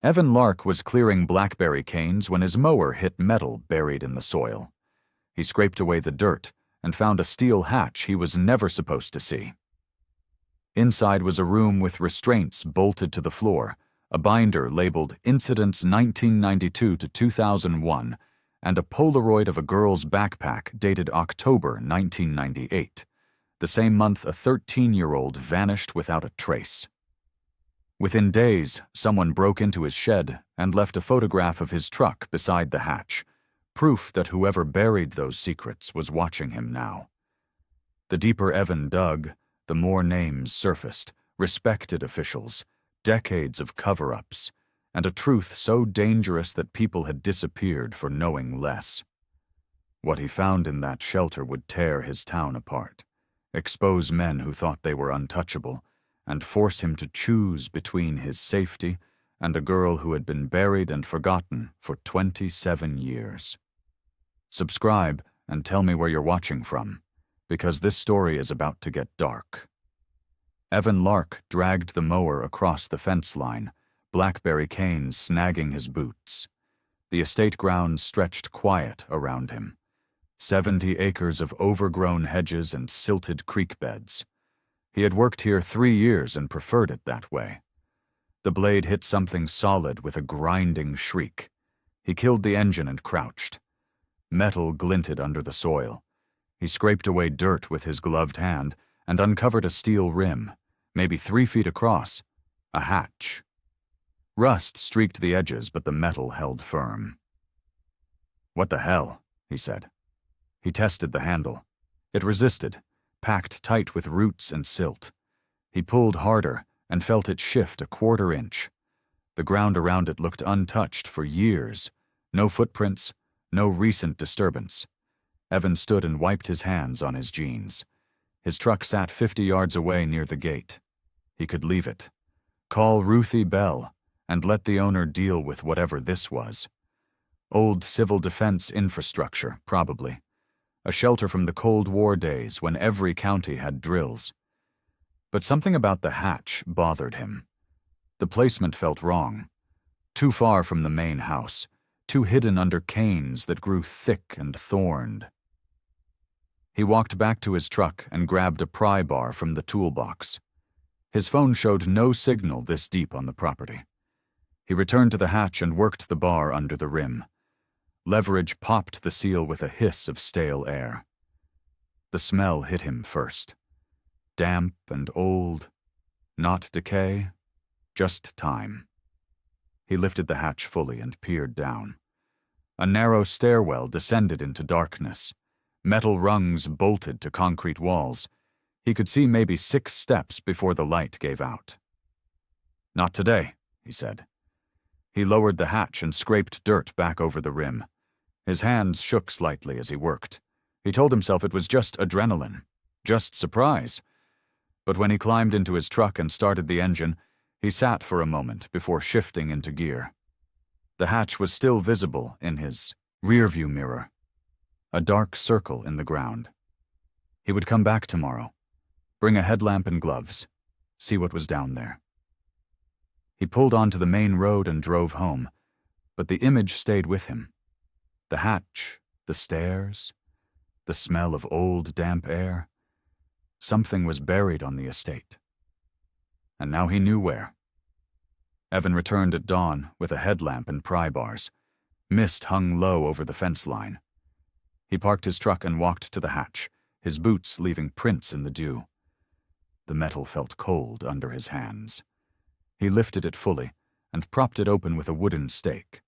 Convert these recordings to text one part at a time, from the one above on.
Evan Lark was clearing blackberry canes when his mower hit metal buried in the soil. He scraped away the dirt and found a steel hatch he was never supposed to see. Inside was a room with restraints bolted to the floor, a binder labeled Incidents 1992 to 2001, and a Polaroid of a girl's backpack dated October 1998, the same month a 13-year-old vanished without a trace. Within days, someone broke into his shed and left a photograph of his truck beside the hatch, proof that whoever buried those secrets was watching him now. The deeper Evan dug, the more names surfaced, respected officials, decades of cover-ups, and a truth so dangerous that people had disappeared for knowing less. What he found in that shelter would tear his town apart, expose men who thought they were untouchable, and force him to choose between his safety and a girl who had been buried and forgotten for 27 years. Subscribe and tell me where you're watching from, because this story is about to get dark. Evan Lark dragged the mower across the fence line, blackberry canes snagging his boots. The estate grounds stretched quiet around him. 70 acres of overgrown hedges and silted creek beds. He had worked here 3 years and preferred it that way. The blade hit something solid with a grinding shriek. He killed the engine and crouched. Metal glinted under the soil. He scraped away dirt with his gloved hand and uncovered a steel rim, maybe 3 feet across, a hatch. Rust streaked the edges, but the metal held firm. "What the hell?" he said. He tested the handle. It resisted, packed tight with roots and silt. He pulled harder and felt it shift a 1/4 inch. The ground around it looked untouched for years. No footprints, no recent disturbance. Evan stood and wiped his hands on his jeans. His truck sat 50 yards away near the gate. He could leave it. Call Ruthie Bell and let the owner deal with whatever this was. Old civil defense infrastructure, probably. A shelter from the Cold War days when every county had drills. But something about the hatch bothered him. The placement felt wrong. Too far from the main house, too hidden under canes that grew thick and thorned. He walked back to his truck and grabbed a pry bar from the toolbox. His phone showed no signal this deep on the property. He returned to the hatch and worked the bar under the rim. Leverage popped the seal with a hiss of stale air. The smell hit him first. Damp and old. Not decay, just time. He lifted the hatch fully and peered down. A narrow stairwell descended into darkness. Metal rungs bolted to concrete walls. He could see maybe 6 steps before the light gave out. "Not today," he said. He lowered the hatch and scraped dirt back over the rim. His hands shook slightly as he worked. He told himself it was just adrenaline, just surprise. But when he climbed into his truck and started the engine, he sat for a moment before shifting into gear. The hatch was still visible in his rearview mirror, a dark circle in the ground. He would come back tomorrow, bring a headlamp and gloves, see what was down there. He pulled onto the main road and drove home, but the image stayed with him. The hatch, the stairs, the smell of old damp air. Something was buried on the estate. And now he knew where. Evan returned at dawn with a headlamp and pry bars. Mist hung low over the fence line. He parked his truck and walked to the hatch, his boots leaving prints in the dew. The metal felt cold under his hands. He lifted it fully and propped it open with a wooden stake.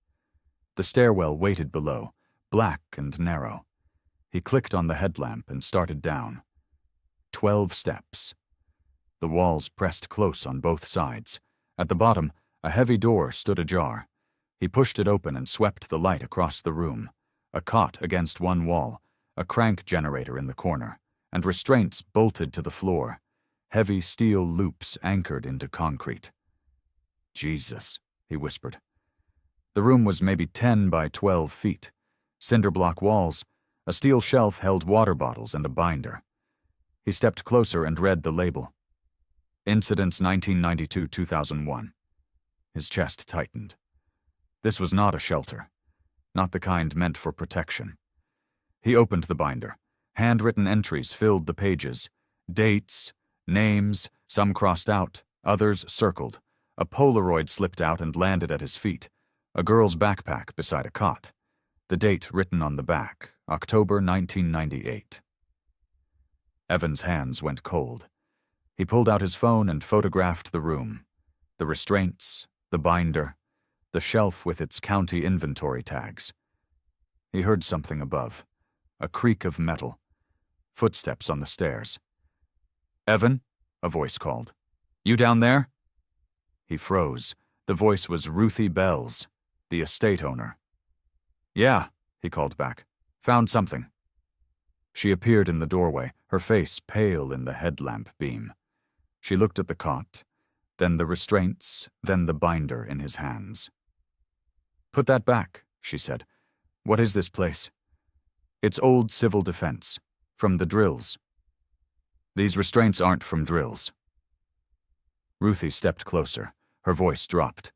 The stairwell waited below, black and narrow. He clicked on the headlamp and started down. 12 steps. The walls pressed close on both sides. At the bottom, a heavy door stood ajar. He pushed it open and swept the light across the room. A cot against one wall, a crank generator in the corner, and restraints bolted to the floor, heavy steel loops anchored into concrete. "Jesus," he whispered. The room was maybe 10 by 12 feet. Cinder block walls, a steel shelf held water bottles and a binder. He stepped closer and read the label. Incidents 1992-2001. His chest tightened. This was not a shelter, not the kind meant for protection. He opened the binder. Handwritten entries filled the pages. Dates, names, some crossed out, others circled. A Polaroid slipped out and landed at his feet. A girl's backpack beside a cot. The date written on the back, October 1998. Evan's hands went cold. He pulled out his phone and photographed the room. The restraints, the binder, the shelf with its county inventory tags. He heard something above, a creak of metal, footsteps on the stairs. "Evan?" a voice called. "You down there?" He froze. The voice was Ruthie Bells, the estate owner. "Yeah," he called back. "Found something." She appeared in the doorway, her face pale in the headlamp beam. She looked at the cot, then the restraints, then the binder in his hands. "Put that back," she said. "What is this place?" "It's old civil defense, from the drills." "These restraints aren't from drills." Ruthie stepped closer. Her voice dropped.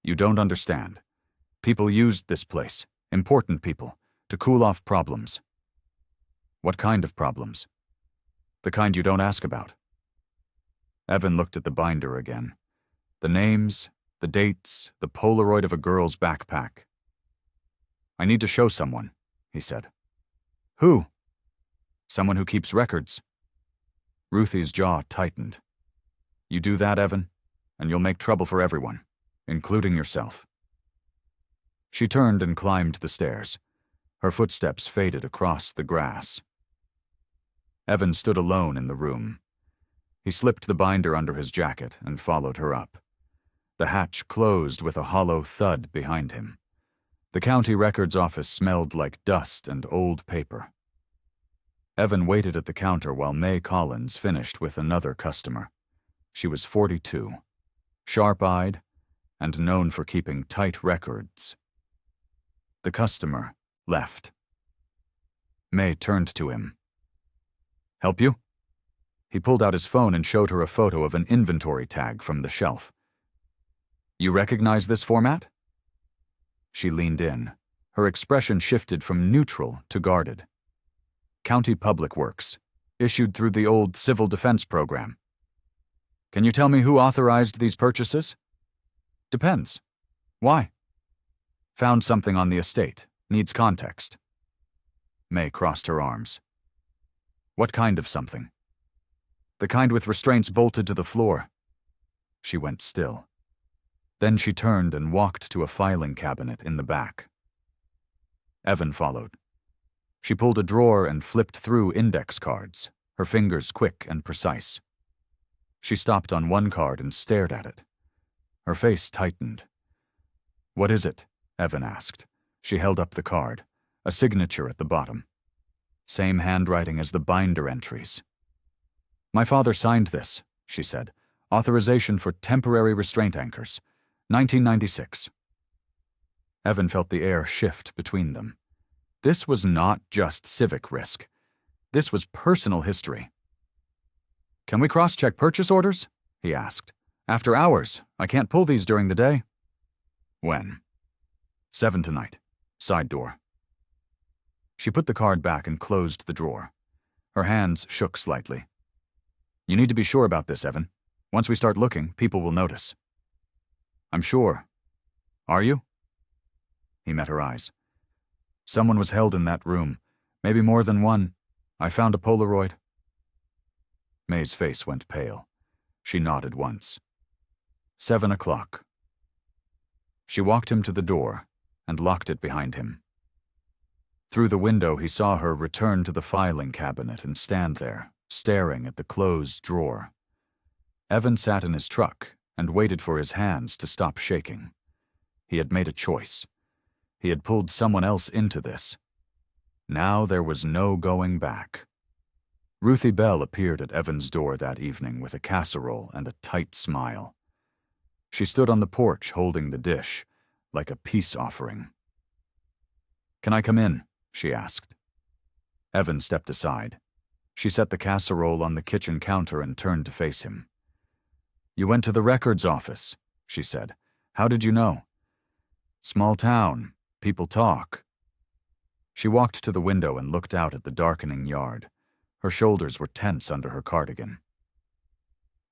"You don't understand. People used this place, important people, to cool off problems." "What kind of problems?" "The kind you don't ask about." Evan looked at the binder again. The names, the dates, the Polaroid of a girl's backpack. "I need to show someone," he said. "Who?" "Someone who keeps records." Ruthie's jaw tightened. "You do that, Evan, and you'll make trouble for everyone, including yourself." She turned and climbed the stairs. Her footsteps faded across the grass. Evan stood alone in the room. He slipped the binder under his jacket and followed her up. The hatch closed with a hollow thud behind him. The county records office smelled like dust and old paper. Evan waited at the counter while May Collins finished with another customer. She was 42, sharp-eyed, and known for keeping tight records. The customer left. May turned to him. "Help you?" He pulled out his phone and showed her a photo of an inventory tag from the shelf. "You recognize this format?" She leaned in. Her expression shifted from neutral to guarded. "County Public Works, issued through the old Civil Defense Program." "Can you tell me who authorized these purchases?" "Depends. Why?" "Found something on the estate. Needs context." May crossed her arms. "What kind of something?" "The kind with restraints bolted to the floor." She went still. Then she turned and walked to a filing cabinet in the back. Evan followed. She pulled a drawer and flipped through index cards, her fingers quick and precise. She stopped on one card and stared at it. Her face tightened. "What is it?" Evan asked. She held up the card, a signature at the bottom. Same handwriting as the binder entries. "My father signed this," she said. "Authorization for temporary restraint anchors. 1996. Evan felt the air shift between them. This was not just civic risk. This was personal history. "Can we cross-check purchase orders?" he asked. "After hours. I can't pull these during the day." "When?" 7 tonight. Side door." She put the card back and closed the drawer. Her hands shook slightly. "You need to be sure about this, Evan. Once we start looking, people will notice." "I'm sure. Are you?" He met her eyes. "Someone was held in that room. Maybe more than one. I found a Polaroid." May's face went pale. She nodded once. 7 o'clock. She walked him to the door and locked it behind him. Through the window, he saw her return to the filing cabinet and stand there, staring at the closed drawer. Evan sat in his truck and waited for his hands to stop shaking. He had made a choice. He had pulled someone else into this. Now there was no going back. Ruthie Bell appeared at Evan's door that evening with a casserole and a tight smile. She stood on the porch holding the dish, like a peace offering. "Can I come in?" she asked. Evan stepped aside. She set the casserole on the kitchen counter and turned to face him. "You went to the records office," she said. "How did you know?" Small town. People talk. She walked to the window and looked out at the darkening yard. Her shoulders were tense under her cardigan.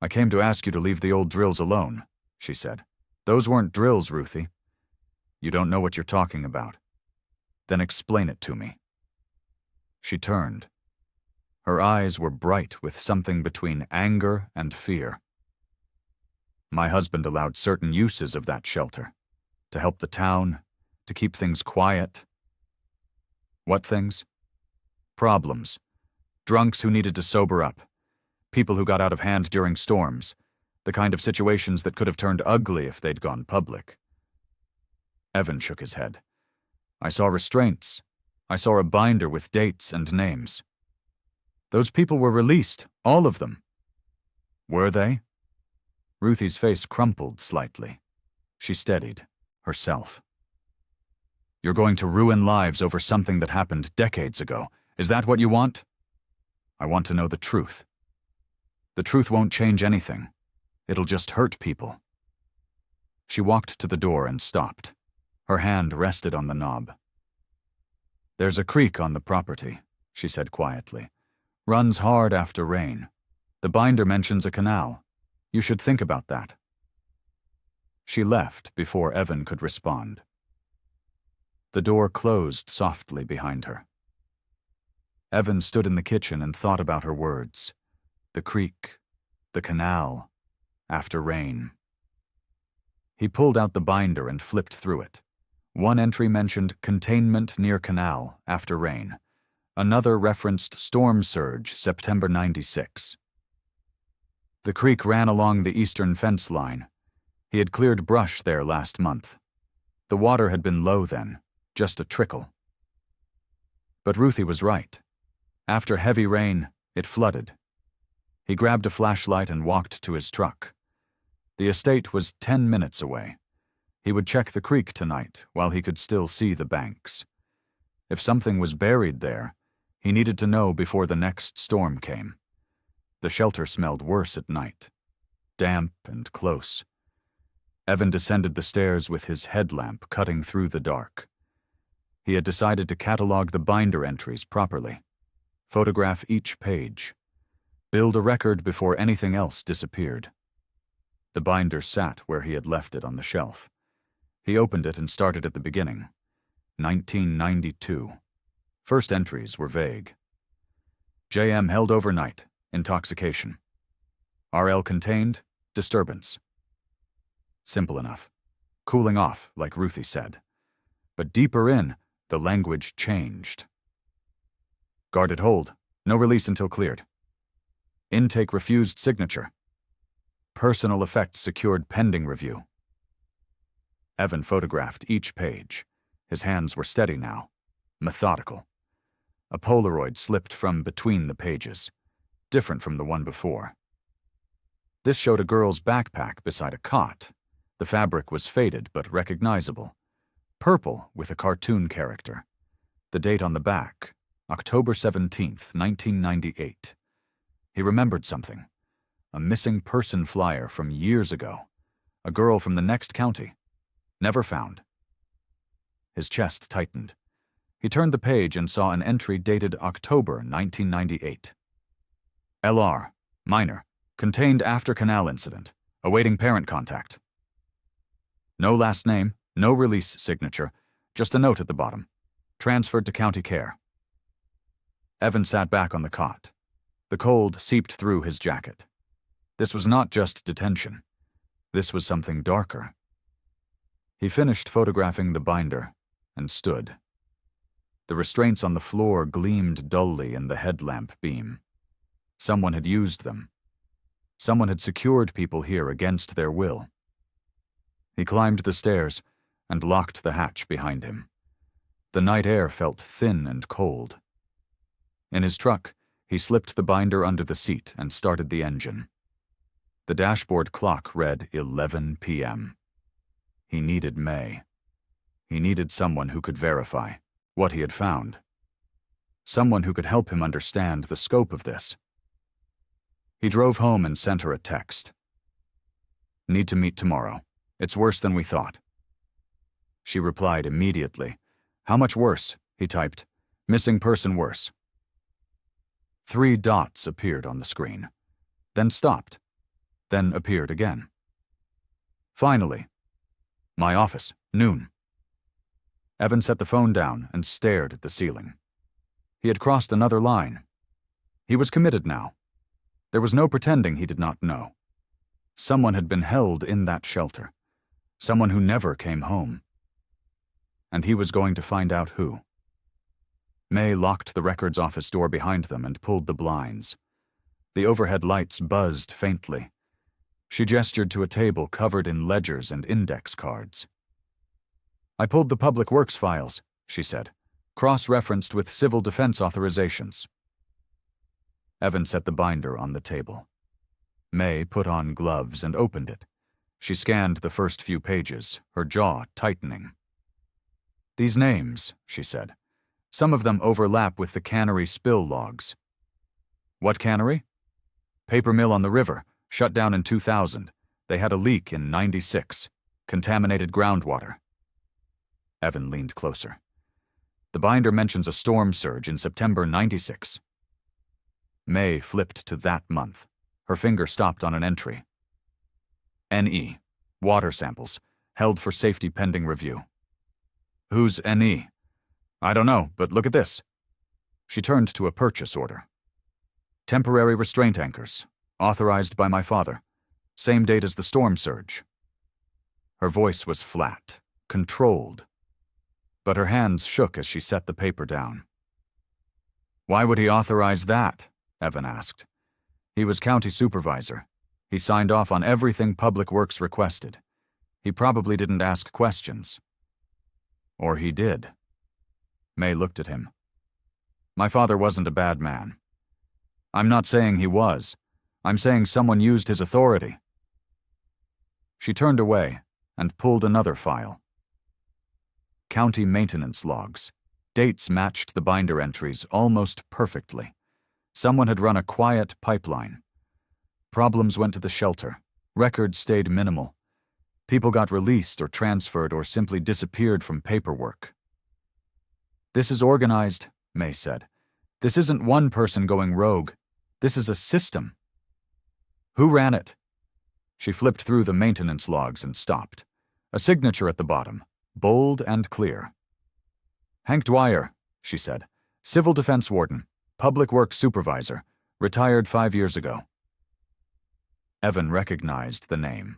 I came to ask you to leave the old drills alone, she said. Those weren't drills, Ruthie. You don't know what you're talking about. Then explain it to me. She turned. Her eyes were bright with something between anger and fear. My husband allowed certain uses of that shelter. To help the town, to keep things quiet. What things? Problems. Drunks who needed to sober up. People who got out of hand during storms. The kind of situations that could have turned ugly if they'd gone public. Evan shook his head. I saw restraints. I saw a binder with dates and names. Those people were released, all of them. Were they? Ruthie's face crumpled slightly. She steadied herself. You're going to ruin lives over something that happened decades ago. Is that what you want? I want to know the truth. The truth won't change anything. It'll just hurt people. She walked to the door and stopped. Her hand rested on the knob. There's a creek on the property, she said quietly. Runs hard after rain. The binder mentions a canal. You should think about that. She left before Evan could respond. The door closed softly behind her. Evan stood in the kitchen and thought about her words. The creek, the canal, after rain. He pulled out the binder and flipped through it. One entry mentioned containment near canal after rain. Another referenced storm surge, September 96. The creek ran along the eastern fence line. He had cleared brush there last month. The water had been low then, just a trickle. But Ruthie was right. After heavy rain, it flooded. He grabbed a flashlight and walked to his truck. The estate was 10 minutes away. He would check the creek tonight while he could still see the banks. If something was buried there, he needed to know before the next storm came. The shelter smelled worse at night, damp and close. Evan descended the stairs with his headlamp cutting through the dark. He had decided to catalog the binder entries properly, photograph each page, build a record before anything else disappeared. The binder sat where he had left it on the shelf. He opened it and started at the beginning. 1992. First entries were vague. JM held overnight, intoxication. RL contained, disturbance. Simple enough. Cooling off, like Ruthie said. But deeper in, the language changed. Guarded hold, no release until cleared. Intake refused signature. Personal effects secured pending review. Evan photographed each page. His hands were steady now, methodical. A Polaroid slipped from between the pages, different from the one before. This showed a girl's backpack beside a cot. The fabric was faded but recognizable. Purple with a cartoon character. The date on the back, October 17th, 1998. He remembered something. A missing person flyer from years ago. A girl from the next county. Never found. His chest tightened. He turned the page and saw an entry dated October 1998. LR, minor, contained after canal incident, awaiting parent contact. No last name, no release signature, just a note at the bottom. Transferred to county care. Evan sat back on the cot. The cold seeped through his jacket. This was not just detention. This was something darker. He finished photographing the binder and stood. The restraints on the floor gleamed dully in the headlamp beam. Someone had used them. Someone had secured people here against their will. He climbed the stairs and locked the hatch behind him. The night air felt thin and cold. In his truck, he slipped the binder under the seat and started the engine. The dashboard clock read 11 p.m. He needed May. He needed someone who could verify what he had found. Someone who could help him understand the scope of this. He drove home and sent her a text. Need to meet tomorrow. It's worse than we thought. She She replied immediately. How much worse? He typed. Missing person worse. 3 dots appeared on the screen, then stopped, then appeared again. Finally, my office, noon. Evan set the phone down and stared at the ceiling. He had crossed another line. He was committed now. There was no pretending he did not know. Someone had been held in that shelter. Someone who never came home. And he was going to find out who. May locked the records office door behind them and pulled the blinds. The overhead lights buzzed faintly. She gestured to a table covered in ledgers and index cards. I pulled the public works files, she said, cross-referenced with civil defense authorizations. Evan set the binder on the table. May put on gloves and opened it. She scanned the first few pages, her jaw tightening. These names, she said. Some of them overlap with the cannery spill logs. What cannery? Paper mill on the river, shut down in 2000. They had a leak in 96. Contaminated groundwater. Evan leaned closer. The binder mentions a storm surge in September 96. May flipped to that month. Her finger stopped on an entry. NE. Water samples. Held for safety pending review. Who's NE? I don't know, but look at this. She turned to a purchase order. Temporary restraint anchors. Authorized by my father. Same date as the storm surge. Her voice was flat, controlled. But her hands shook as she set the paper down. Why would he authorize that? Evan asked. He was county supervisor. He signed off on everything Public Works requested. He probably didn't ask questions. Or he did. May looked at him. My father wasn't a bad man. I'm not saying he was. I'm saying someone used his authority. She turned away and pulled another file. County maintenance logs. Dates matched the binder entries almost perfectly. Someone had run a quiet pipeline. Problems went to the shelter. Records stayed minimal. People got released or transferred or simply disappeared from paperwork. This is organized, May said. This isn't one person going rogue. This is a system. Who ran it? She flipped through the maintenance logs and stopped. A signature at the bottom, bold and clear. Hank Dwyer, she said. Civil Defense Warden, Public Works Supervisor, retired 5 years ago. Evan recognized the name.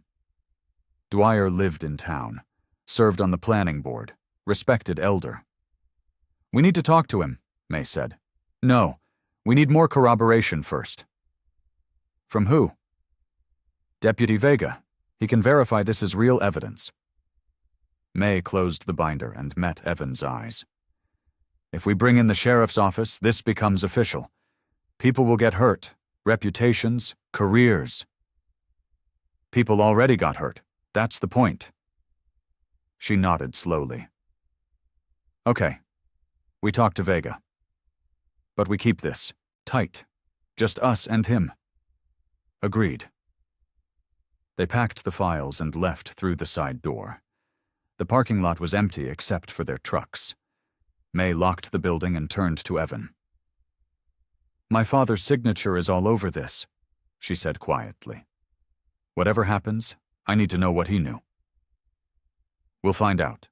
Dwyer lived in town, served on the planning board, respected elder. We need to talk to him, May said. No, we need more corroboration first. From who? Deputy Vega. He can verify this is real evidence. May closed the binder and met Evan's eyes. If we bring in the sheriff's office, this becomes official. People will get hurt. Reputations, careers. People already got hurt. That's the point. She nodded slowly. Okay. We talk to Vega. But we keep this tight. Just us and him. Agreed. They packed the files and left through the side door. The parking lot was empty except for their trucks. May locked the building and turned to Evan. My father's signature is all over this, she said quietly. Whatever happens, I need to know what he knew. We'll find out.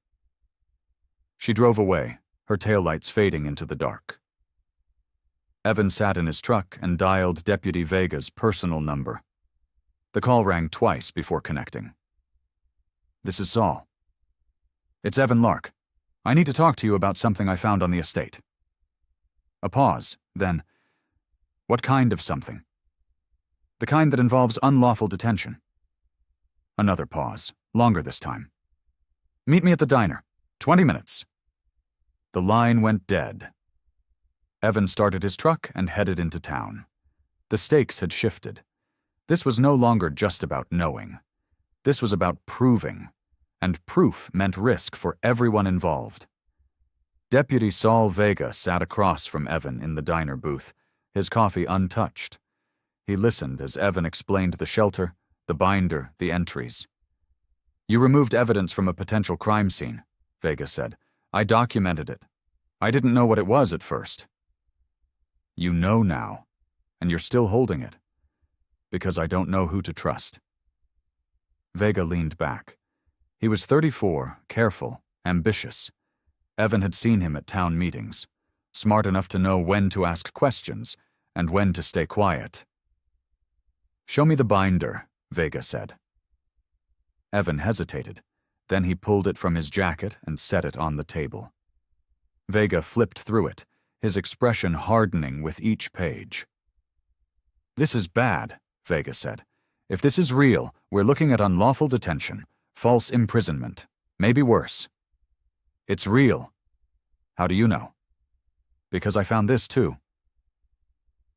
She drove away, her taillights fading into the dark. Evan sat in his truck and dialed Deputy Vega's personal number. The call rang twice before connecting. This is Saul. It's Evan Lark. I need to talk to you about something I found on the estate. A pause, then, what kind of something? The kind that involves unlawful detention. Another pause, longer this time. Meet me at the diner. 20 minutes. The line went dead. Evan started his truck and headed into town. The stakes had shifted. This was no longer just about knowing. This was about proving, and proof meant risk for everyone involved. Deputy Saul Vega sat across from Evan in the diner booth, his coffee untouched. He listened as Evan explained the shelter, the binder, the entries. You removed evidence from a potential crime scene. Vega said. I documented it. I didn't know what it was at first. You know now, and you're still holding it. Because I don't know who to trust. Vega leaned back. He was 34, careful, ambitious. Evan had seen him at town meetings, smart enough to know when to ask questions and when to stay quiet. Show me the binder, Vega said. Evan hesitated. Then he pulled it from his jacket and set it on the table. Vega flipped through it, his expression hardening with each page. This is bad, Vega said. If this is real, we're looking at unlawful detention, false imprisonment, maybe worse. It's real. How do you know? Because I found this too.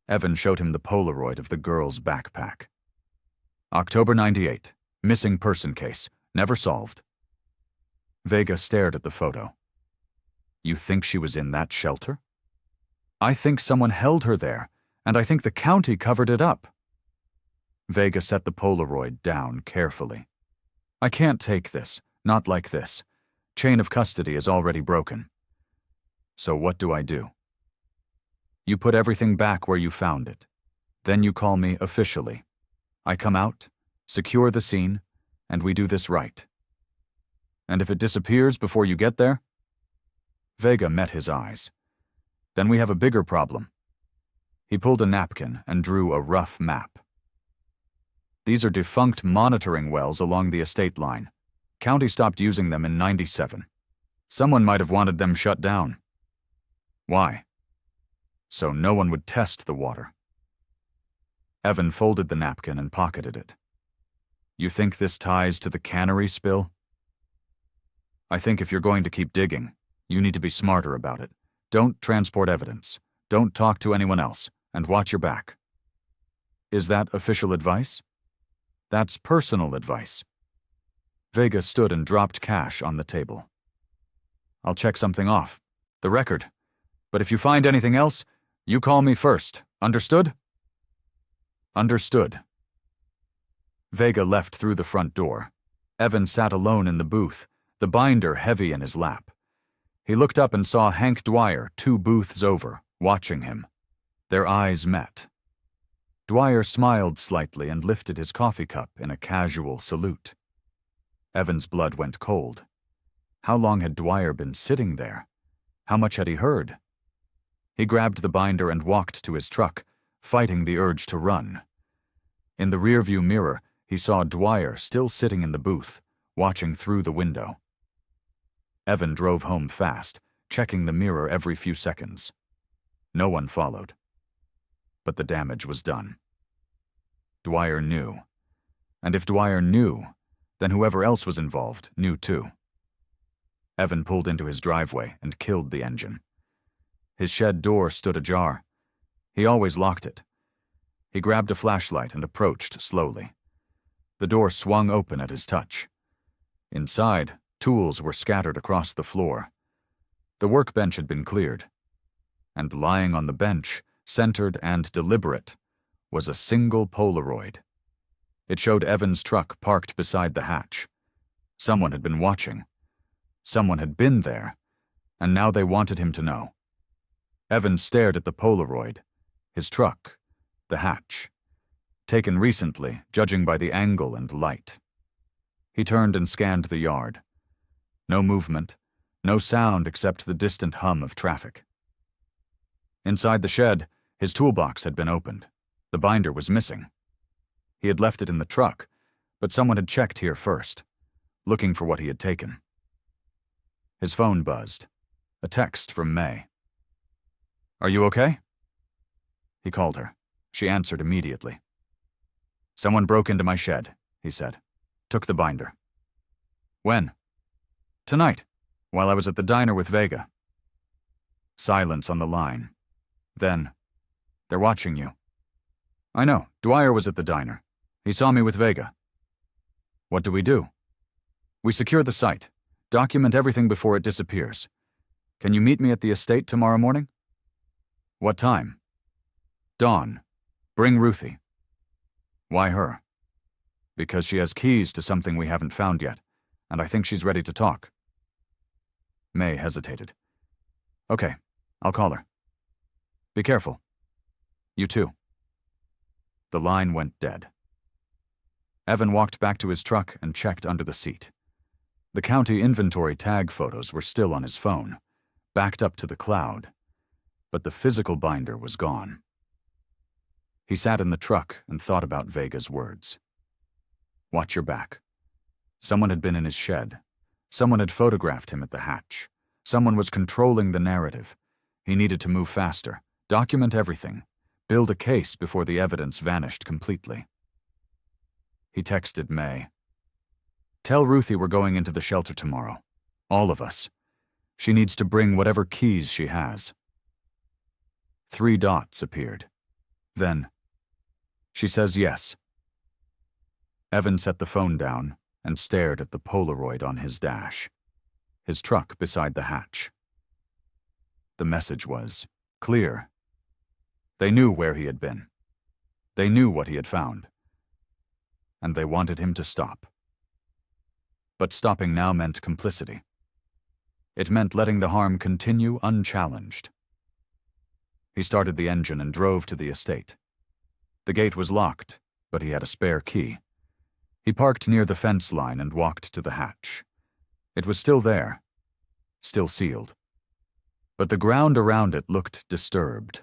Evan showed him the Polaroid of the girl's backpack. October 98, missing person case, never solved. Vega stared at the photo. You think she was in that shelter? I think someone held her there, and I think the county covered it up. Vega set the Polaroid down carefully. I can't take this, not like this. Chain of custody is already broken. So what do I do? You put everything back where you found it. Then you call me officially. I come out, secure the scene, and we do this right. And if it disappears before you get there? Vega met his eyes. Then we have a bigger problem. He pulled a napkin and drew a rough map. These are defunct monitoring wells along the estate line. County stopped using them in '97. Someone might have wanted them shut down. Why? So no one would test the water. Evan folded the napkin and pocketed it. You think this ties to the cannery spill? I think if you're going to keep digging, you need to be smarter about it. Don't transport evidence. Don't talk to anyone else, and watch your back. Is that official advice? That's personal advice. Vega stood and dropped cash on the table. I'll check something off. The record. But if you find anything else, you call me first. Understood? Understood. Vega left through the front door. Evan sat alone in the booth, the binder heavy in his lap. He looked up and saw Hank Dwyer 2 booths over, watching him. Their eyes met. Dwyer smiled slightly and lifted his coffee cup in a casual salute. Evan's blood went cold. How long had Dwyer been sitting there? How much had he heard? He grabbed the binder and walked to his truck, fighting the urge to run. In the rearview mirror, he saw Dwyer still sitting in the booth, watching through the window. Evan drove home fast, checking the mirror every few seconds. No one followed. But the damage was done. Dwyer knew. And if Dwyer knew, then whoever else was involved knew too. Evan pulled into his driveway and killed the engine. His shed door stood ajar. He always locked it. He grabbed a flashlight and approached slowly. The door swung open at his touch. Inside, tools were scattered across the floor. The workbench had been cleared. And lying on the bench, centered and deliberate, was a single Polaroid. It showed Evan's truck parked beside the hatch. Someone had been watching. Someone had been there, and now they wanted him to know. Evan stared at the Polaroid, his truck, the hatch, taken recently, judging by the angle and light. He turned and scanned the yard. No movement, no sound except the distant hum of traffic. Inside the shed, his toolbox had been opened. The binder was missing. He had left it in the truck, but someone had checked here first, looking for what he had taken. His phone buzzed. A text from May. Are you okay? He called her. She answered immediately. Someone broke into my shed, he said. Took the binder. When? Tonight, while I was at the diner with Vega. Silence on the line. Then, they're watching you. I know, Dwyer was at the diner. He saw me with Vega. What do? We secure the site, document everything before it disappears. Can you meet me at the estate tomorrow morning? What time? Dawn. Bring Ruthie. Why her? Because she has keys to something we haven't found yet, and I think she's ready to talk. May hesitated. Okay, I'll call her. Be careful. You too. The line went dead. Evan walked back to his truck and checked under the seat. The county inventory tag photos were still on his phone, backed up to the cloud, but the physical binder was gone. He sat in the truck and thought about Vega's words. Watch your back. Someone had been in his shed. Someone had photographed him at the hatch. Someone was controlling the narrative. He needed to move faster, document everything, build a case before the evidence vanished completely. He texted May. Tell Ruthie we're going into the shelter tomorrow. All of us. She needs to bring whatever keys she has. 3 dots appeared. Then, she says yes. Evan set the phone down and stared at the Polaroid on his dash, his truck beside the hatch. The message was clear. They knew where he had been. They knew what he had found. And they wanted him to stop. But stopping now meant complicity. It meant letting the harm continue unchallenged. He started the engine and drove to the estate. The gate was locked, but he had a spare key. He parked near the fence line and walked to the hatch. It was still there, still sealed. But the ground around it looked disturbed.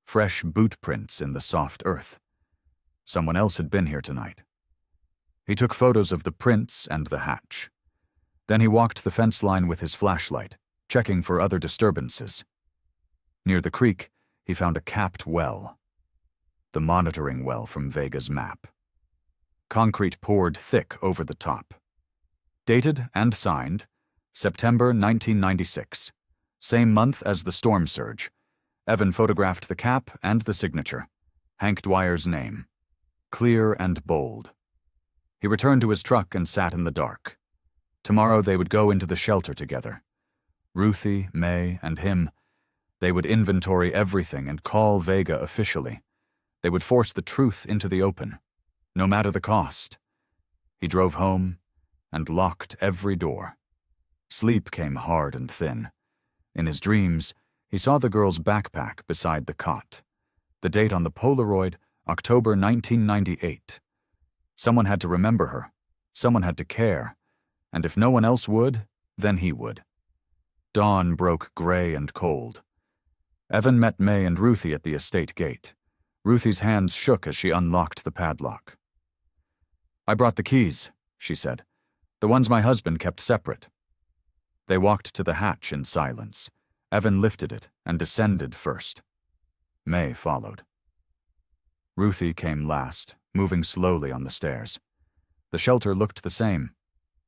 Fresh boot prints in the soft earth. Someone else had been here tonight. He took photos of the prints and the hatch. Then he walked the fence line with his flashlight, checking for other disturbances. Near the creek, he found a capped well. The monitoring well from Vega's map. Concrete poured thick over the top. Dated and signed, September 1996. Same month as the storm surge. Evan photographed the cap and the signature. Hank Dwyer's name. Clear and bold. He returned to his truck and sat in the dark. Tomorrow they would go into the shelter together. Ruthie, May, and him. They would inventory everything and call Vega officially. They would force the truth into the open, no matter the cost. He drove home and locked every door. Sleep came hard and thin. In his dreams, he saw the girl's backpack beside the cot. The date on the Polaroid, October 1998. Someone had to remember her. Someone had to care. And if no one else would, then he would. Dawn broke gray and cold. Evan met May and Ruthie at the estate gate. Ruthie's hands shook as she unlocked the padlock. I brought the keys, she said. The ones my husband kept separate. They walked to the hatch in silence. Evan lifted it and descended first. May followed. Ruthie came last, moving slowly on the stairs. The shelter looked the same.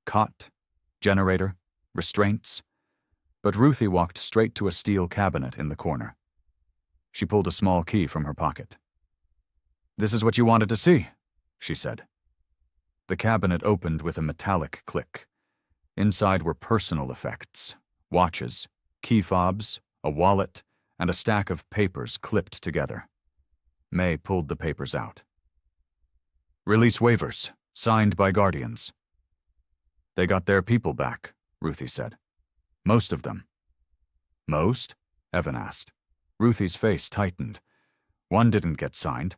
Cot, generator, restraints. But Ruthie walked straight to a steel cabinet in the corner. She pulled a small key from her pocket. This is what you wanted to see, she said. The cabinet opened with a metallic click. Inside were personal effects, watches, key fobs, a wallet, and a stack of papers clipped together. May pulled the papers out. Release waivers, signed by guardians. They got their people back, Ruthie said. Most of them. Most? Evan asked. Ruthie's face tightened. One didn't get signed.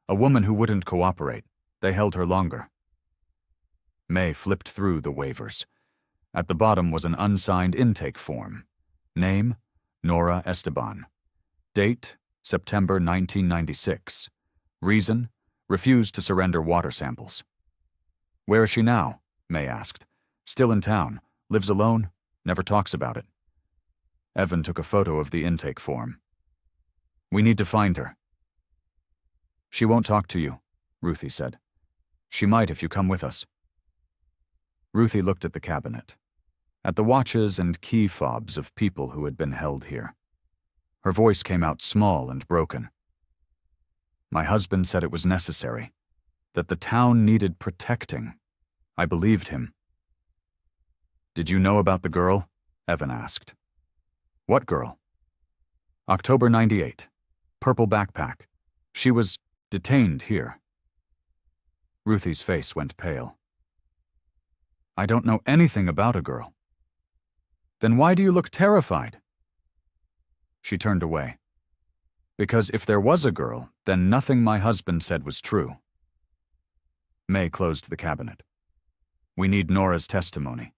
A woman who wouldn't cooperate. They held her longer. May flipped through the waivers. At the bottom was an unsigned intake form. Name, Nora Esteban. Date, September 1996. Reason, refused to surrender water samples. Where is she now? May asked. Still in town. Lives alone. Never talks about it. Evan took a photo of the intake form. We need to find her. She won't talk to you, Ruthie said. She might if you come with us. Ruthie looked at the cabinet, at the watches and key fobs of people who had been held here. Her voice came out small and broken. My husband said it was necessary, that the town needed protecting. I believed him. Did you know about the girl? Evan asked. What girl? October 98. Purple backpack. She was detained here. Ruthie's face went pale. I don't know anything about a girl. Then why do you look terrified? She turned away. Because if there was a girl, then nothing my husband said was true. May closed the cabinet. We need Nora's testimony.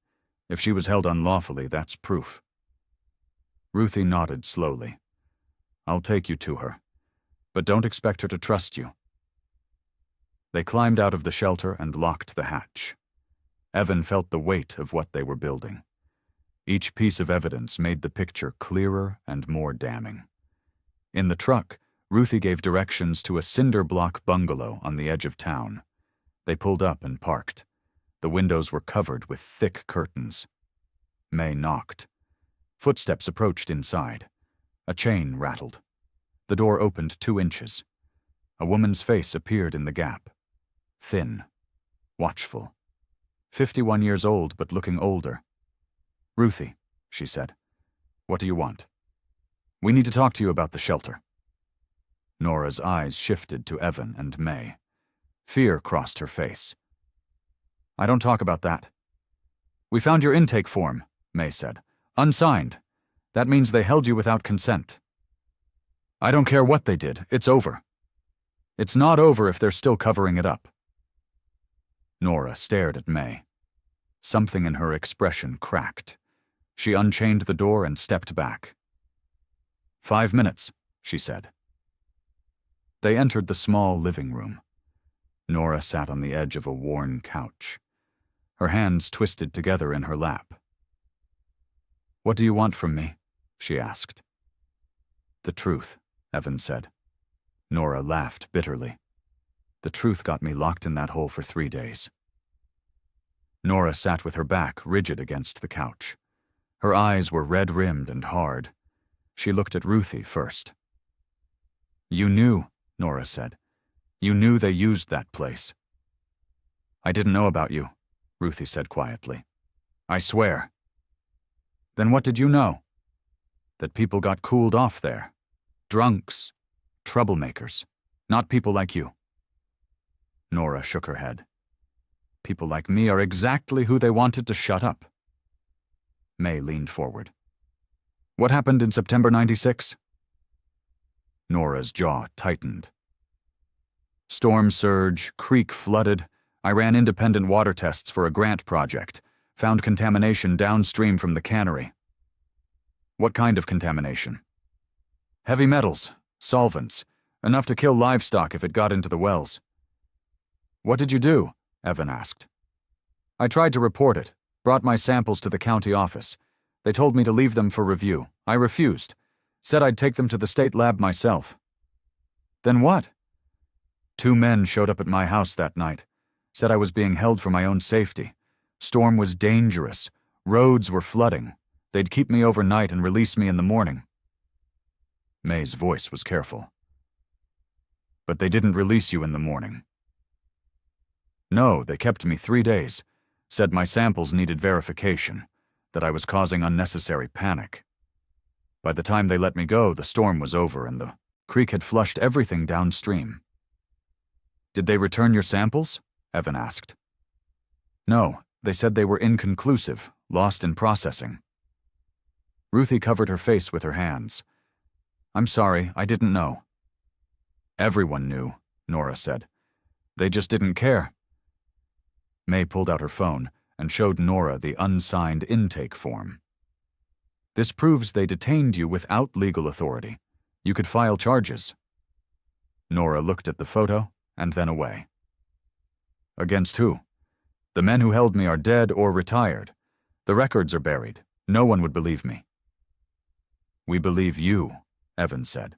If she was held unlawfully, that's proof. Ruthie nodded slowly. I'll take you to her, but don't expect her to trust you. They climbed out of the shelter and locked the hatch. Evan felt the weight of what they were building. Each piece of evidence made the picture clearer and more damning. In the truck, Ruthie gave directions to a cinder block bungalow on the edge of town. They pulled up and parked. The windows were covered with thick curtains. May knocked. Footsteps approached inside. A chain rattled. The door opened 2 inches. A woman's face appeared in the gap. Thin. Watchful. 51 years old, but looking older. Ruthie, she said. What do you want? We need to talk to you about the shelter. Nora's eyes shifted to Evan and May. Fear crossed her face. I don't talk about that. We found your intake form, May said. Unsigned. That means they held you without consent. I don't care what they did. It's over. It's not over if they're still covering it up. Nora stared at May. Something in her expression cracked. She unchained the door and stepped back. 5 minutes, she said. They entered the small living room. Nora sat on the edge of a worn couch. Her hands twisted together in her lap. What do you want from me? She asked. The truth, Evan said. Nora laughed bitterly. The truth got me locked in that hole for 3 days. Nora sat with her back rigid against the couch. Her eyes were red-rimmed and hard. She looked at Ruthie first. You knew, Nora said. You knew they used that place. I didn't know about you, Ruthie said quietly. I swear. Then what did you know? That people got cooled off there. Drunks. Troublemakers. Not people like you. Nora shook her head. People like me are exactly who they wanted to shut up. May leaned forward. What happened in September '96? Nora's jaw tightened. Storm surge, creek flooded. I ran independent water tests for a grant project. Found contamination downstream from the cannery. What kind of contamination? Heavy metals, solvents, enough to kill livestock if it got into the wells. What did you do? Evan asked. I tried to report it, brought my samples to the county office. They told me to leave them for review. I refused. Said I'd take them to the state lab myself. Then what? 2 men showed up at my house that night. Said I was being held for my own safety. Storm was dangerous. Roads were flooding. They'd keep me overnight and release me in the morning. May's voice was careful. But they didn't release you in the morning. No, they kept me 3 days. Said my samples needed verification, that I was causing unnecessary panic. By the time they let me go, the storm was over and the creek had flushed everything downstream. Did they return your samples? Evan asked. No, they said they were inconclusive, lost in processing. Ruthie covered her face with her hands. I'm sorry, I didn't know. Everyone knew, Nora said. They just didn't care. May pulled out her phone and showed Nora the unsigned intake form. This proves they detained you without legal authority. You could file charges. Nora looked at the photo and then away. Against who? The men who held me are dead or retired. The records are buried. No one would believe me. We believe you, Evan said.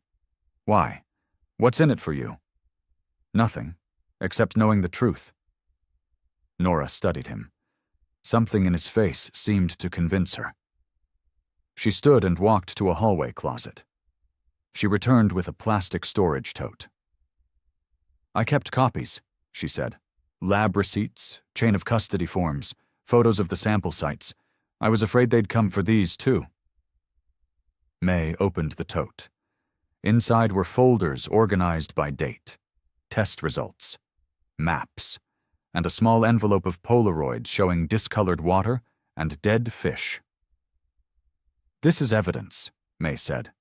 Why? What's in it for you? Nothing, except knowing the truth. Nora studied him. Something in his face seemed to convince her. She stood and walked to a hallway closet. She returned with a plastic storage tote. I kept copies, she said. Lab receipts, chain of custody forms, photos of the sample sites. I was afraid they'd come for these, too. May opened the tote. Inside were folders organized by date, test results, maps, and a small envelope of Polaroids showing discolored water and dead fish. This is evidence, May said.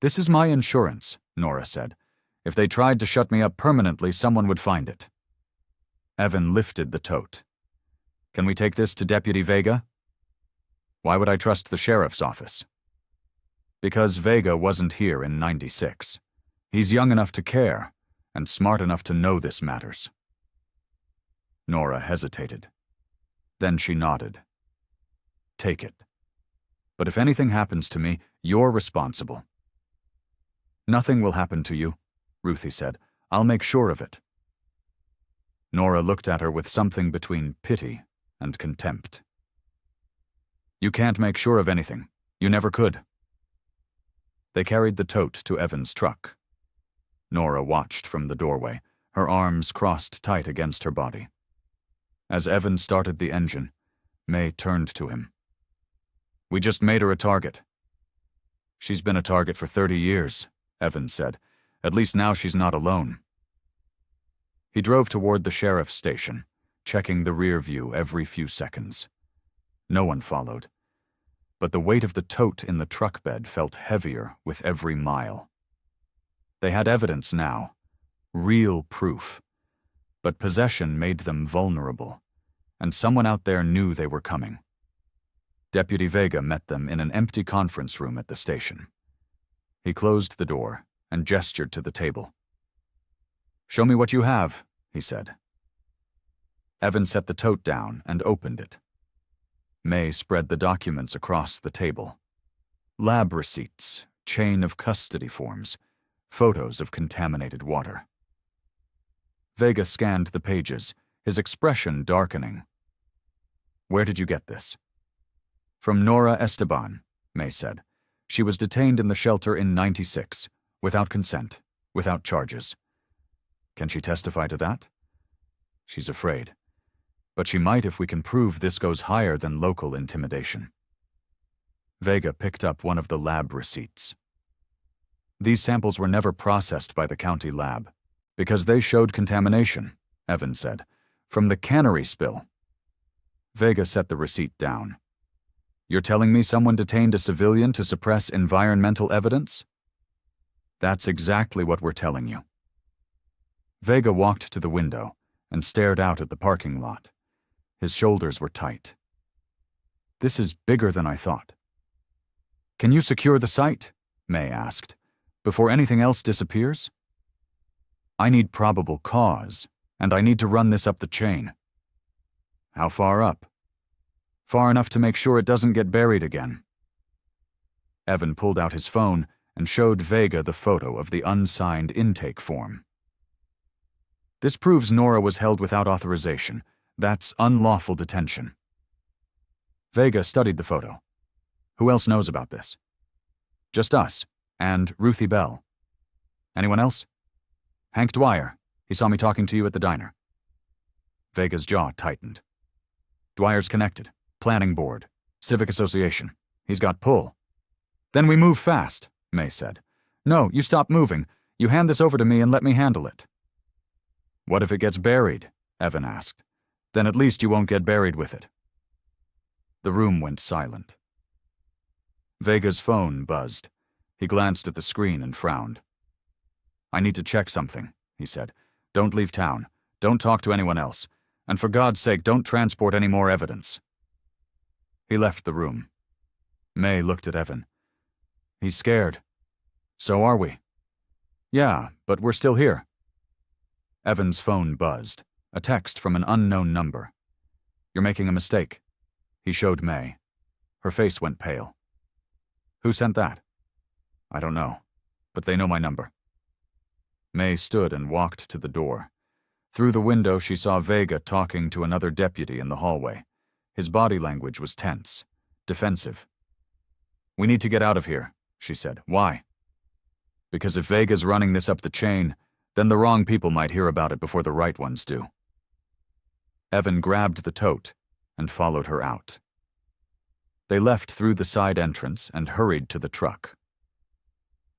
This is my insurance, Nora said. If they tried to shut me up permanently, someone would find it. Evan lifted the tote. Can we take this to Deputy Vega? Why would I trust the sheriff's office? Because Vega wasn't here in '96. He's young enough to care, and smart enough to know this matters. Nora hesitated. Then she nodded. Take it. But if anything happens to me, you're responsible. Nothing will happen to you, Ruthie said. I'll make sure of it. Nora looked at her with something between pity and contempt. You can't make sure of anything. You never could. They carried the tote to Evan's truck. Nora watched from the doorway, her arms crossed tight against her body. As Evan started the engine, May turned to him. We just made her a target. She's been a target for 30 years, Evan said. At least now she's not alone. He drove toward the sheriff's station, checking the rear view every few seconds. No one followed, but the weight of the tote in the truck bed felt heavier with every mile. They had evidence now, real proof, but possession made them vulnerable, and someone out there knew they were coming. Deputy Vega met them in an empty conference room at the station. He closed the door and gestured to the table. Show me what you have, he said. Evan set the tote down and opened it. May spread the documents across the table. Lab receipts, chain of custody forms, photos of contaminated water. Vega scanned the pages, his expression darkening. Where did you get this? From Nora Esteban, May said. She was detained in the shelter in '96, without consent, without charges. Can she testify to that? She's afraid. But she might if we can prove this goes higher than local intimidation. Vega picked up one of the lab receipts. These samples were never processed by the county lab, because they showed contamination, Evan said, from the cannery spill. Vega set the receipt down. You're telling me someone detained a civilian to suppress environmental evidence? That's exactly what we're telling you. Vega walked to the window and stared out at the parking lot. His shoulders were tight. This is bigger than I thought. Can you secure the site? May asked. Before anything else disappears? I need probable cause, and I need to run this up the chain. How far up? Far enough to make sure it doesn't get buried again. Evan pulled out his phone and showed Vega the photo of the unsigned intake form. This proves Nora was held without authorization. That's unlawful detention. Vega studied the photo. Who else knows about this? Just us, and Ruthie Bell. Anyone else? Hank Dwyer. He saw me talking to you at the diner. Vega's jaw tightened. Dwyer's connected. Planning board. Civic association. He's got pull. Then we move fast, May said. No, you stop moving. You hand this over to me and let me handle it. What if it gets buried? Evan asked. Then at least you won't get buried with it. The room went silent. Vega's phone buzzed. He glanced at the screen and frowned. I need to check something, he said. Don't leave town. Don't talk to anyone else. And for God's sake, don't transport any more evidence. He left the room. May looked at Evan. He's scared. So are we. Yeah, but we're still here. Evan's phone buzzed. A text from an unknown number. You're making a mistake. He showed May. Her face went pale. Who sent that? I don't know, but they know my number. May stood and walked to the door. Through the window, she saw Vega talking to another deputy in the hallway. His body language was tense, defensive. We need to get out of here, she said. Why? Because if Vega's running this up the chain, then the wrong people might hear about it before the right ones do. Evan grabbed the tote and followed her out. They left through the side entrance and hurried to the truck.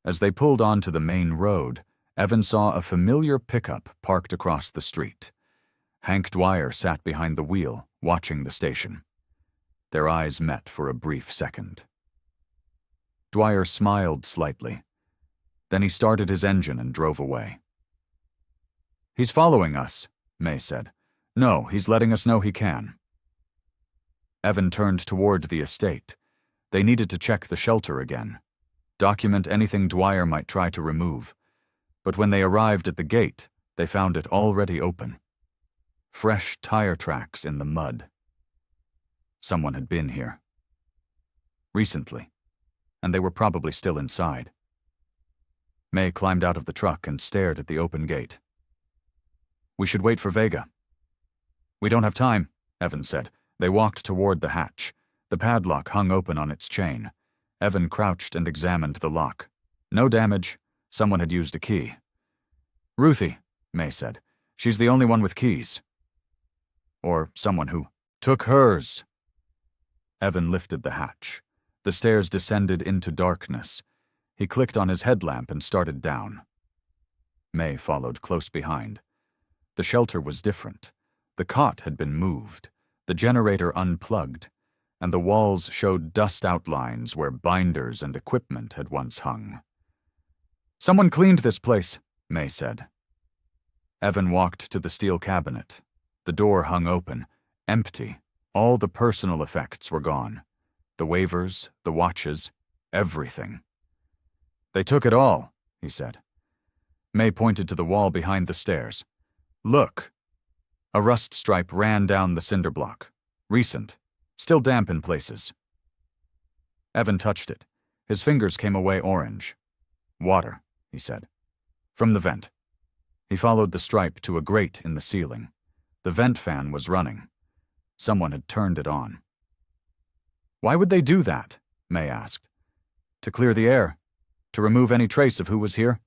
As they pulled onto the main road, Evan saw a familiar pickup parked across the street. Hank Dwyer sat behind the wheel, watching the station. Their eyes met for a brief second. Dwyer smiled slightly. Then he started his engine and drove away. "He's following us," May said. "No, he's letting us know he can." Evan turned toward the estate. They needed to check the shelter again, document anything Dwyer might try to remove. But when they arrived at the gate, they found it already open. Fresh tire tracks in the mud. Someone had been here. Recently, and they were probably still inside. May climbed out of the truck and stared at the open gate. "We should wait for Vega." "We don't have time," Evan said. They walked toward the hatch. The padlock hung open on its chain. Evan crouched and examined the lock. No damage. Someone had used a key. "Ruthie," May said. "She's the only one with keys." Or someone who took hers. Evan lifted the hatch. The stairs descended into darkness. He clicked on his headlamp and started down. May followed close behind. The shelter was different. The cot had been moved, the generator unplugged, and the walls showed dust outlines where binders and equipment had once hung. "Someone cleaned this place," May said. Evan walked to the steel cabinet. The door hung open, empty. All the personal effects were gone. The waivers, the watches, everything. "They took it all," he said. May pointed to the wall behind the stairs. "Look." A rust stripe ran down the cinder block. Recent, still damp in places. Evan touched it. His fingers came away orange. "Water," he said. "From the vent." He followed the stripe to a grate in the ceiling. The vent fan was running. Someone had turned it on. "Why would they do that?" May asked. "To clear the air. To remove any trace of who was here?"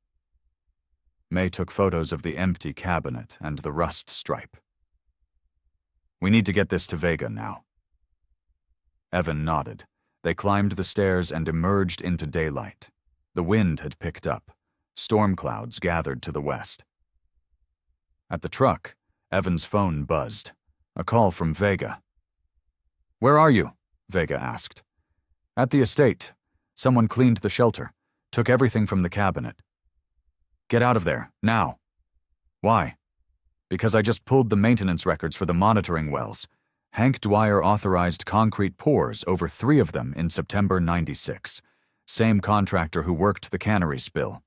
May took photos of the empty cabinet and the rust stripe. "We need to get this to Vega now." Evan nodded. They climbed the stairs and emerged into daylight. The wind had picked up. Storm clouds gathered to the west. At the truck, Evan's phone buzzed. A call from Vega. "Where are you?" Vega asked. "At the estate. Someone cleaned the shelter. Took everything from the cabinet." "Get out of there, now." "Why?" "Because I just pulled the maintenance records for the monitoring wells. Hank Dwyer authorized concrete pours, over 3 of them in September '96. Same contractor who worked the cannery spill."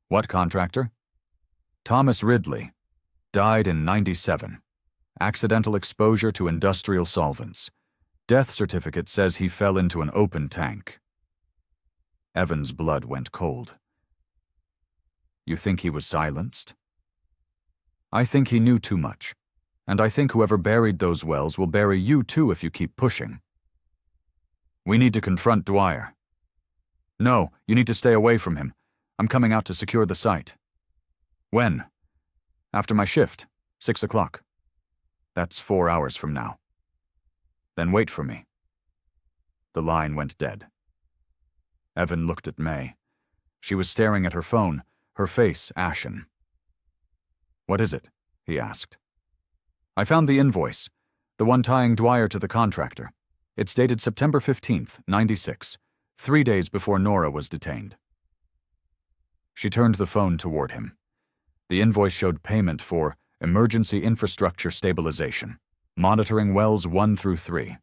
"What contractor?" "Thomas Ridley. Died in '97. Accidental exposure to industrial solvents. Death certificate says he fell into an open tank." Evan's blood went cold. "You think he was silenced?" "I think he knew too much. And I think whoever buried those wells will bury you too if you keep pushing." "We need to confront Dwyer." "No, you need to stay away from him. I'm coming out to secure the site." "When?" "After my shift, 6 o'clock. That's 4 hours from now." "Then wait for me." The line went dead. Evan looked at May. She was staring at her phone, her face ashen. "What is it?" he asked. "I found the invoice, the one tying Dwyer to the contractor. It's dated September 15th, '96, 3 days before Nora was detained." She turned the phone toward him. The invoice showed payment for emergency infrastructure stabilization, monitoring wells 1 through 3.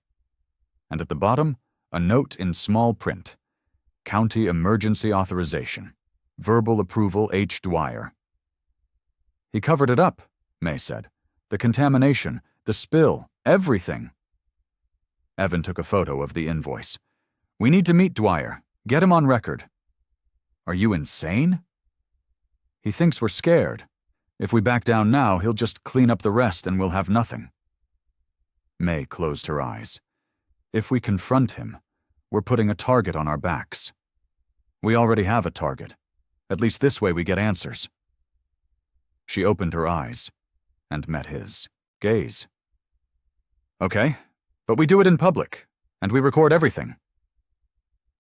And at the bottom, a note in small print. County emergency authorization. Verbal approval H. Dwyer. "He covered it up," May said. "The contamination, the spill, everything." Evan took a photo of the invoice. "We need to meet Dwyer. Get him on record." "Are you insane?" "He thinks we're scared. If we back down now, he'll just clean up the rest and we'll have nothing." May closed her eyes. "If we confront him, we're putting a target on our backs. We already have a target. At least this way we get answers." She opened her eyes and met his gaze. "Okay, but we do it in public, and we record everything."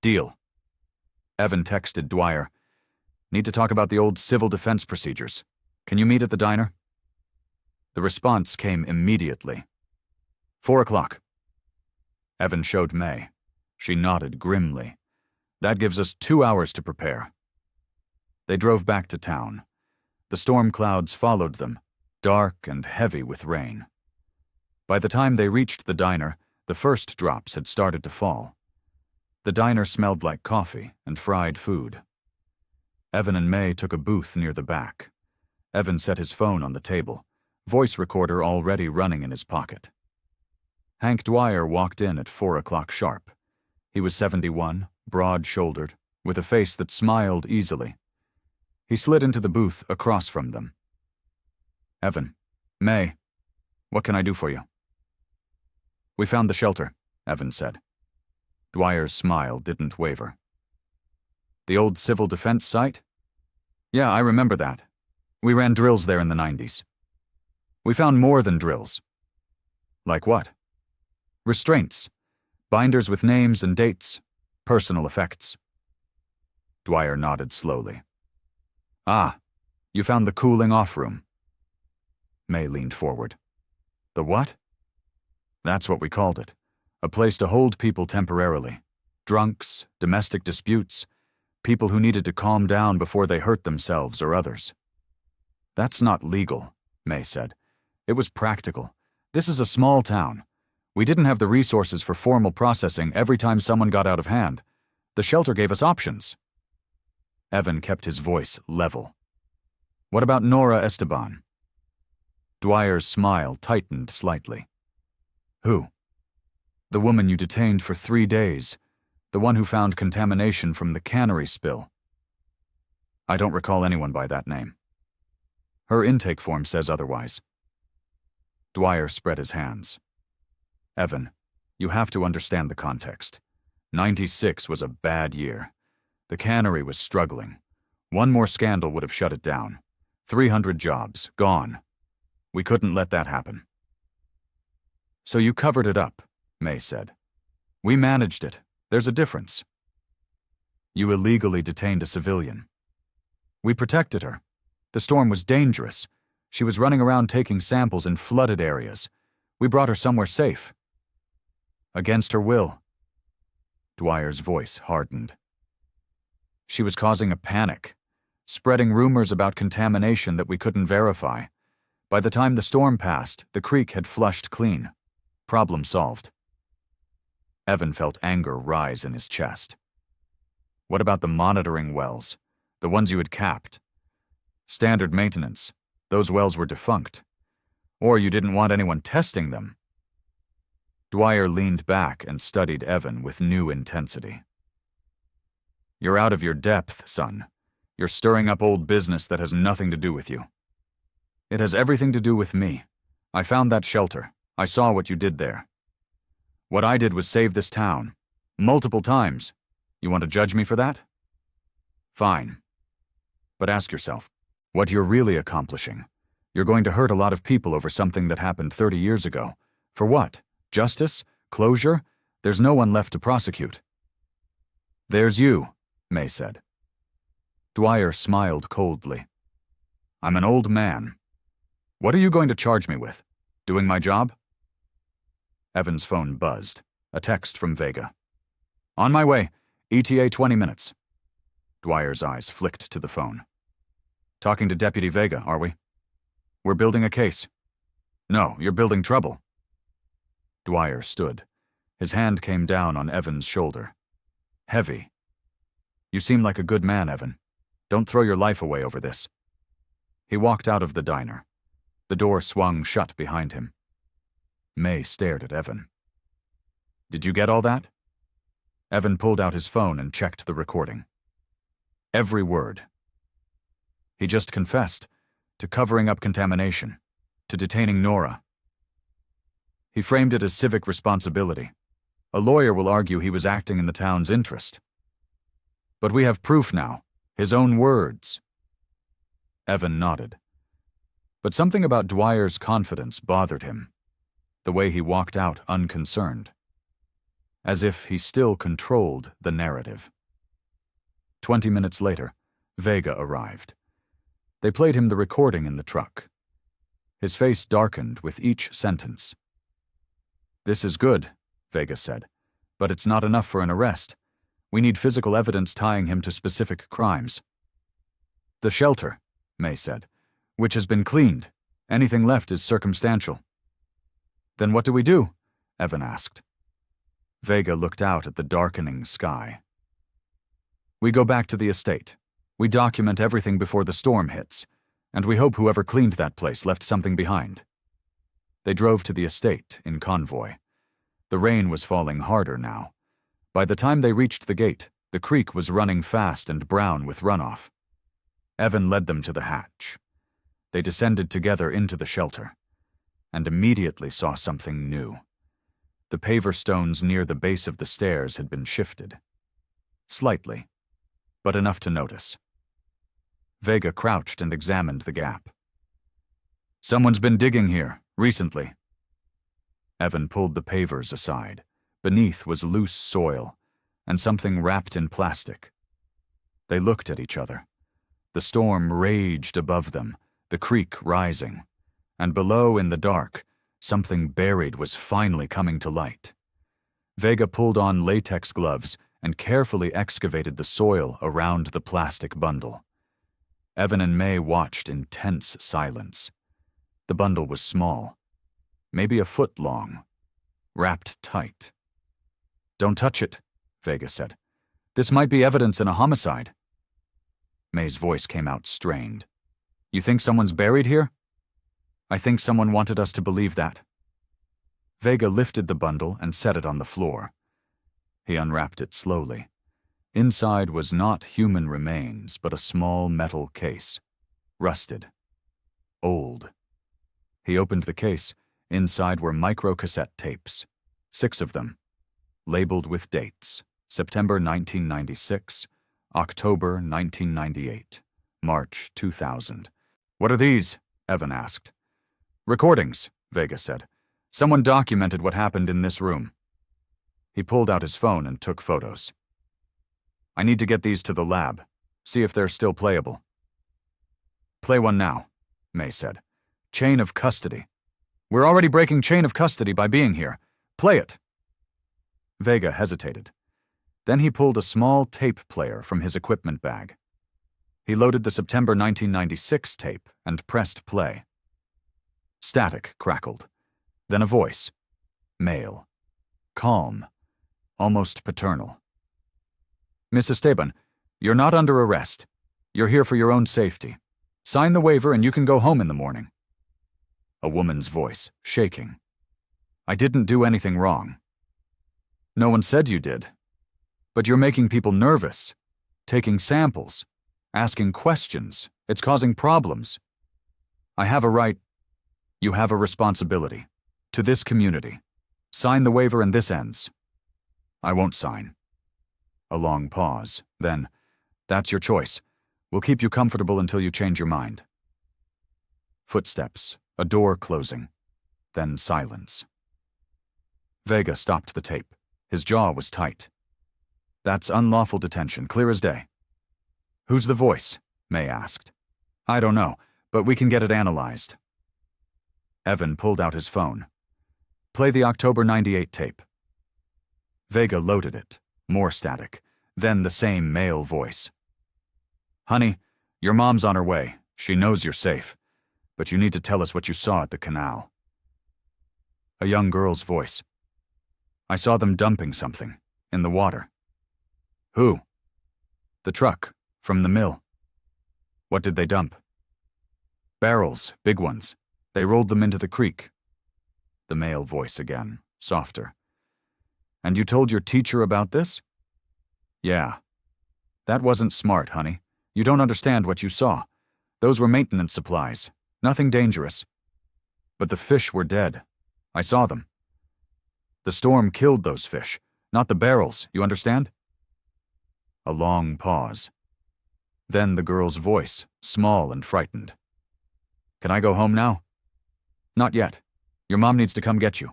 "Deal." Evan texted Dwyer. "Need to talk about the old civil defense procedures. Can you meet at the diner?" The response came immediately. 4 o'clock. Evan showed May. She nodded grimly. That gives us 2 hours to prepare. They drove back to town. The storm clouds followed them, dark and heavy with rain. By the time they reached the diner, the first drops had started to fall. The diner smelled like coffee and fried food. Evan and May took a booth near the back. Evan set his phone on the table, voice recorder already running in his pocket. Hank Dwyer walked in at 4 o'clock sharp. He was 71, broad-shouldered, with a face that smiled easily. He slid into the booth across from them. Evan, May, what can I do for you? We found the shelter, Evan said. Dwyer's smile didn't waver. The old civil defense site? Yeah, I remember that. We ran drills there in the 90s. We found more than drills. Like what? Restraints. Binders with names and dates. Personal effects. Dwyer nodded slowly. Ah, you found the cooling-off room. May leaned forward. The what? That's what we called it. A place to hold people temporarily. Drunks, domestic disputes, people who needed to calm down before they hurt themselves or others. That's not legal, May said. It was practical. This is a small town. We didn't have the resources for formal processing every time someone got out of hand. The shelter gave us options. Evan kept his voice level. What about Nora Esteban? Dwyer's smile tightened slightly. Who? The woman you detained for 3 days. The one who found contamination from the cannery spill. I don't recall anyone by that name. Her intake form says otherwise. Dwyer spread his hands. Evan, you have to understand the context. 96 was a bad year. The cannery was struggling. One more scandal would have shut it down. 300 jobs, gone. We couldn't let that happen. So you covered it up, May said. We managed it. There's a difference. You illegally detained a civilian. We protected her. The storm was dangerous. She was running around taking samples in flooded areas. We brought her somewhere safe. Against her will. Dwyer's voice hardened. She was causing a panic, spreading rumors about contamination that we couldn't verify. By the time the storm passed, the creek had flushed clean. Problem solved. Evan felt anger rise in his chest. What about the monitoring wells, the ones you had capped? Standard maintenance. Those wells were defunct. Or you didn't want anyone testing them. Dwyer leaned back and studied Evan with new intensity. You're out of your depth, son. You're stirring up old business that has nothing to do with you. It has everything to do with me. I found that shelter. I saw what you did there. What I did was save this town. Multiple times. You want to judge me for that? Fine. But ask yourself, what you're really accomplishing. You're going to hurt a lot of people over something that happened 30 years ago. For what? Justice? Closure? There's no one left to prosecute. There's you, May said. Dwyer smiled coldly. I'm an old man. What are you going to charge me with? Doing my job? Evan's phone buzzed. A text from Vega. On my way. ETA 20 minutes. Dwyer's eyes flicked to the phone. Talking to Deputy Vega, are we? We're building a case. No, you're building trouble. Dwyer stood. His hand came down on Evan's shoulder. Heavy. You seem like a good man, Evan. Don't throw your life away over this. He walked out of the diner. The door swung shut behind him. May stared at Evan. Did you get all that? Evan pulled out his phone and checked the recording. Every word. He just confessed to covering up contamination, to detaining Nora. He framed it as civic responsibility. A lawyer will argue he was acting in the town's interest. But we have proof now, his own words. Evan nodded. But something about Dwyer's confidence bothered him, the way he walked out unconcerned, as if he still controlled the narrative. 20 minutes later, Vega arrived. They played him the recording in the truck. His face darkened with each sentence. This is good, Vega said, but it's not enough for an arrest. We need physical evidence tying him to specific crimes. The shelter, May said, which has been cleaned. Anything left is circumstantial. Then what do we do? Evan asked. Vega looked out at the darkening sky. We go back to the estate. We document everything before the storm hits, and we hope whoever cleaned that place left something behind. They drove to the estate in convoy. The rain was falling harder now. By the time they reached the gate, the creek was running fast and brown with runoff. Evan led them to the hatch. They descended together into the shelter, and immediately saw something new. The paver stones near the base of the stairs had been shifted. Slightly, but enough to notice. Vega crouched and examined the gap. Someone's been digging here, recently. Evan pulled the pavers aside. Beneath was loose soil, and something wrapped in plastic. They looked at each other. The storm raged above them, the creek rising, and below in the dark, something buried was finally coming to light. Vega pulled on latex gloves and carefully excavated the soil around the plastic bundle. Evan and May watched in tense silence. The bundle was small, maybe a foot long, wrapped tight. Don't touch it, Vega said. This might be evidence in a homicide. May's voice came out strained. You think someone's buried here? I think someone wanted us to believe that. Vega lifted the bundle and set it on the floor. He unwrapped it slowly. Inside was not human remains, but a small metal case. Rusted. Old. He opened the case. Inside were microcassette tapes. 6 of them. Labeled with dates. September 1996, October 1998, March 2000. What are these? Evan asked. Recordings, Vega said. Someone documented what happened in this room. He pulled out his phone and took photos. I need to get these to the lab, see if they're still playable. Play one now, May said. Chain of custody. We're already breaking chain of custody by being here. Play it. Vega hesitated. Then he pulled a small tape player from his equipment bag. He loaded the September 1996 tape and pressed play. Static crackled. Then a voice. Male. Calm. Almost paternal. Miss Esteban, you're not under arrest. You're here for your own safety. Sign the waiver and you can go home in the morning. A woman's voice, shaking. I didn't do anything wrong. No one said you did. But you're making people nervous. Taking samples. Asking questions. It's causing problems. I have a right. You have a responsibility. To this community. Sign the waiver and this ends. I won't sign. A long pause. Then, that's your choice. We'll keep you comfortable until you change your mind. Footsteps. A door closing. Then silence. Vega stopped the tape. His jaw was tight. That's unlawful detention, clear as day. Who's the voice? May asked. I don't know, but we can get it analyzed. Evan pulled out his phone. Play the October 98 tape. Vega loaded it. More static. Then the same male voice. Honey, your mom's on her way. She knows you're safe. But you need to tell us what you saw at the canal. A young girl's voice. I saw them dumping something. In the water. Who? The truck. From the mill. What did they dump? Barrels. Big ones. They rolled them into the creek. The male voice again. Softer. And you told your teacher about this? Yeah. That wasn't smart, honey. You don't understand what you saw. Those were maintenance supplies. Nothing dangerous. But the fish were dead. I saw them. The storm killed those fish, not the barrels, you understand? A long pause. Then the girl's voice, small and frightened. Can I go home now? Not yet. Your mom needs to come get you.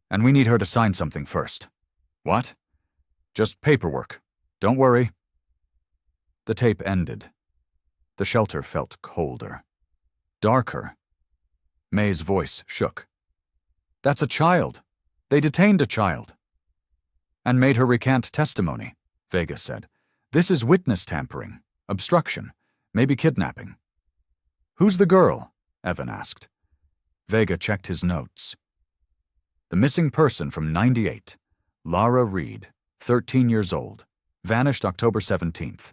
And we need her to sign something first. What? Just paperwork. Don't worry. The tape ended. The shelter felt colder. Darker. May's voice shook. That's a child. They detained a child. And made her recant testimony, Vega said. This is witness tampering, obstruction, maybe kidnapping. Who's the girl? Evan asked. Vega checked his notes. The missing person from '98, Lara Reed, 13 years old, vanished October 17th.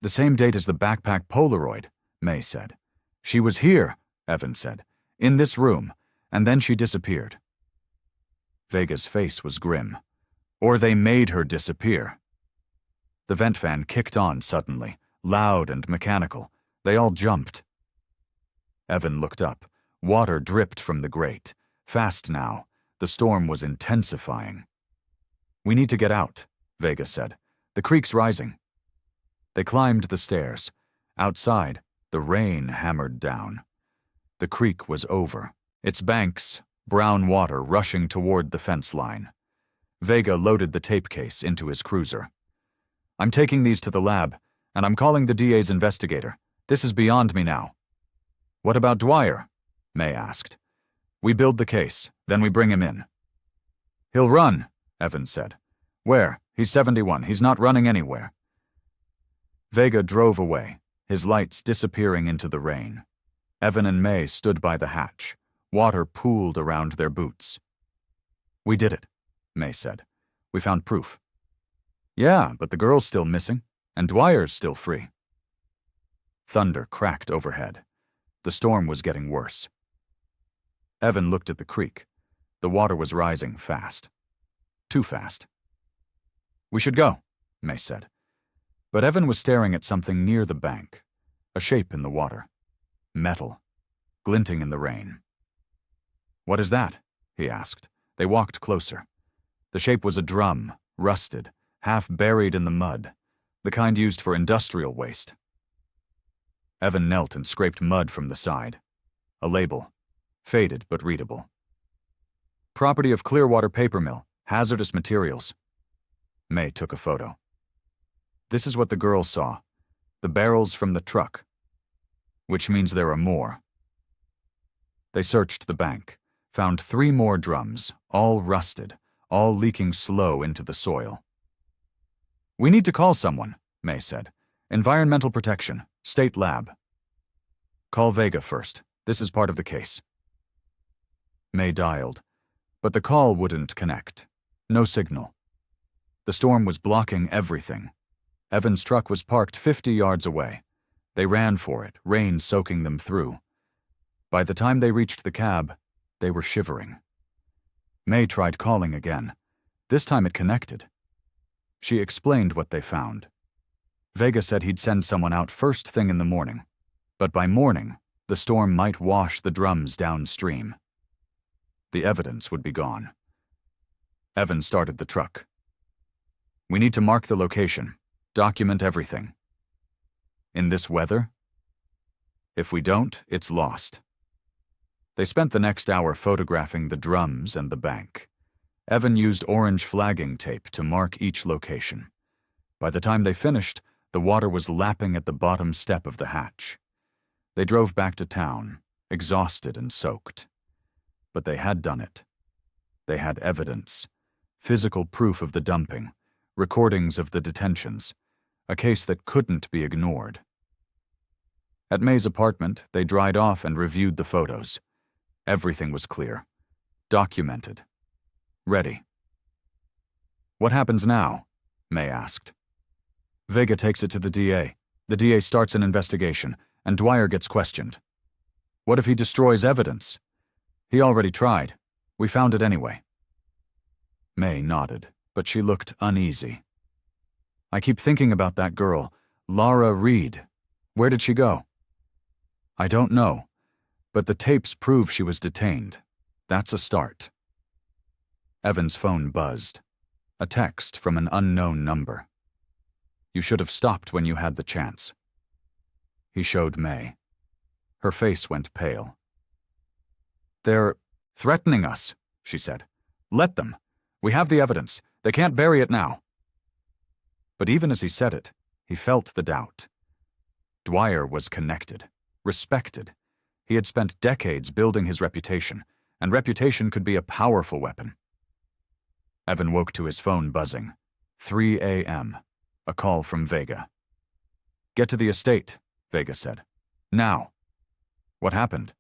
The same date as the backpack Polaroid, May said. She was here, Evan said, in this room, and then she disappeared. Vega's face was grim. Or they made her disappear. The vent fan kicked on suddenly, loud and mechanical. They all jumped. Evan looked up. Water dripped from the grate. Fast now. The storm was intensifying. We need to get out, Vega said. The creek's rising. They climbed the stairs. Outside, the rain hammered down. The creek was over, its banks, brown water rushing toward the fence line. Vega loaded the tape case into his cruiser. I'm taking these to the lab, and I'm calling the DA's investigator. This is beyond me now. What about Dwyer? May asked. We build the case, then we bring him in. He'll run, Evan said. Where? He's 71. He's not running anywhere. Vega drove away, his lights disappearing into the rain. Evan and May stood by the hatch. Water pooled around their boots. We did it, May said. We found proof. Yeah, but the girl's still missing, and Dwyer's still free. Thunder cracked overhead. The storm was getting worse. Evan looked at the creek. The water was rising fast. Too fast. We should go, May said. But Evan was staring at something near the bank, a shape in the water. Metal, glinting in the rain. What is that? He asked. They walked closer. The shape was a drum, rusted, half buried in the mud, the kind used for industrial waste. Evan knelt and scraped mud from the side. A label, faded but readable. Property of Clearwater Paper Mill, hazardous materials. May took a photo. This is what the girl saw, the barrels from the truck, which means there are more. They searched the bank, found 3 more drums, all rusted, all leaking slow into the soil. We need to call someone, May said. Environmental protection, state lab. Call Vega first. This is part of the case. May dialed, but the call wouldn't connect. No signal. The storm was blocking everything. Evan's truck was parked 50 yards away. They ran for it, rain soaking them through. By the time they reached the cab, they were shivering. May tried calling again. This time it connected. She explained what they found. Vega said he'd send someone out first thing in the morning, but by morning, the storm might wash the drums downstream. The evidence would be gone. Evan started the truck. We need to mark the location, document everything. In this weather? If we don't, it's lost. They spent the next hour photographing the drums and the bank. Evan used orange flagging tape to mark each location. By the time they finished, the water was lapping at the bottom step of the hatch. They drove back to town, exhausted and soaked. But they had done it. They had evidence, physical proof of the dumping, recordings of the detentions, a case that couldn't be ignored. At May's apartment, they dried off and reviewed the photos. Everything was clear, documented, ready. What happens now? May asked. Vega takes it to the DA. The DA starts an investigation, and Dwyer gets questioned. What if he destroys evidence? He already tried. We found it anyway. May nodded, but she looked uneasy. I keep thinking about that girl, Lara Reed. Where did she go? I don't know, but the tapes prove she was detained. That's a start. Evan's phone buzzed. A text from an unknown number. You should have stopped when you had the chance. He showed May. Her face went pale. They're threatening us, she said. Let them. We have the evidence. They can't bury it now. But even as he said it, he felt the doubt. Dwyer was connected, respected. He had spent decades building his reputation, and reputation could be a powerful weapon. Evan woke to his phone buzzing. 3 a.m. A call from Vega. "Get to the estate," Vega said. "Now." "What happened?"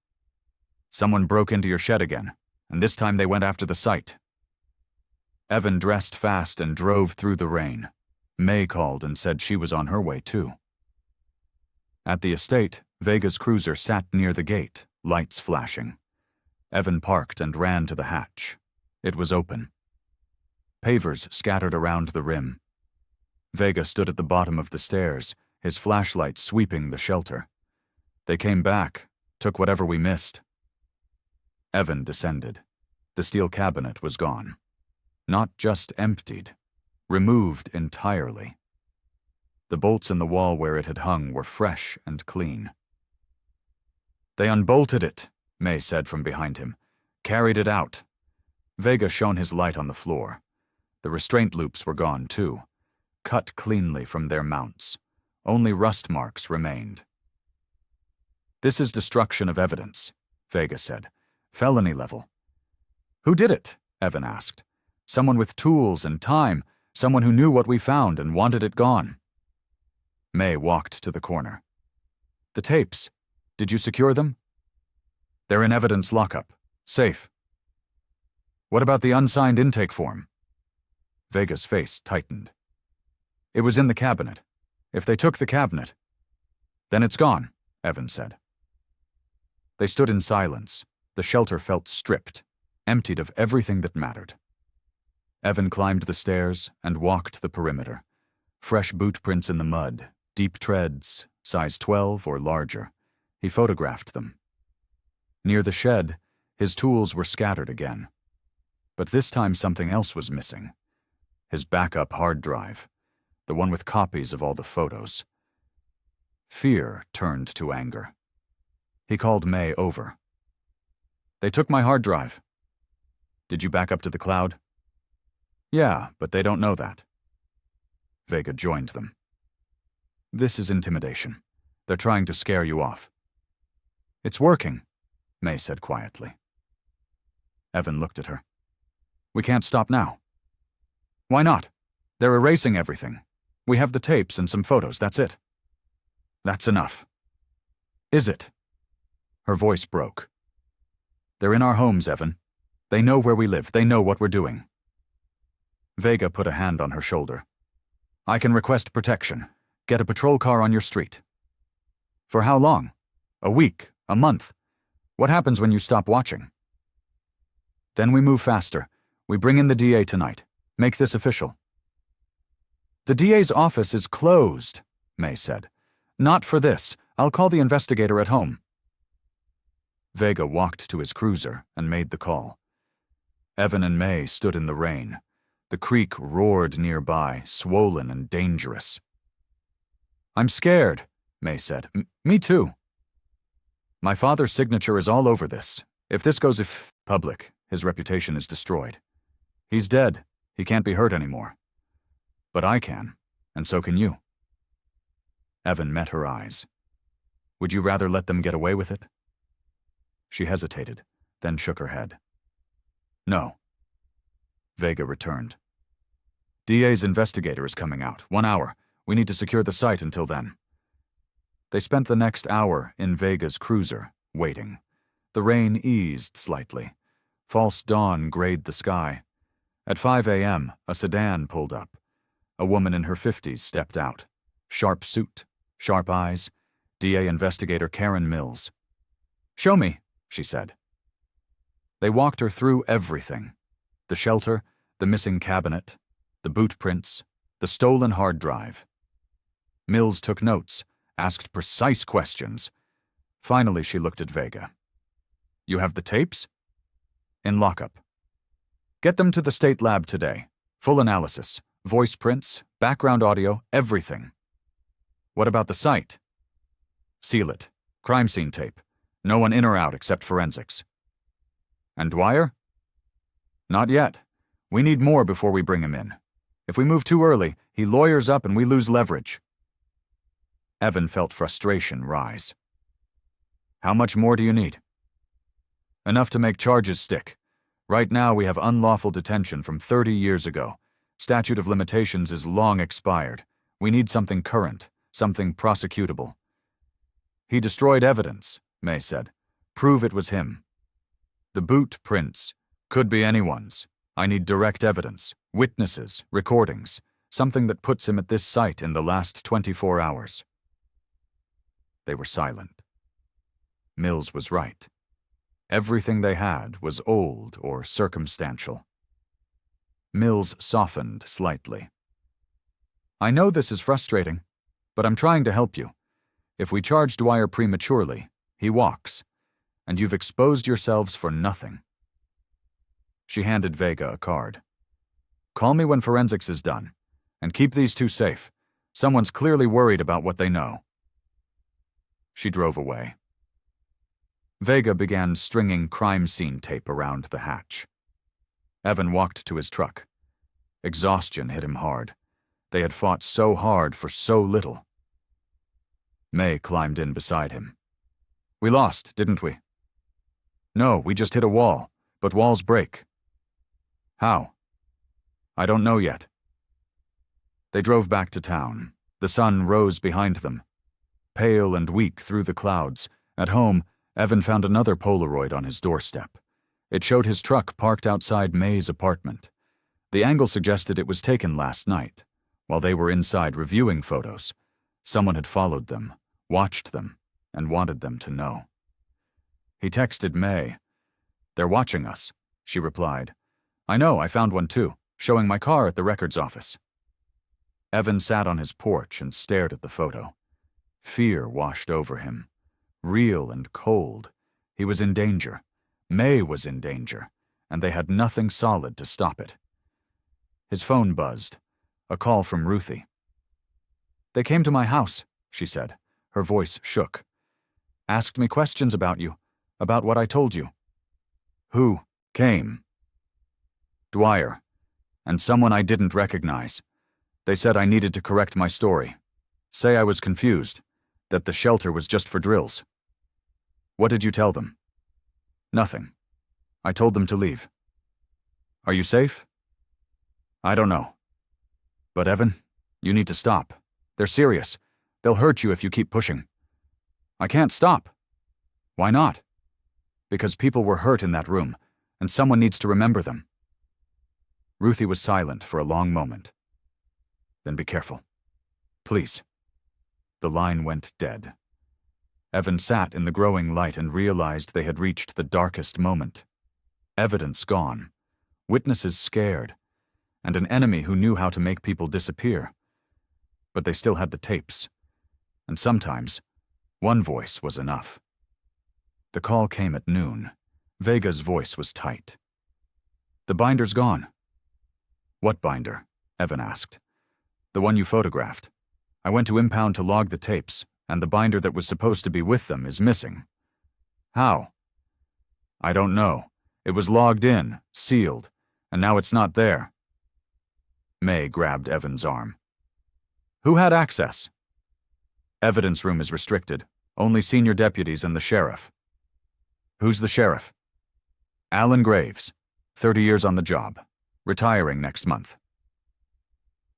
"Someone broke into your shed again, and this time they went after the site." Evan dressed fast and drove through the rain. May called and said she was on her way too. At the estate, Vega's cruiser sat near the gate, lights flashing. Evan parked and ran to the hatch. It was open. Pavers scattered around the rim. Vega stood at the bottom of the stairs, his flashlight sweeping the shelter. "They came back, took whatever we missed." Evan descended. The steel cabinet was gone. Not just emptied, removed entirely. The bolts in the wall where it had hung were fresh and clean. "They unbolted it," May said from behind him. "Carried it out." Vega shone his light on the floor. The restraint loops were gone too, cut cleanly from their mounts. Only rust marks remained. "This is destruction of evidence," Vega said. "Felony level." "Who did it?" Evan asked. "Someone with tools and time, someone who knew what we found and wanted it gone." May walked to the corner. "The tapes. Did you secure them?" "They're in evidence lockup. Safe." "What about the unsigned intake form?" Vega's face tightened. "It was in the cabinet. If they took the cabinet..." "Then it's gone," Evan said. They stood in silence. The shelter felt stripped, emptied of everything that mattered. Evan climbed the stairs and walked the perimeter. Fresh boot prints in the mud, deep treads, size 12 or larger. He photographed them. Near the shed, his tools were scattered again. But this time something else was missing. His backup hard drive, the one with copies of all the photos. Fear turned to anger. He called May over. "They took my hard drive." "Did you back up to the cloud?" "Yeah, but they don't know that." Vega joined them. "This is intimidation. They're trying to scare you off." "It's working," May said quietly. Evan looked at her. "We can't stop now." "Why not? They're erasing everything. We have the tapes and some photos, that's it." "That's enough." "Is it?" Her voice broke. "They're in our homes, Evan. They know where we live. They know what we're doing." Vega put a hand on her shoulder. "I can request protection. Get a patrol car on your street." "For how long? A week? A month? What happens when you stop watching?" "Then we move faster. We bring in the DA tonight. Make this official." "The DA's office is closed," May said. "Not for this. I'll call the investigator at home." Vega walked to his cruiser and made the call. Evan and May stood in the rain. The creek roared nearby, swollen and dangerous. "I'm scared," May said. Me too." "My father's signature is all over this. If this goes public, his reputation is destroyed. He's dead. He can't be hurt anymore. But I can, and so can you." Evan met her eyes. "Would you rather let them get away with it?" She hesitated, then shook her head. "No." Vega returned. "DA's investigator is coming out. 1 hour. We need to secure the site until then." They spent the next hour in Vega's cruiser, waiting. The rain eased slightly. False dawn grayed the sky. At 5 a.m., a sedan pulled up. A woman in her 50s stepped out. Sharp suit, sharp eyes, DA investigator Karen Mills. "Show me," she said. They walked her through everything. The shelter, the missing cabinet, the boot prints, the stolen hard drive. Mills took notes, asked precise questions. Finally, she looked at Vega. "You have the tapes?" "In lockup." "Get them to the state lab today. Full analysis, voice prints, background audio, everything." "What about the site?" "Seal it. Crime scene tape. No one in or out except forensics." "And Dwyer?" "Not yet. We need more before we bring him in. If we move too early, he lawyers up and we lose leverage." Evan felt frustration rise. "How much more do you need?" "Enough to make charges stick. Right now we have unlawful detention from 30 years ago. Statute of limitations is long expired. We need something current, something prosecutable. He destroyed evidence, May said. Prove it was him. The boot prints. Could be anyone's. I need direct evidence, witnesses, recordings, something that puts him at this site in the last 24 hours. They were silent. Mills was right. Everything they had was old or circumstantial. Mills softened slightly. I know this is frustrating, but I'm trying to help you. If we charge Dwyer prematurely, he walks, and you've exposed yourselves for nothing. She handed Vega a card. Call me when forensics is done, and keep these two safe. Someone's clearly worried about what they know. She drove away. Vega began stringing crime scene tape around the hatch. Evan walked to his truck. Exhaustion hit him hard. They had fought so hard for so little. May climbed in beside him. We lost, didn't we? No, we just hit a wall, but walls break. How? I don't know yet. They drove back to town. The sun rose behind them. Pale and weak through the clouds, at home, Evan found another Polaroid on his doorstep. It showed his truck parked outside May's apartment. The angle suggested it was taken last night. While they were inside reviewing photos, someone had followed them, watched them, and wanted them to know. He texted May. They're watching us, she replied. I know, I found one too, showing my car at the records office. Evan sat on his porch and stared at the photo. Fear washed over him. Real and cold. He was in danger. May was in danger, and they had nothing solid to stop it. His phone buzzed. A call from Ruthie. They came to my house, she said. Her voice shook. Asked me questions about you, about what I told you. Who came? Dwyer, and someone I didn't recognize. They said I needed to correct my story. Say I was confused, that the shelter was just for drills. What did you tell them? Nothing. I told them to leave. Are you safe? I don't know. But Evan, you need to stop. They're serious. They'll hurt you if you keep pushing. I can't stop. Why not? Because people were hurt in that room, and someone needs to remember them. Ruthie was silent for a long moment. Then be careful. Please. The line went dead. Evan sat in the growing light and realized they had reached the darkest moment. Evidence gone. Witnesses scared. And an enemy who knew how to make people disappear. But they still had the tapes. And sometimes, one voice was enough. The call came at noon. Vega's voice was tight. The binder's gone. What binder? Evan asked. The one you photographed. I went to impound to log the tapes, and the binder that was supposed to be with them is missing. How? I don't know. It was logged in, sealed, and now it's not there. May grabbed Evan's arm. Who had access? Evidence room is restricted. Only senior deputies and the sheriff. Who's the sheriff? Alan Graves, 30 years on the job, retiring next month.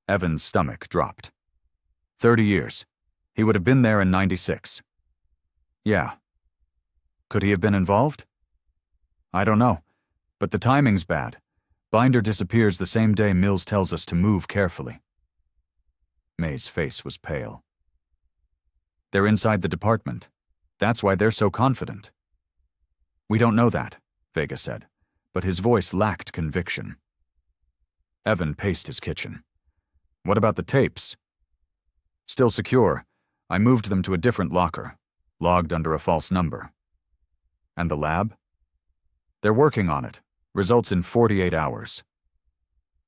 Evan's stomach dropped. 30 years. He would have been there in '96. Yeah. Could he have been involved? I don't know, but the timing's bad. Binder disappears the same day Mills tells us to move carefully. May's face was pale. They're inside the department. That's why they're so confident. We don't know that, Vega said, but his voice lacked conviction. Evan paced his kitchen. What about the tapes? Still secure. I moved them to a different locker, logged under a false number. And the lab? They're working on it. Results in 48 hours.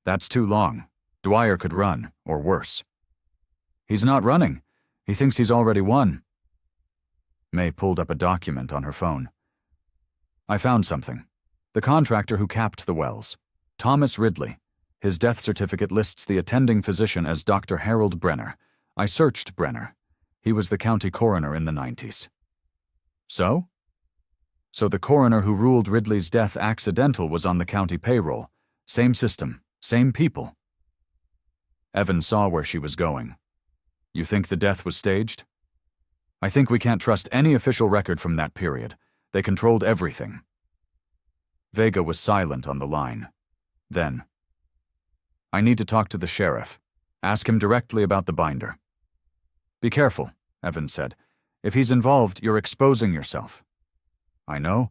That's too long. Dwyer could run, or worse. He's not running. He thinks he's already won. May pulled up a document on her phone. I found something. The contractor who capped the wells. Thomas Ridley. His death certificate lists the attending physician as Dr. Harold Brenner. I searched Brenner. He was the county coroner in the 90s. So? So the coroner who ruled Ridley's death accidental was on the county payroll. Same system, same people. Evan saw where she was going. You think the death was staged? I think we can't trust any official record from that period. They controlled everything. Vega was silent on the line. Then, I need to talk to the sheriff. Ask him directly about the binder. Be careful, Evan said. If he's involved, you're exposing yourself. I know,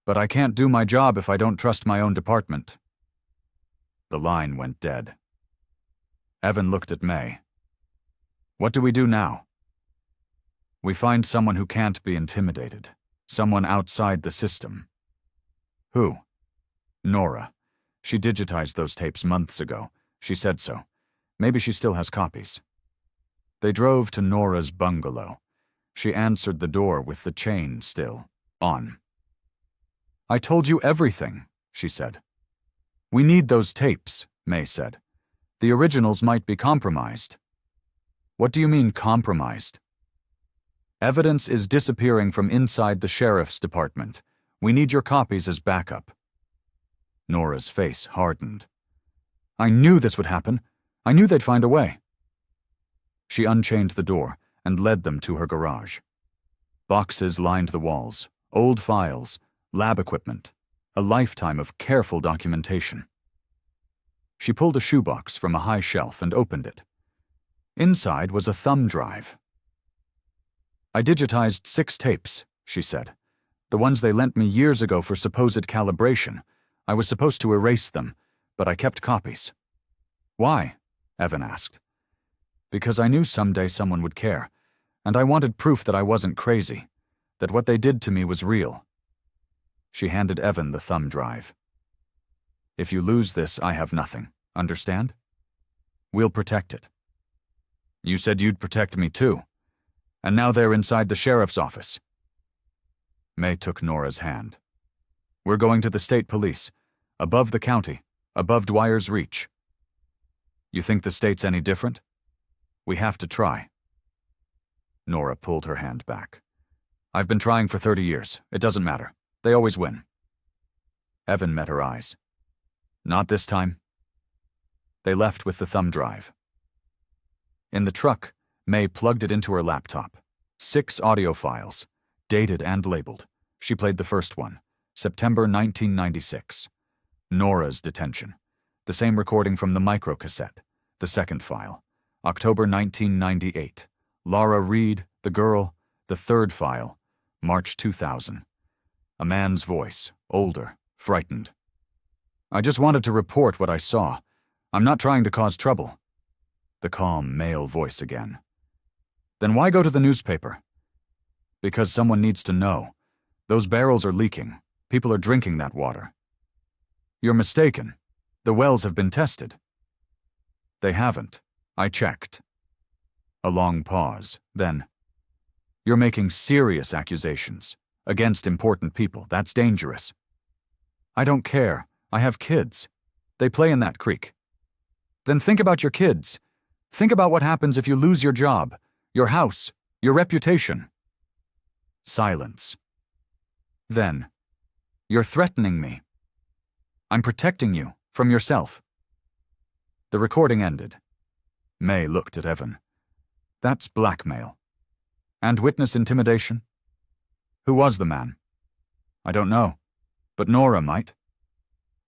but I can't do my job if I don't trust my own department. The line went dead. Evan looked at May. What do we do now? We find someone who can't be intimidated. Someone outside the system. Who? Nora. She digitized those tapes months ago. She said so. Maybe she still has copies. They drove to Nora's bungalow. She answered the door with the chain still on. I told you everything, she said. We need those tapes, May said. The originals might be compromised. What do you mean compromised? Evidence is disappearing from inside the sheriff's department. We need your copies as backup. Nora's face hardened. I knew this would happen. I knew they'd find a way. She unchained the door and led them to her garage. Boxes lined the walls, old files, lab equipment, a lifetime of careful documentation. She pulled a shoebox from a high shelf and opened it. Inside was a thumb drive. I digitized 6 tapes, she said. The ones they lent me years ago for supposed calibration. I was supposed to erase them, but I kept copies. Why? Evan asked. Because I knew someday someone would care, and I wanted proof that I wasn't crazy, that what they did to me was real. She handed Evan the thumb drive. If you lose this, I have nothing. Understand? We'll protect it. You said you'd protect me too. And now they're inside the sheriff's office. May took Nora's hand. We're going to the state police, above the county, above Dwyer's reach. You think the state's any different? We have to try. Nora pulled her hand back. I've been trying for 30 years. It doesn't matter. They always win. Evan met her eyes. Not this time. They left with the thumb drive. In the truck, May plugged it into her laptop. 6 audio files, dated and labeled. She played the first one, September 1996. Nora's detention. The same recording from the microcassette. The second file, October 1998. Laura Reed, the girl. The third file, March 2000. A man's voice, older, frightened. I just wanted to report what I saw. I'm not trying to cause trouble. The calm male voice again. Then why go to the newspaper? Because someone needs to know. Those barrels are leaking. People are drinking that water. You're mistaken. The wells have been tested. They haven't. I checked. A long pause, then. You're making serious accusations against important people. That's dangerous. I don't care. I have kids. They play in that creek. Then think about your kids. Think about what happens if you lose your job, your house, your reputation. Silence. Then, you're threatening me. I'm protecting you from yourself. The recording ended. May looked at Evan. That's blackmail. And witness intimidation? Who was the man? I don't know, but Nora might.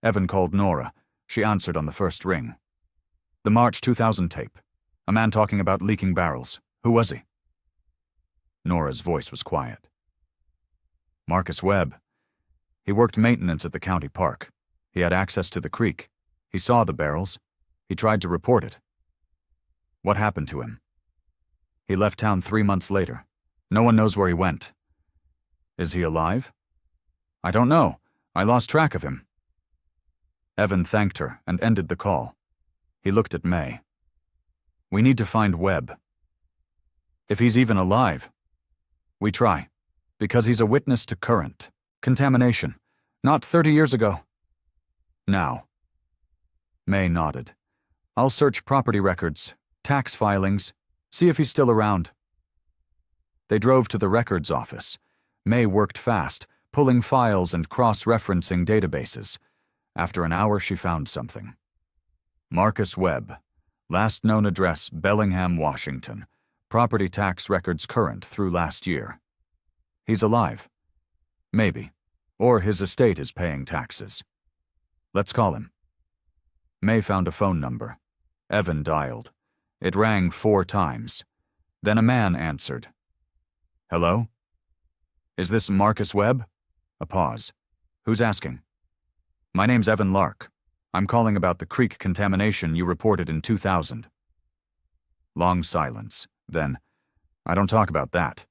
Evan called Nora. She answered on the first ring. The March 2000 tape. A man talking about leaking barrels. Who was he? Nora's voice was quiet. Marcus Webb. He worked maintenance at the county park. He had access to the creek. He saw the barrels. He tried to report it. What happened to him? He left town 3 months later. No one knows where he went. Is he alive? I don't know. I lost track of him. Evan thanked her and ended the call. He looked at May. We need to find Webb. If he's even alive. We try. Because he's a witness to current contamination. Not 30 years ago. Now. May nodded. I'll search property records, tax filings, see if he's still around. They drove to the records office. May worked fast, pulling files and cross-referencing databases. After an hour, she found something. Marcus Webb, Last known address, Bellingham, Washington. Property tax records current through last year. He's alive. Maybe. Or his estate is paying taxes. Let's call him. May found a phone number. Evan dialed. It rang 4 times. Then a man answered. Hello? Is this Marcus Webb? A pause. Who's asking? My name's Evan Lark. I'm calling about the creek contamination you reported in 2000. Long silence. Then, I don't talk about that.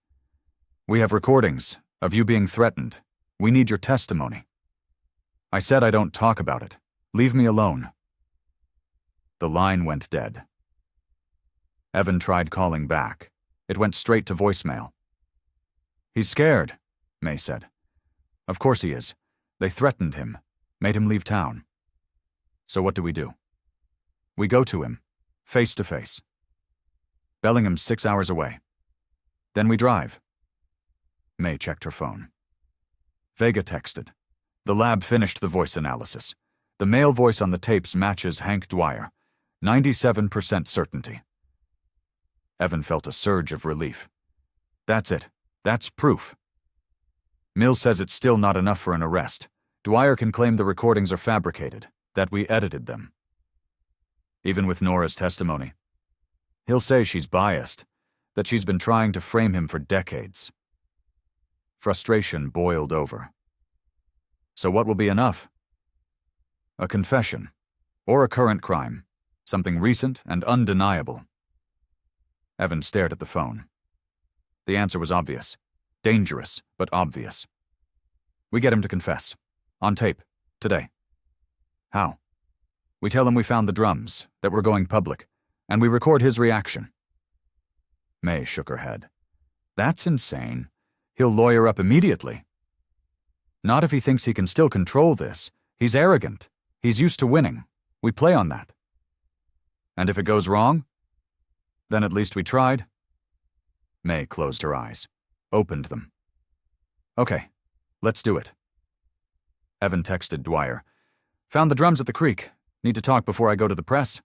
We have recordings of you being threatened. We need your testimony. I said I don't talk about it. Leave me alone. The line went dead. Evan tried calling back. It went straight to voicemail. He's scared, May said. Of course he is. They threatened him, made him leave town. So what do? We go to him, face to face. Bellingham's 6 hours away. Then we drive. May checked her phone. Vega texted. The lab finished the voice analysis. The male voice on the tapes matches Hank Dwyer. 97% certainty. Evan felt a surge of relief. That's it. That's proof. Mills says it's still not enough for an arrest. Dwyer can claim the recordings are fabricated, that we edited them. Even with Nora's testimony. He'll say she's biased, that she's been trying to frame him for decades. Frustration boiled over. So what will be enough? A confession, or a current crime, something recent and undeniable. Evan stared at the phone. The answer was obvious. Dangerous, but obvious. We get him to confess. On tape. Today. How? We tell him we found the drums, that we're going public, and we record his reaction. May shook her head. That's insane. He'll lawyer up immediately. Not if he thinks he can still control this. He's arrogant. He's used to winning. We play on that. And if it goes wrong? Then at least we tried. May closed her eyes, opened them. Okay, let's do it. Evan texted Dwyer. Found the drums at the creek. Need to talk before I go to the press.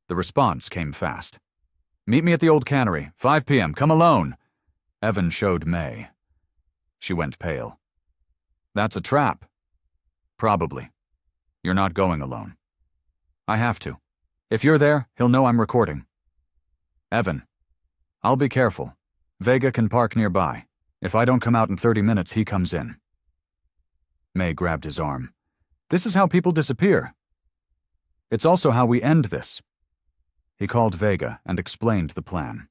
The response came fast. Meet me at the old cannery, 5 p.m. Come alone. Evan showed May. She went pale. That's a trap. Probably. You're not going alone. I have to. If you're there, he'll know I'm recording. Evan. I'll be careful. Vega can park nearby. If I don't come out in 30 minutes, he comes in. May grabbed his arm. This is how people disappear. It's also how we end this. He called Vega and explained the plan.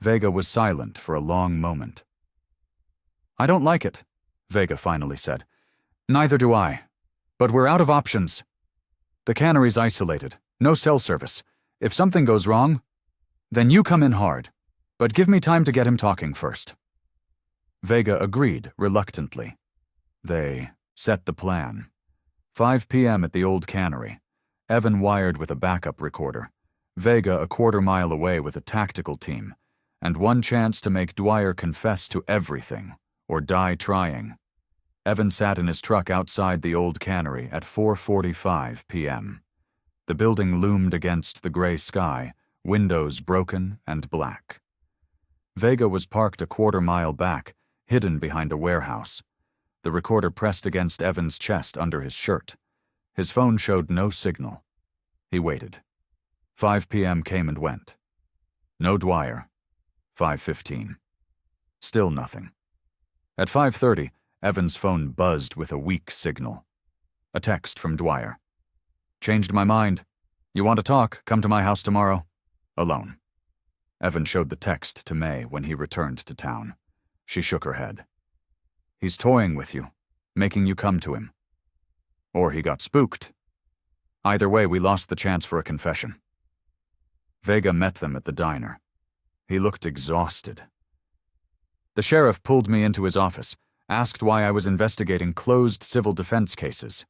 Vega was silent for a long moment. I don't like it, Vega finally said. Neither do I. But we're out of options. The cannery's isolated. No cell service. If something goes wrong, then you come in hard. But give me time to get him talking first. Vega agreed reluctantly. They set the plan. 5 p.m. at the old cannery. Evan wired with a backup recorder. Vega a quarter mile away with a tactical team. And one chance to make Dwyer confess to everything, or die trying. Evan sat in his truck outside the old cannery at 4:45 p.m. The building loomed against the gray sky, windows broken and black. Vega was parked a quarter mile back, hidden behind a warehouse. The recorder pressed against Evan's chest under his shirt. His phone showed no signal. He waited. 5 p.m. came and went. No Dwyer. 5:15. Still nothing. At 5:30, Evan's phone buzzed with a weak signal. A text from Dwyer. Changed my mind. You want to talk? Come to my house tomorrow. Alone. Evan showed the text to May when he returned to town. She shook her head. He's toying with you, making you come to him. Or he got spooked. Either way, we lost the chance for a confession. Vega met them at the diner. He looked exhausted. The sheriff pulled me into his office, asked why I was investigating closed civil defense cases.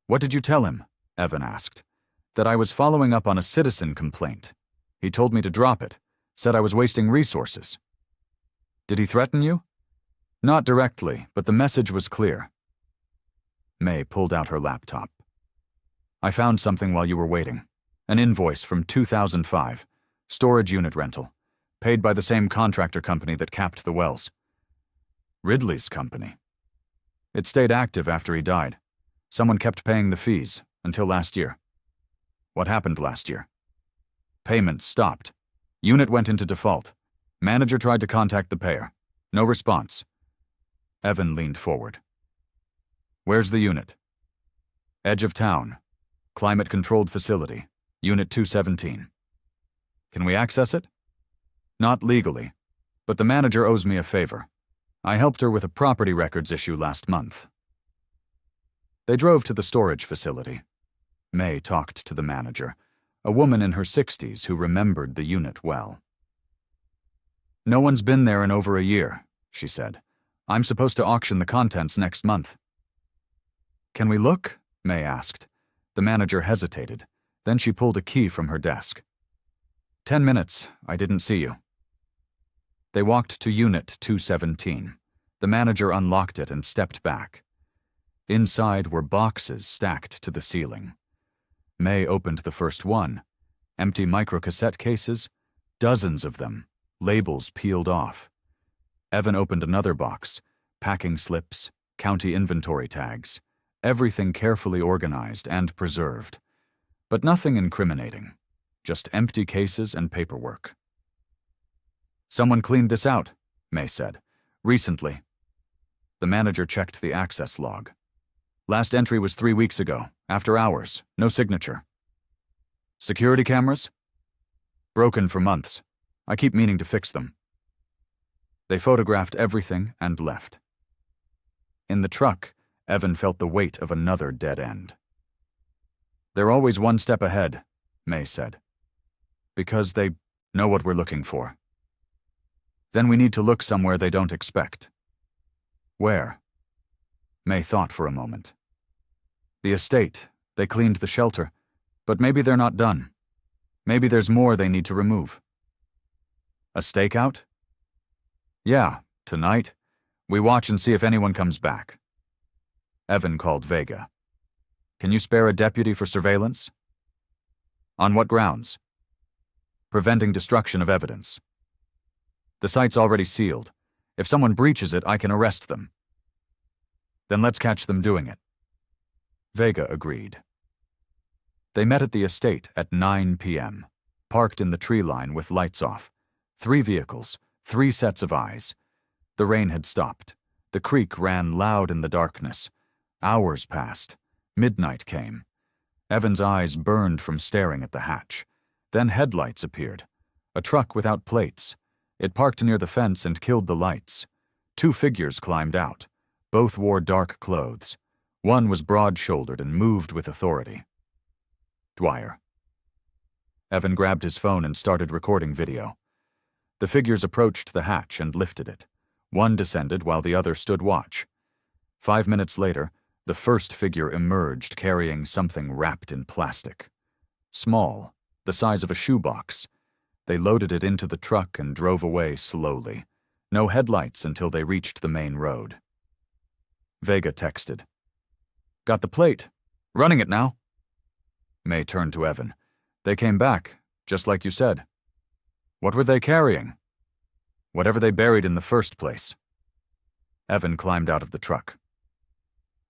What did you tell him? Evan asked. That I was following up on a citizen complaint. He told me to drop it, said I was wasting resources. Did he threaten you? Not directly, but the message was clear. May pulled out her laptop. I found something while you were waiting. An invoice from 2005. Storage unit rental. Paid by the same contractor company that capped the wells. Ridley's company. It stayed active after he died. Someone kept paying the fees, until last year. What happened last year? Payments stopped. Unit went into default. Manager tried to contact the payer. No response. Evan leaned forward. Where's the unit? Edge of town. Climate-controlled facility. Unit 217. Can we access it? Not legally, but the manager owes me a favor. I helped her with a property records issue last month. They drove to the storage facility. May talked to the manager, a woman in her 60s who remembered the unit well. No one's been there in over a year, she said. I'm supposed to auction the contents next month. Can we look? May asked. The manager hesitated. Then she pulled a key from her desk. 10 minutes. I didn't see you. They walked to Unit 217. The manager unlocked it and stepped back. Inside were boxes stacked to the ceiling. May opened the first one. Empty microcassette cases, dozens of them, labels peeled off. Evan opened another box, packing slips, county inventory tags, everything carefully organized and preserved. But nothing incriminating, just empty cases and paperwork. Someone cleaned this out, May said. Recently. The manager checked the access log. Last entry was 3 weeks ago, after hours, no signature. Security cameras? Broken for months. I keep meaning to fix them. They photographed everything and left. In the truck, Evan felt the weight of another dead end. They're always one step ahead, May said. Because they know what we're looking for. Then we need to look somewhere they don't expect. Where? May thought for a moment. The estate. They cleaned the shelter. But maybe they're not done. Maybe there's more they need to remove. A stakeout? Yeah, tonight. We watch and see if anyone comes back. Evan called Vega. Can you spare a deputy for surveillance? On what grounds? Preventing destruction of evidence. The site's already sealed. If someone breaches it, I can arrest them. Then let's catch them doing it. Vega agreed. They met at the estate at 9 p.m., parked in the tree line with lights off. 3 vehicles, 3 sets of eyes. The rain had stopped. The creek ran loud in the darkness. Hours passed. Midnight came. Evan's eyes burned from staring at the hatch. Then headlights appeared. A truck without plates. It parked near the fence and killed the lights. 2 figures climbed out. Both wore dark clothes. One was broad-shouldered and moved with authority. Dwyer. Evan grabbed his phone and started recording video. The figures approached the hatch and lifted it. One descended while the other stood watch. 5 minutes later, the first figure emerged carrying something wrapped in plastic. Small, the size of a shoebox. They loaded it into the truck and drove away slowly. No headlights until they reached the main road. Vega texted. Got the plate. Running it now. May turned to Evan. They came back, just like you said. What were they carrying? Whatever they buried in the first place. Evan climbed out of the truck.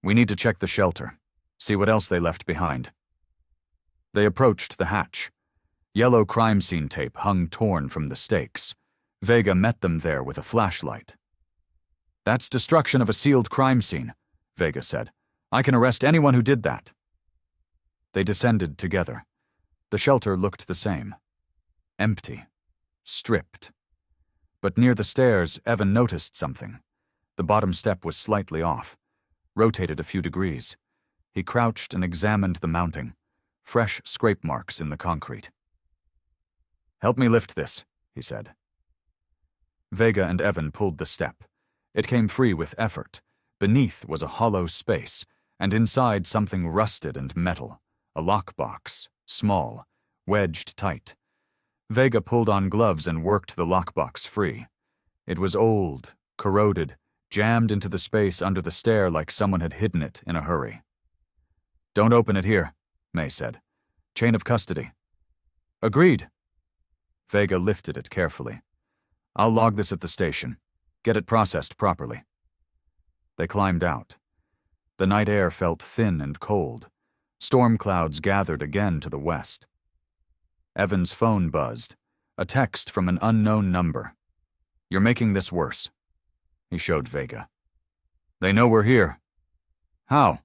We need to check the shelter, see what else they left behind. They approached the hatch. Yellow crime scene tape hung torn from the stakes. Vega met them there with a flashlight. That's destruction of a sealed crime scene, Vega said. I can arrest anyone who did that. They descended together. The shelter looked the same. Empty. Stripped. But near the stairs, Evan noticed something. The bottom step was slightly off. Rotated a few degrees. He crouched and examined the mounting. Fresh scrape marks in the concrete. Help me lift this, he said. Vega and Evan pulled the step. It came free with effort. Beneath was a hollow space, and inside something rusted and metal. A lockbox, small, wedged tight. Vega pulled on gloves and worked the lockbox free. It was old, corroded, jammed into the space under the stair like someone had hidden it in a hurry. Don't open it here, May said. Chain of custody. Agreed. Vega lifted it carefully. I'll log this at the station. Get it processed properly. They climbed out. The night air felt thin and cold. Storm clouds gathered again to the west. Evan's phone buzzed. A text from an unknown number. You're making this worse. He showed Vega. They know we're here. How?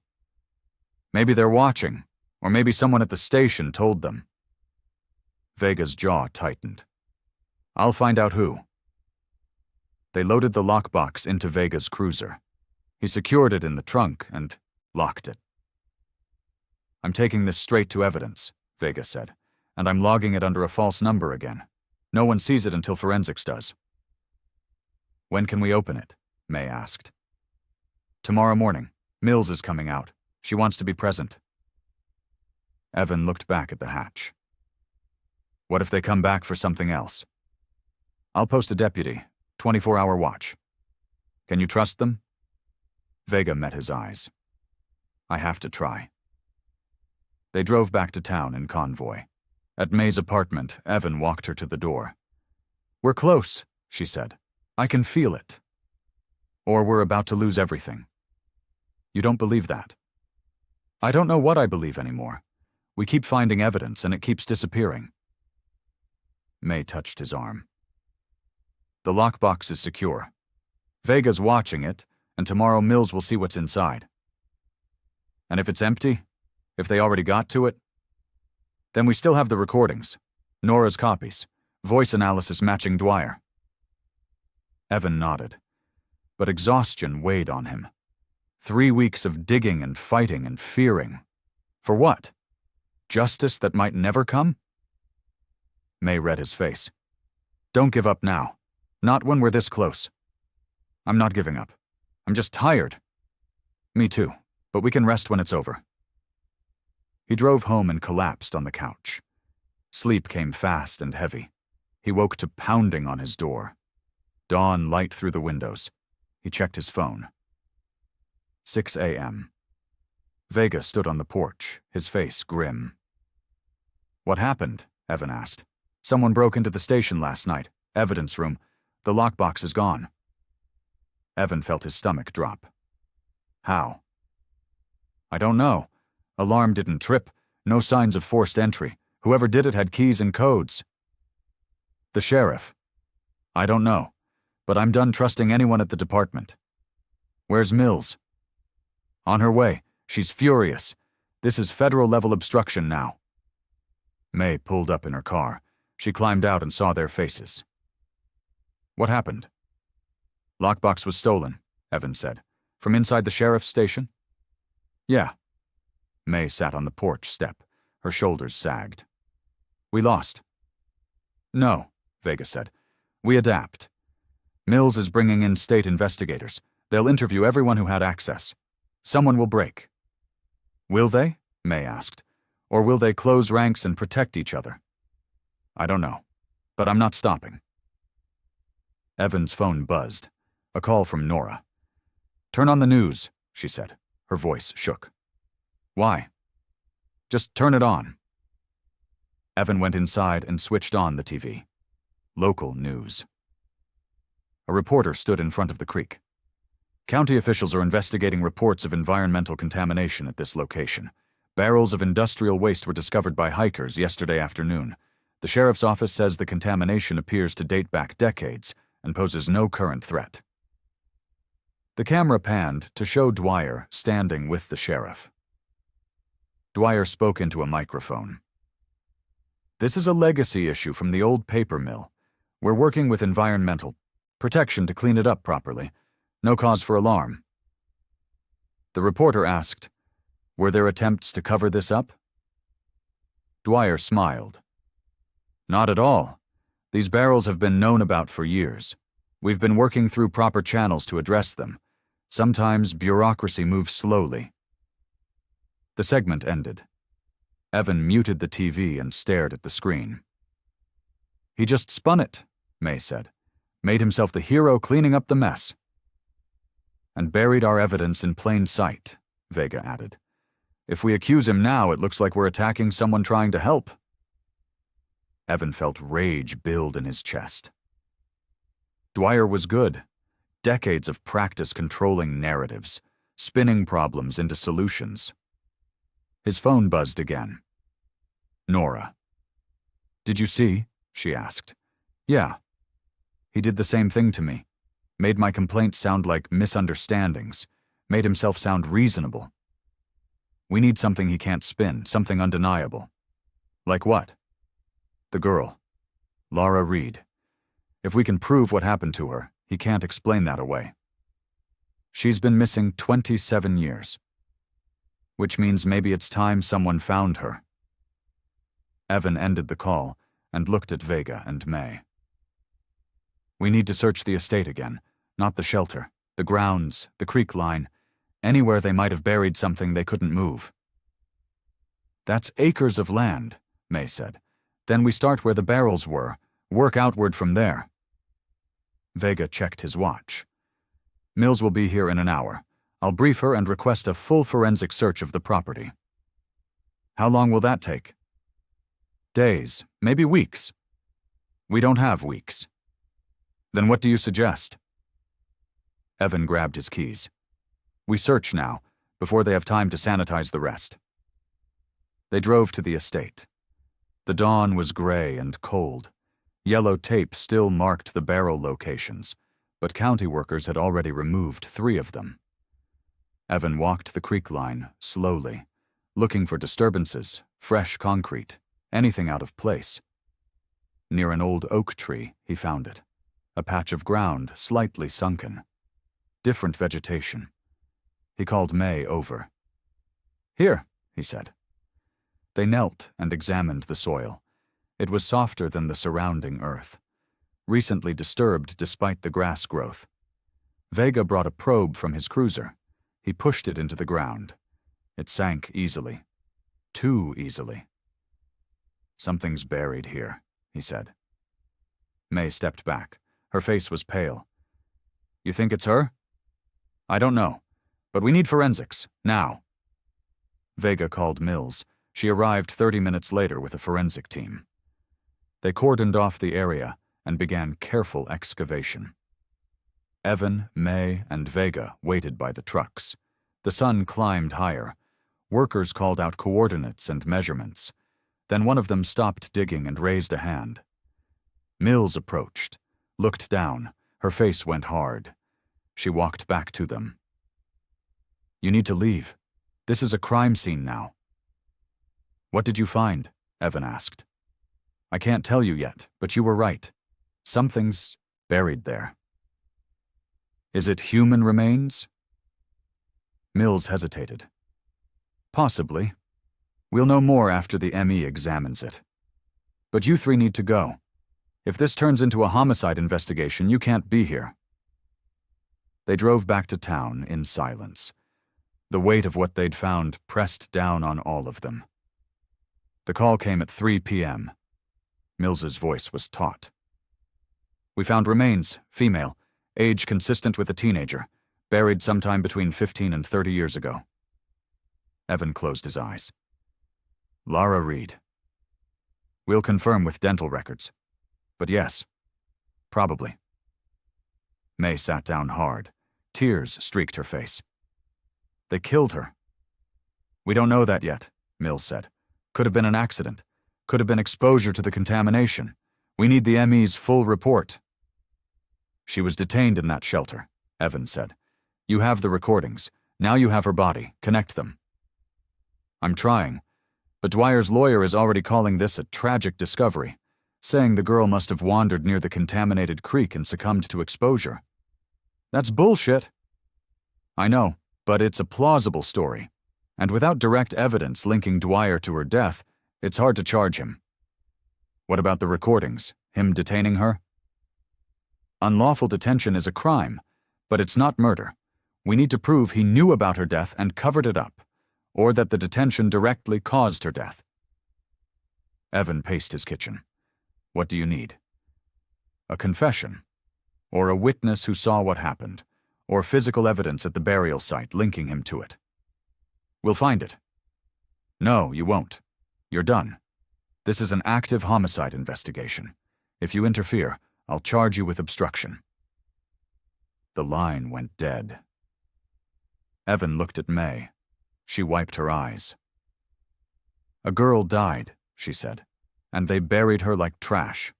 Maybe they're watching, or maybe someone at the station told them. Vega's jaw tightened. I'll find out who. They loaded the lockbox into Vega's cruiser. He secured it in the trunk and locked it. I'm taking this straight to evidence, Vega said, and I'm logging it under a false number again. No one sees it until forensics does. When can we open it? May asked. Tomorrow morning. Mills is coming out. She wants to be present. Evan looked back at the hatch. What if they come back for something else? I'll post a deputy, 24-hour watch. Can you trust them? Vega met his eyes. I have to try. They drove back to town in convoy. At May's apartment, Evan walked her to the door. We're close, she said. I can feel it. Or we're about to lose everything. You don't believe that? I don't know what I believe anymore. We keep finding evidence and it keeps disappearing. May touched his arm. The lockbox is secure. Vega's watching it, and tomorrow Mills will see what's inside. And if it's empty, if they already got to it, then we still have the recordings, Nora's copies, voice analysis matching Dwyer. Evan nodded, but exhaustion weighed on him. 3 weeks of digging and fighting and fearing. For what? Justice that might never come? May read his face. Don't give up now. Not when we're this close. I'm not giving up. I'm just tired. Me too, but we can rest when it's over. He drove home and collapsed on the couch. Sleep came fast and heavy. He woke to pounding on his door. Dawn light through the windows. He checked his phone. 6 a.m. Vega stood on the porch, his face grim. What happened? Evan asked. Someone broke into the station last night. Evidence room. The lockbox is gone. Evan felt his stomach drop. How? I don't know. Alarm didn't trip. No signs of forced entry. Whoever did it had keys and codes. The sheriff. I don't know. But I'm done trusting anyone at the department. Where's Mills? On her way. She's furious. This is federal-level obstruction now. May pulled up in her car. She climbed out and saw their faces. What happened? Lockbox was stolen, Evan said. From inside the sheriff's station? Yeah. May sat on the porch step. Her shoulders sagged. We lost. No, Vega said. We adapt. Mills is bringing in state investigators. They'll interview everyone who had access. Someone will break. Will they? May asked. Or will they close ranks and protect each other? I don't know, but I'm not stopping. Evan's phone buzzed. A call from Nora. Turn on the news, she said. Her voice shook. Why? Just turn it on. Evan went inside and switched on the TV. Local news. A reporter stood in front of the creek. County officials are investigating reports of environmental contamination at this location. Barrels of industrial waste were discovered by hikers yesterday afternoon. The sheriff's office says the contamination appears to date back decades and poses no current threat. The camera panned to show Dwyer standing with the sheriff. Dwyer spoke into a microphone. This is a legacy issue from the old paper mill. We're working with environmental protection to clean it up properly. No cause for alarm. The reporter asked, were there attempts to cover this up? Dwyer smiled. Not at all. These barrels have been known about for years. We've been working through proper channels to address them. Sometimes bureaucracy moves slowly. The segment ended. Evan muted the TV and stared at the screen. He just spun it, May said. Made himself the hero cleaning up the mess. And buried our evidence in plain sight, Vega added. If we accuse him now, it looks like we're attacking someone trying to help. Evan felt rage build in his chest. Dwyer was good. Decades of practice controlling narratives, spinning problems into solutions. His phone buzzed again. Nora. "Did you see?" she asked. "Yeah. He did the same thing to me. Made my complaints sound like misunderstandings. Made himself sound reasonable. We need something he can't spin, something undeniable." "Like what?" "The girl. Lara Reed. If we can prove what happened to her, he can't explain that away. She's been missing 27 years. Which means maybe it's time someone found her." Evan ended the call and looked at Vega and May. "We need to search the estate again, not the shelter, the grounds, the creek line, anywhere they might have buried something they couldn't move." "That's acres of land," May said. "Then we start where the barrels were, work outward from there." Vega checked his watch. "Mills will be here in an hour. I'll brief her and request a full forensic search of the property." "How long will that take?" "Days, maybe weeks." "We don't have weeks." "Then what do you suggest?" Evan grabbed his keys. "We search now, before they have time to sanitize the rest." They drove to the estate. The dawn was gray and cold. Yellow tape still marked the barrel locations, but county workers had already removed 3 of them. Evan walked the creek line slowly, looking for disturbances, fresh concrete, anything out of place. Near an old oak tree, he found it. A patch of ground slightly sunken. Different vegetation. He called May over. "Here," he said. They knelt and examined the soil. It was softer than the surrounding earth, recently disturbed despite the grass growth. Vega brought a probe from his cruiser. He pushed it into the ground. It sank easily. Too easily. "Something's buried here," he said. May stepped back. Her face was pale. "You think it's her?" "I don't know, but we need forensics, now." Vega called Mills. She arrived 30 minutes later with a forensic team. They cordoned off the area and began careful excavation. Evan, May, and Vega waited by the trucks. The sun climbed higher. Workers called out coordinates and measurements. Then one of them stopped digging and raised a hand. Mills approached, looked down. Her face went hard. She walked back to them. "You need to leave. This is a crime scene now." "What did you find?" Evan asked. "I can't tell you yet, but you were right. Something's buried there." "Is it human remains?" Mills hesitated. "Possibly. We'll know more after the ME examines it. But you 3 need to go. If this turns into a homicide investigation, you can't be here." They drove back to town in silence. The weight of what they'd found pressed down on all of them. The call came at 3 p.m. Mills's voice was taut. "We found remains, female, age consistent with a teenager, buried sometime between 15 and 30 years ago." Evan closed his eyes. "Lara Reed. We'll confirm with dental records. But yes, probably." May sat down hard. Tears streaked her face. "They killed her." "We don't know that yet," Mills said. "Could have been an accident. Could have been exposure to the contamination. We need the ME's full report." "She was detained in that shelter," Evan said. "You have the recordings. Now you have her body. Connect them." "I'm trying. But Dwyer's lawyer is already calling this a tragic discovery, saying the girl must have wandered near the contaminated creek and succumbed to exposure." "That's bullshit." "I know, but it's a plausible story. And without direct evidence linking Dwyer to her death, it's hard to charge him." "What about the recordings? Him detaining her?" "Unlawful detention is a crime, but it's not murder. We need to prove he knew about her death and covered it up, or that the detention directly caused her death." Evan paced his kitchen. "What do you need?" "A confession, or a witness who saw what happened, or physical evidence at the burial site linking him to it." "We'll find it." "No, you won't. You're done. This is an active homicide investigation. If you interfere, I'll charge you with obstruction." The line went dead. Evan looked at May. She wiped her eyes. "A girl died," she said, "and they buried her like trash.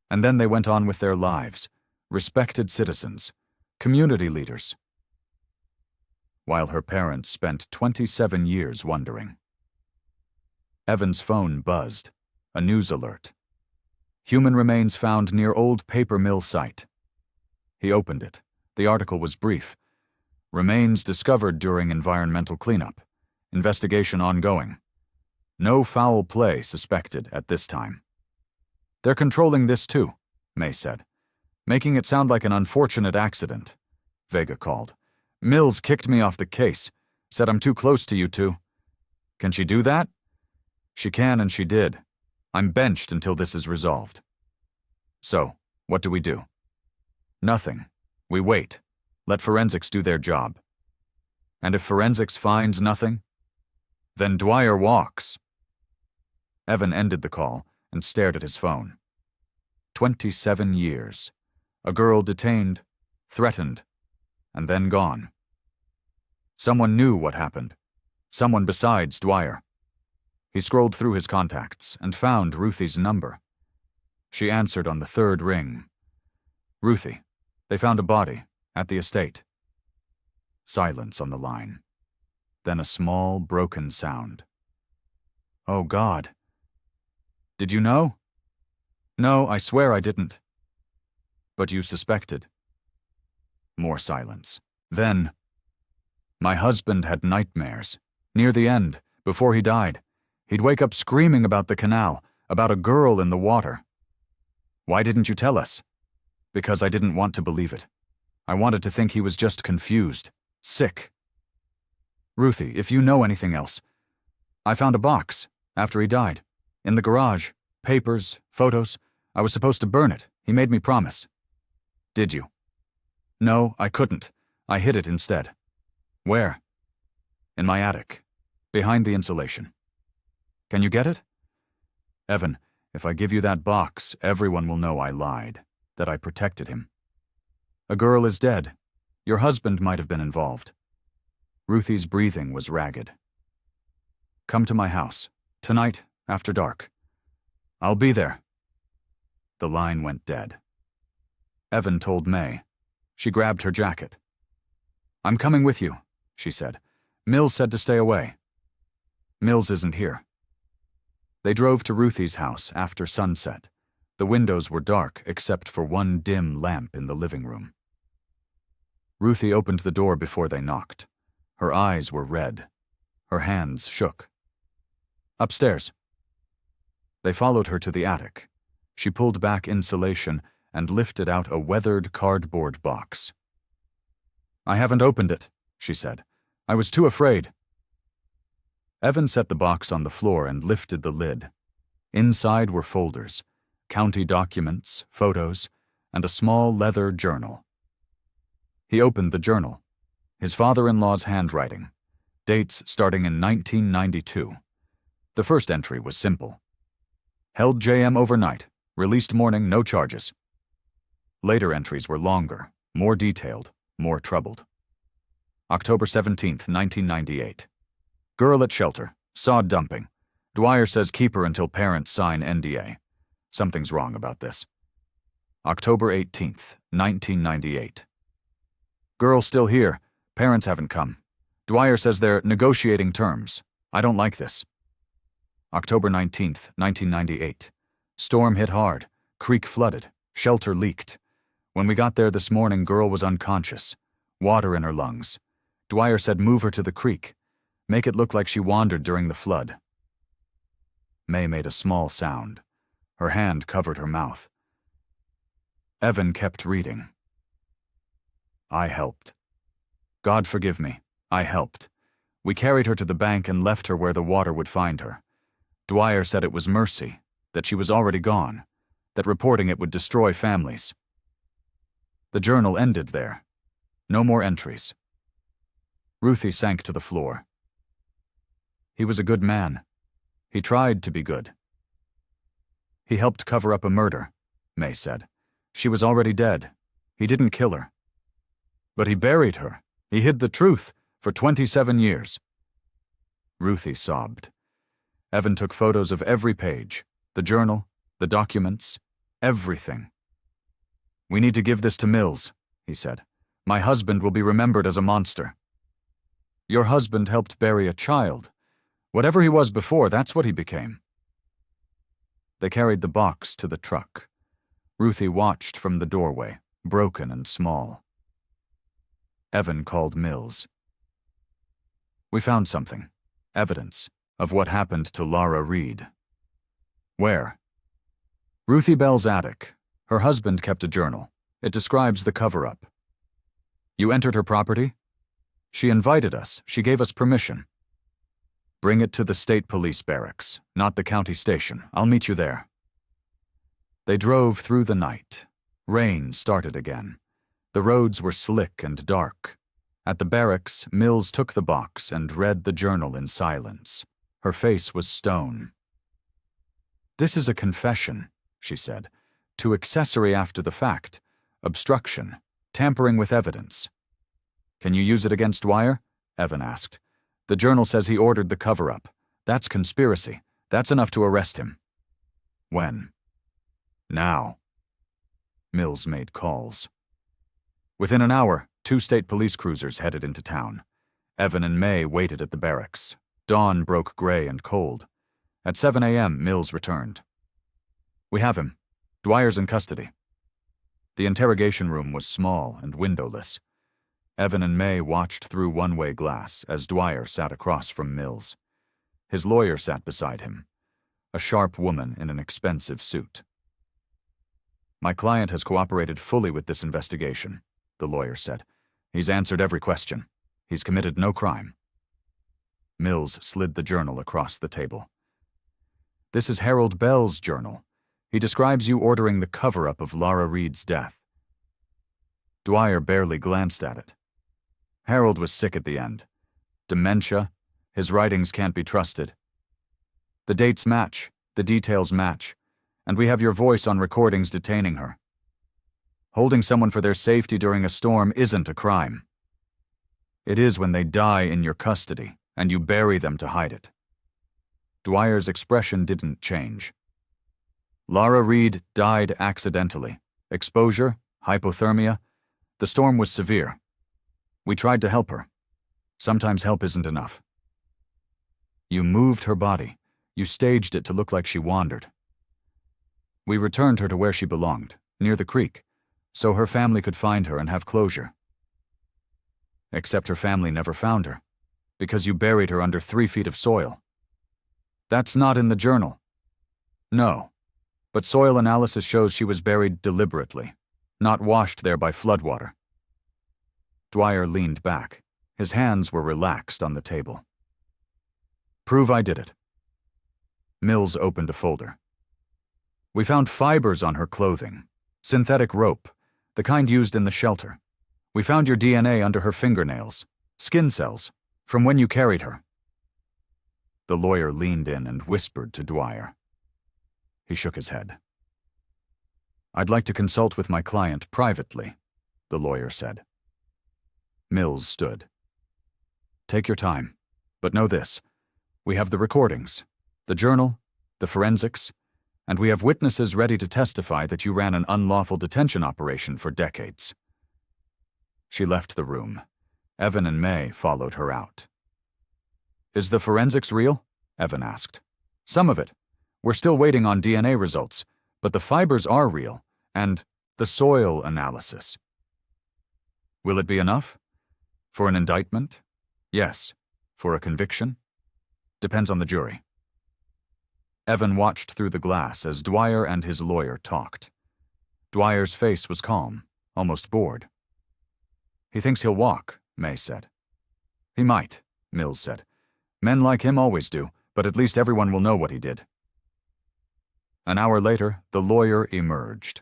And then they went on with their lives, respected citizens, community leaders." While her parents spent 27 years wondering. Evan's phone buzzed. A news alert. Human remains found near old paper mill site. He opened it. The article was brief. Remains discovered during environmental cleanup. Investigation ongoing. No foul play suspected at this time. "They're controlling this too," May said, "making it sound like an unfortunate accident." Vega called. "Mills kicked me off the case, said I'm too close to you two." "Can she do that?" "She can, and she did. I'm benched until this is resolved." "So, what do we do?" "Nothing. We wait. Let forensics do their job." "And if forensics finds nothing?" "Then Dwyer walks." Evan ended the call and stared at his phone. 27 years. A girl detained, threatened, and then gone. Someone knew what happened. Someone besides Dwyer. He scrolled through his contacts and found Ruthie's number. She answered on the third ring. "Ruthie, they found a body at the estate." Silence on the line. Then a small, broken sound. "Oh, God. Did you know?" "No, I swear I didn't." "But you suspected." More silence. Then, "My husband had nightmares. Near the end, before he died, he'd wake up screaming about the canal, about a girl in the water." "Why didn't you tell us?" "Because I didn't want to believe it. I wanted to think he was just confused, sick." "Ruthie, if you know anything else. I found a box, after he died, in the garage, papers, photos. I was supposed to burn it. He made me promise." "Did you?" "No, I couldn't. I hid it instead." "Where?" "In my attic, behind the insulation." "Can you get it?" "Evan, if I give you that box, everyone will know I lied, that I protected him. A girl is dead. Your husband might have been involved." Ruthie's breathing was ragged. "Come to my house, tonight, after dark." "I'll be there." The line went dead. Evan told May. She grabbed her jacket. "I'm coming with you," she said. "Mills said to stay away." "Mills isn't here." They drove to Ruthie's house after sunset. The windows were dark except for one dim lamp in the living room. Ruthie opened the door before they knocked. Her eyes were red. Her hands shook. "Upstairs." They followed her to the attic. She pulled back insulation and lifted out a weathered cardboard box. "I haven't opened it," she said. "I was too afraid." Evan set the box on the floor and lifted the lid. Inside were folders, county documents, photos, and a small leather journal. He opened the journal. His father-in-law's handwriting. Dates starting in 1992. The first entry was simple. "Held JM overnight. Released morning, no charges." Later entries were longer, more detailed, more troubled. October 17th, 1998. "Girl at shelter. Saw dumping. Dwyer says keep her until parents sign NDA. Something's wrong about this." October 18th, 1998. "Girl still here. Parents haven't come. Dwyer says they're negotiating terms. I don't like this." October 19th, 1998. "Storm hit hard. Creek flooded. Shelter leaked. When we got there this morning, girl was unconscious. Water in her lungs. Dwyer said move her to the creek. Make it look like she wandered during the flood." May made a small sound. Her hand covered her mouth. Evan kept reading. "I helped. God forgive me. I helped. We carried her to the bank and left her where the water would find her. Dwyer said it was mercy, that she was already gone, that reporting it would destroy families." The journal ended there. No more entries. Ruthie sank to the floor. "He was a good man. He tried to be good. He helped cover up a murder, May said. She was already dead. He didn't kill her. But he buried her. He hid the truth for 27 years. Ruthie sobbed. Evan took photos of every page, the journal, the documents, everything. We need to give this to Mills, he said. My husband will be remembered as a monster. Your husband helped bury a child. Whatever he was before, that's what he became. They carried the box to the truck. Ruthie watched from the doorway, broken and small. Evan called Mills. We found something. Evidence of what happened to Lara Reed. Where? Ruthie Bell's attic. Her husband kept a journal. It describes the cover-up. You entered her property? She invited us. She gave us permission. Bring it to the state police barracks, not the county station. I'll meet you there. They drove through the night. Rain started again. The roads were slick and dark. At the barracks, Mills took the box and read the journal in silence. Her face was stone. This is a confession, she said, to accessory after the fact, obstruction, tampering with evidence. Can you use it against Dwyer? Evan asked. The journal says he ordered the cover-up. That's conspiracy. That's enough to arrest him. When? Now. Mills made calls. Within an hour, 2 state police cruisers headed into town. Evan and May waited at the barracks. Dawn broke gray and cold. At 7 a.m., Mills returned. We have him. Dwyer's in custody. The interrogation room was small and windowless. Evan and May watched through one-way glass as Dwyer sat across from Mills. His lawyer sat beside him, a sharp woman in an expensive suit. My client has cooperated fully with this investigation, the lawyer said. He's answered every question. He's committed no crime. Mills slid the journal across the table. This is Harold Bell's journal. He describes you ordering the cover-up of Lara Reed's death. Dwyer barely glanced at it. Harold was sick at the end. Dementia. His writings can't be trusted. The dates match, the details match, and we have your voice on recordings detaining her. Holding someone for their safety during a storm isn't a crime. It is when they die in your custody, and you bury them to hide it. Dwyer's expression didn't change. Lara Reed died accidentally. Exposure, hypothermia. The storm was severe. We tried to help her. Sometimes help isn't enough. You moved her body. You staged it to look like she wandered. We returned her to where she belonged, near the creek, so her family could find her and have closure. Except her family never found her, because you buried her under 3 feet of soil. That's not in the journal. No, but soil analysis shows she was buried deliberately, not washed there by floodwater. Dwyer leaned back. His hands were relaxed on the table. Prove I did it. Mills opened a folder. We found fibers on her clothing, synthetic rope, the kind used in the shelter. We found your DNA under her fingernails, skin cells, from when you carried her. The lawyer leaned in and whispered to Dwyer. He shook his head. I'd like to consult with my client privately, the lawyer said. Mills stood. Take your time, but know this. We have the recordings, the journal, the forensics, and we have witnesses ready to testify that you ran an unlawful detention operation for decades. She left the room. Evan and May followed her out. Is the forensics real? Evan asked. Some of it. We're still waiting on DNA results, but the fibers are real, and the soil analysis. Will it be enough? For an indictment? Yes. For a conviction? Depends on the jury. Evan watched through the glass as Dwyer and his lawyer talked. Dwyer's face was calm, almost bored. He thinks he'll walk, May said. He might, Mills said. Men like him always do, but at least everyone will know what he did. An hour later, the lawyer emerged.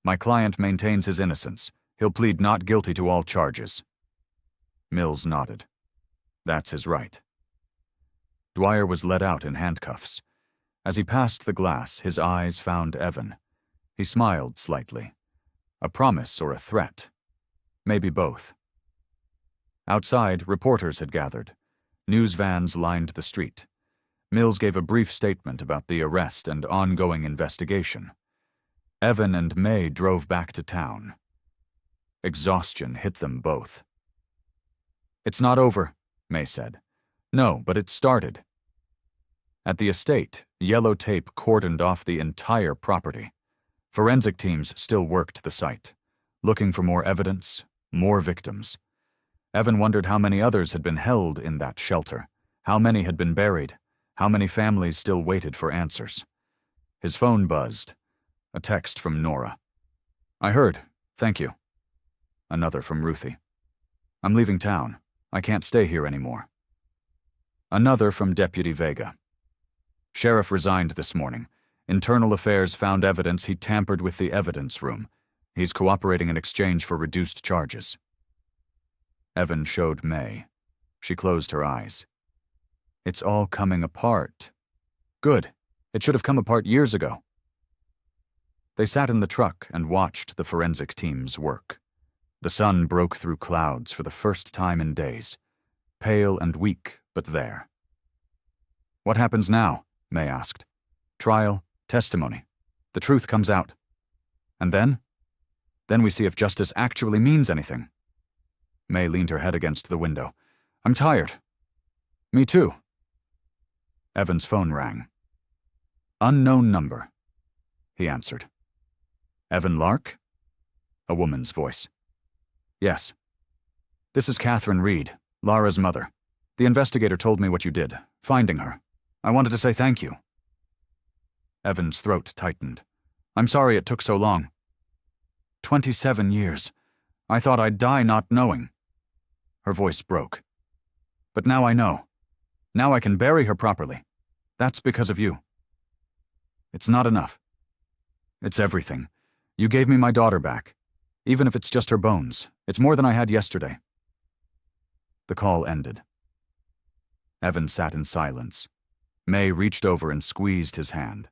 My client maintains his innocence. He'll plead not guilty to all charges. Mills nodded. That's his right. Dwyer was led out in handcuffs. As he passed the glass, his eyes found Evan. He smiled slightly. A promise or a threat? Maybe both. Outside, reporters had gathered. News vans lined the street. Mills gave a brief statement about the arrest and ongoing investigation. Evan and May drove back to town. Exhaustion hit them both. "It's not over," May said. "No, but it started." At the estate, yellow tape cordoned off the entire property. Forensic teams still worked the site, looking for more evidence, more victims. Evan wondered how many others had been held in that shelter, how many had been buried, how many families still waited for answers. His phone buzzed. A text from Nora. "I heard. Thank you." Another from Ruthie. "I'm leaving town. I can't stay here anymore." Another from Deputy Vega. "Sheriff resigned this morning. Internal Affairs found evidence he tampered with the evidence room. He's cooperating in exchange for reduced charges." Evan showed May. She closed her eyes. "It's all coming apart." "Good. It should have come apart years ago." They sat in the truck and watched the forensic team's work. The sun broke through clouds for the first time in days. Pale and weak, but there. "What happens now?" May asked. "Trial, testimony. The truth comes out. And then? Then we see if justice actually means anything." May leaned her head against the window. "I'm tired." "Me too." Evan's phone rang. "Unknown number," he answered. "Evan Lark?" A woman's voice. "Yes. This is Catherine Reed, Lara's mother. The investigator told me what you did, finding her. I wanted to say thank you." Evan's throat tightened. "I'm sorry it took so long." 27 years. I thought I'd die not knowing." Her voice broke. "But now I know. Now I can bury her properly. That's because of you." "It's not enough. It's everything. You gave me my daughter back. Even if it's just her bones, it's more than I had yesterday." The call ended. Evan sat in silence. May reached over and squeezed his hand.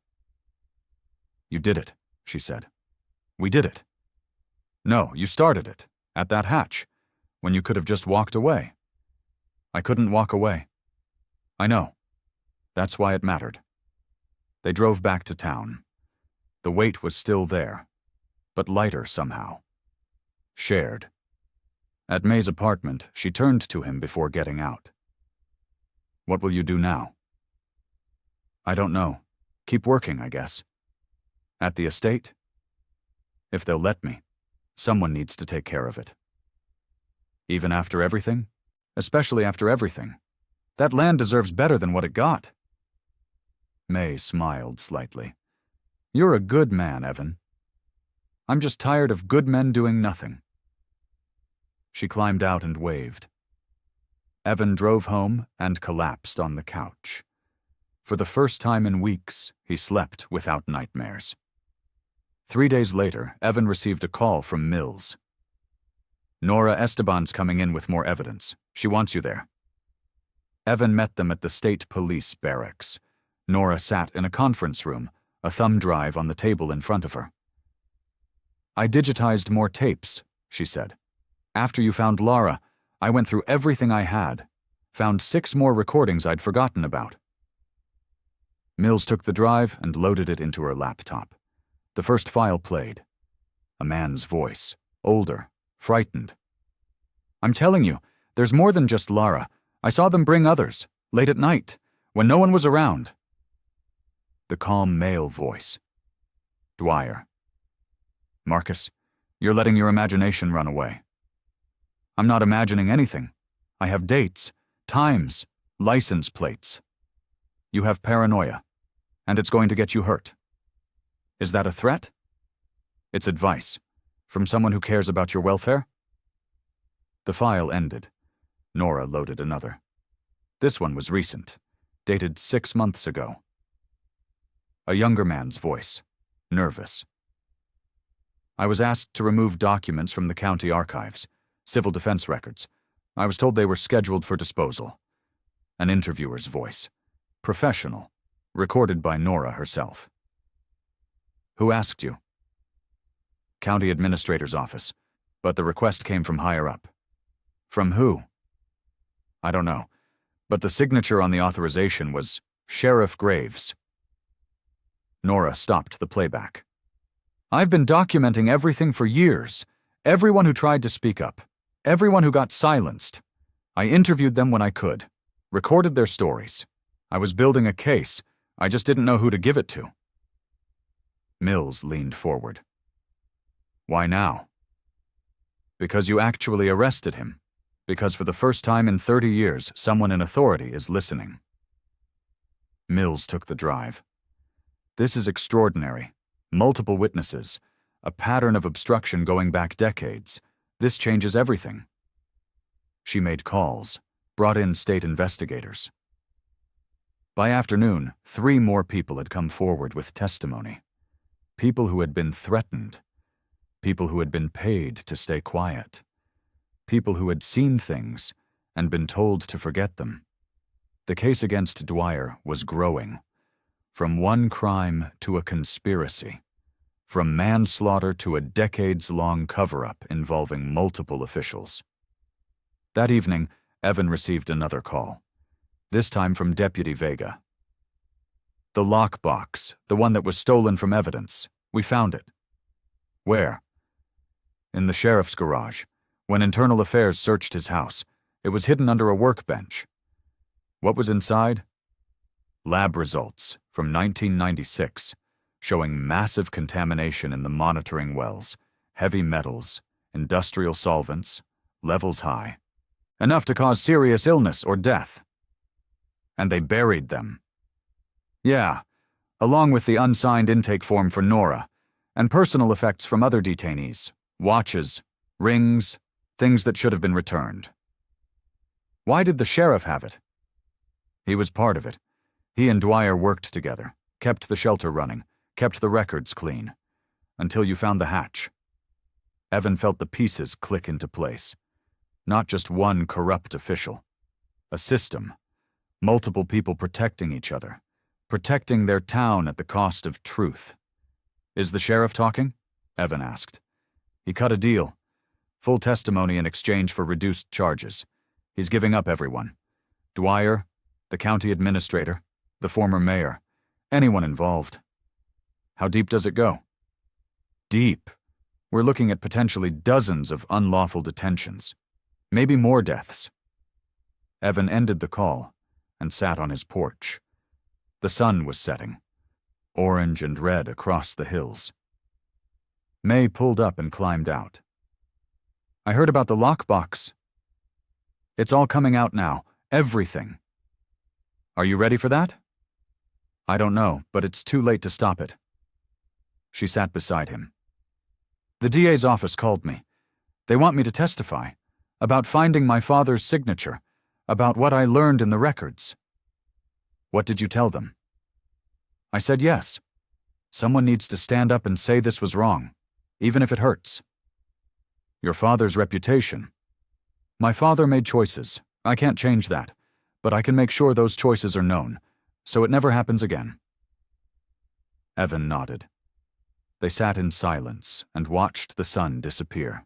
"You did it," she said. "We did it." "No, you started it, at that hatch, when you could have just walked away." "I couldn't walk away." "I know. That's why it mattered." They drove back to town. The weight was still there, but lighter somehow. Shared. At May's apartment, she turned to him before getting out. "What will you do now?" "I don't know. Keep working, I guess." "At the estate?" "If they'll let me. Someone needs to take care of it." "Even after everything?" "Especially after everything. That land deserves better than what it got." May smiled slightly. "You're a good man, Evan." "I'm just tired of good men doing nothing." She climbed out and waved. Evan drove home and collapsed on the couch. For the first time in weeks, he slept without nightmares. 3 days later, Evan received a call from Mills. "Nora Esteban's coming in with more evidence. She wants you there." Evan met them at the state police barracks. Nora sat in a conference room, a thumb drive on the table in front of her. "I digitized more tapes," she said. "After you found Lara, I went through everything I had, found 6 more recordings I'd forgotten about." Mills took the drive and loaded it into her laptop. The first file played. A man's voice, older, frightened. "I'm telling you, there's more than just Lara. I saw them bring others, late at night, when no one was around." The calm male voice. "Dwyer." "Marcus, you're letting your imagination run away." "I'm not imagining anything. I have dates, times, license plates." "You have paranoia, and it's going to get you hurt." "Is that a threat?" "It's advice. From someone who cares about your welfare?" The file ended. Nora loaded another. This one was recent, dated 6 months ago. A younger man's voice, nervous. "I was asked to remove documents from the county archives, civil defense records. I was told they were scheduled for disposal." An interviewer's voice, professional. recorded by Nora herself. Who asked you? County Administrator's office, but the request came from higher up. From who? I don't know, but the signature on the authorization was Sheriff Graves. Nora stopped the playback. I've been documenting everything for years. Everyone who tried to speak up. Everyone who got silenced. I interviewed them when I could. Recorded their stories. I was building a case. I just didn't know who to give it to. Mills leaned forward. Why now? Because you actually arrested him. Because for the first time in 30 years, someone in authority is listening. Mills took the drive. This is extraordinary. Multiple witnesses. A pattern of obstruction going back decades. This changes everything. She made calls, brought in state investigators. By afternoon, 3 more people had come forward with testimony. People who had been threatened. People who had been paid to stay quiet. People who had seen things and been told to forget them. The case against Dwyer was growing. From one crime to a conspiracy. From manslaughter to a decades-long cover-up involving multiple officials. That evening, Evan received another call. This time from Deputy Vega. The lockbox, the one that was stolen from evidence. We found it. Where? In the sheriff's garage. When Internal Affairs searched his house, it was hidden under a workbench. What was inside? Lab results from 1996, showing massive contamination in the monitoring wells, heavy metals, industrial solvents, levels high. Enough to cause serious illness or death. And they buried them. Yeah, along with the unsigned intake form for Nora, and personal effects from other detainees, watches, rings, things that should have been returned. Why did the sheriff have it? He was part of it. He and Dwyer worked together, kept the shelter running, kept the records clean, until you found the hatch. Evan felt the pieces click into place. Not just one corrupt official. A system. Multiple people protecting each other. Protecting their town at the cost of truth. Is the sheriff talking? Evan asked. He cut a deal. Full testimony in exchange for reduced charges. He's giving up everyone. Dwyer, the county administrator, the former mayor, anyone involved. How deep does it go? Deep. We're looking at potentially dozens of unlawful detentions. Maybe more deaths. Evan ended the call and sat on his porch. The sun was setting, orange and red across the hills. May pulled up and climbed out. I heard about the lockbox. It's all coming out now, everything. Are you ready for that? I don't know, but it's too late to stop it. She sat beside him. The DA's office called me. They want me to testify. About finding my father's signature, about what I learned in the records. What did you tell them? I said yes. Someone needs to stand up and say this was wrong, even if it hurts. Your father's reputation. My father made choices. I can't change that, but I can make sure those choices are known, so it never happens again. Evan nodded. They sat in silence and watched the sun disappear.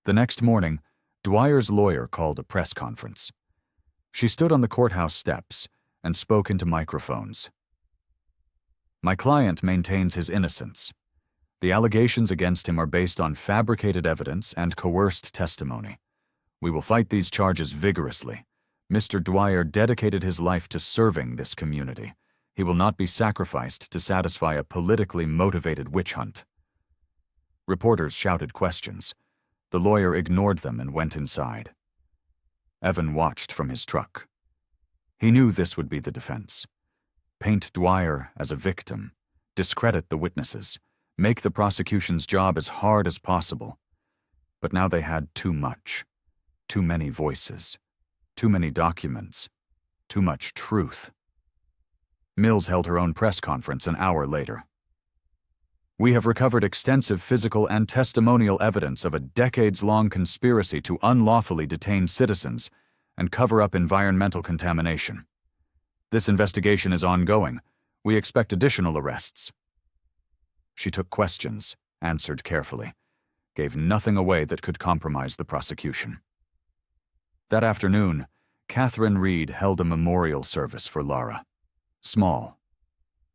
The next morning, Dwyer's lawyer called a press conference. She stood on the courthouse steps and spoke into microphones. My client maintains his innocence. The allegations against him are based on fabricated evidence and coerced testimony. We will fight these charges vigorously. Mr. Dwyer dedicated his life to serving this community. He will not be sacrificed to satisfy a politically motivated witch hunt. Reporters shouted questions. The lawyer ignored them and went inside. Evan watched from his truck. He knew this would be the defense. Paint Dwyer as a victim, discredit the witnesses, make the prosecution's job as hard as possible. But now they had too much. Too many voices. Too many documents. Too much truth. Mills held her own press conference an hour later. We have recovered extensive physical and testimonial evidence of a decades-long conspiracy to unlawfully detain citizens and cover up environmental contamination. This investigation is ongoing. We expect additional arrests. She took questions, answered carefully, gave nothing away that could compromise the prosecution. That afternoon, Catherine Reed held a memorial service for Lara. Small,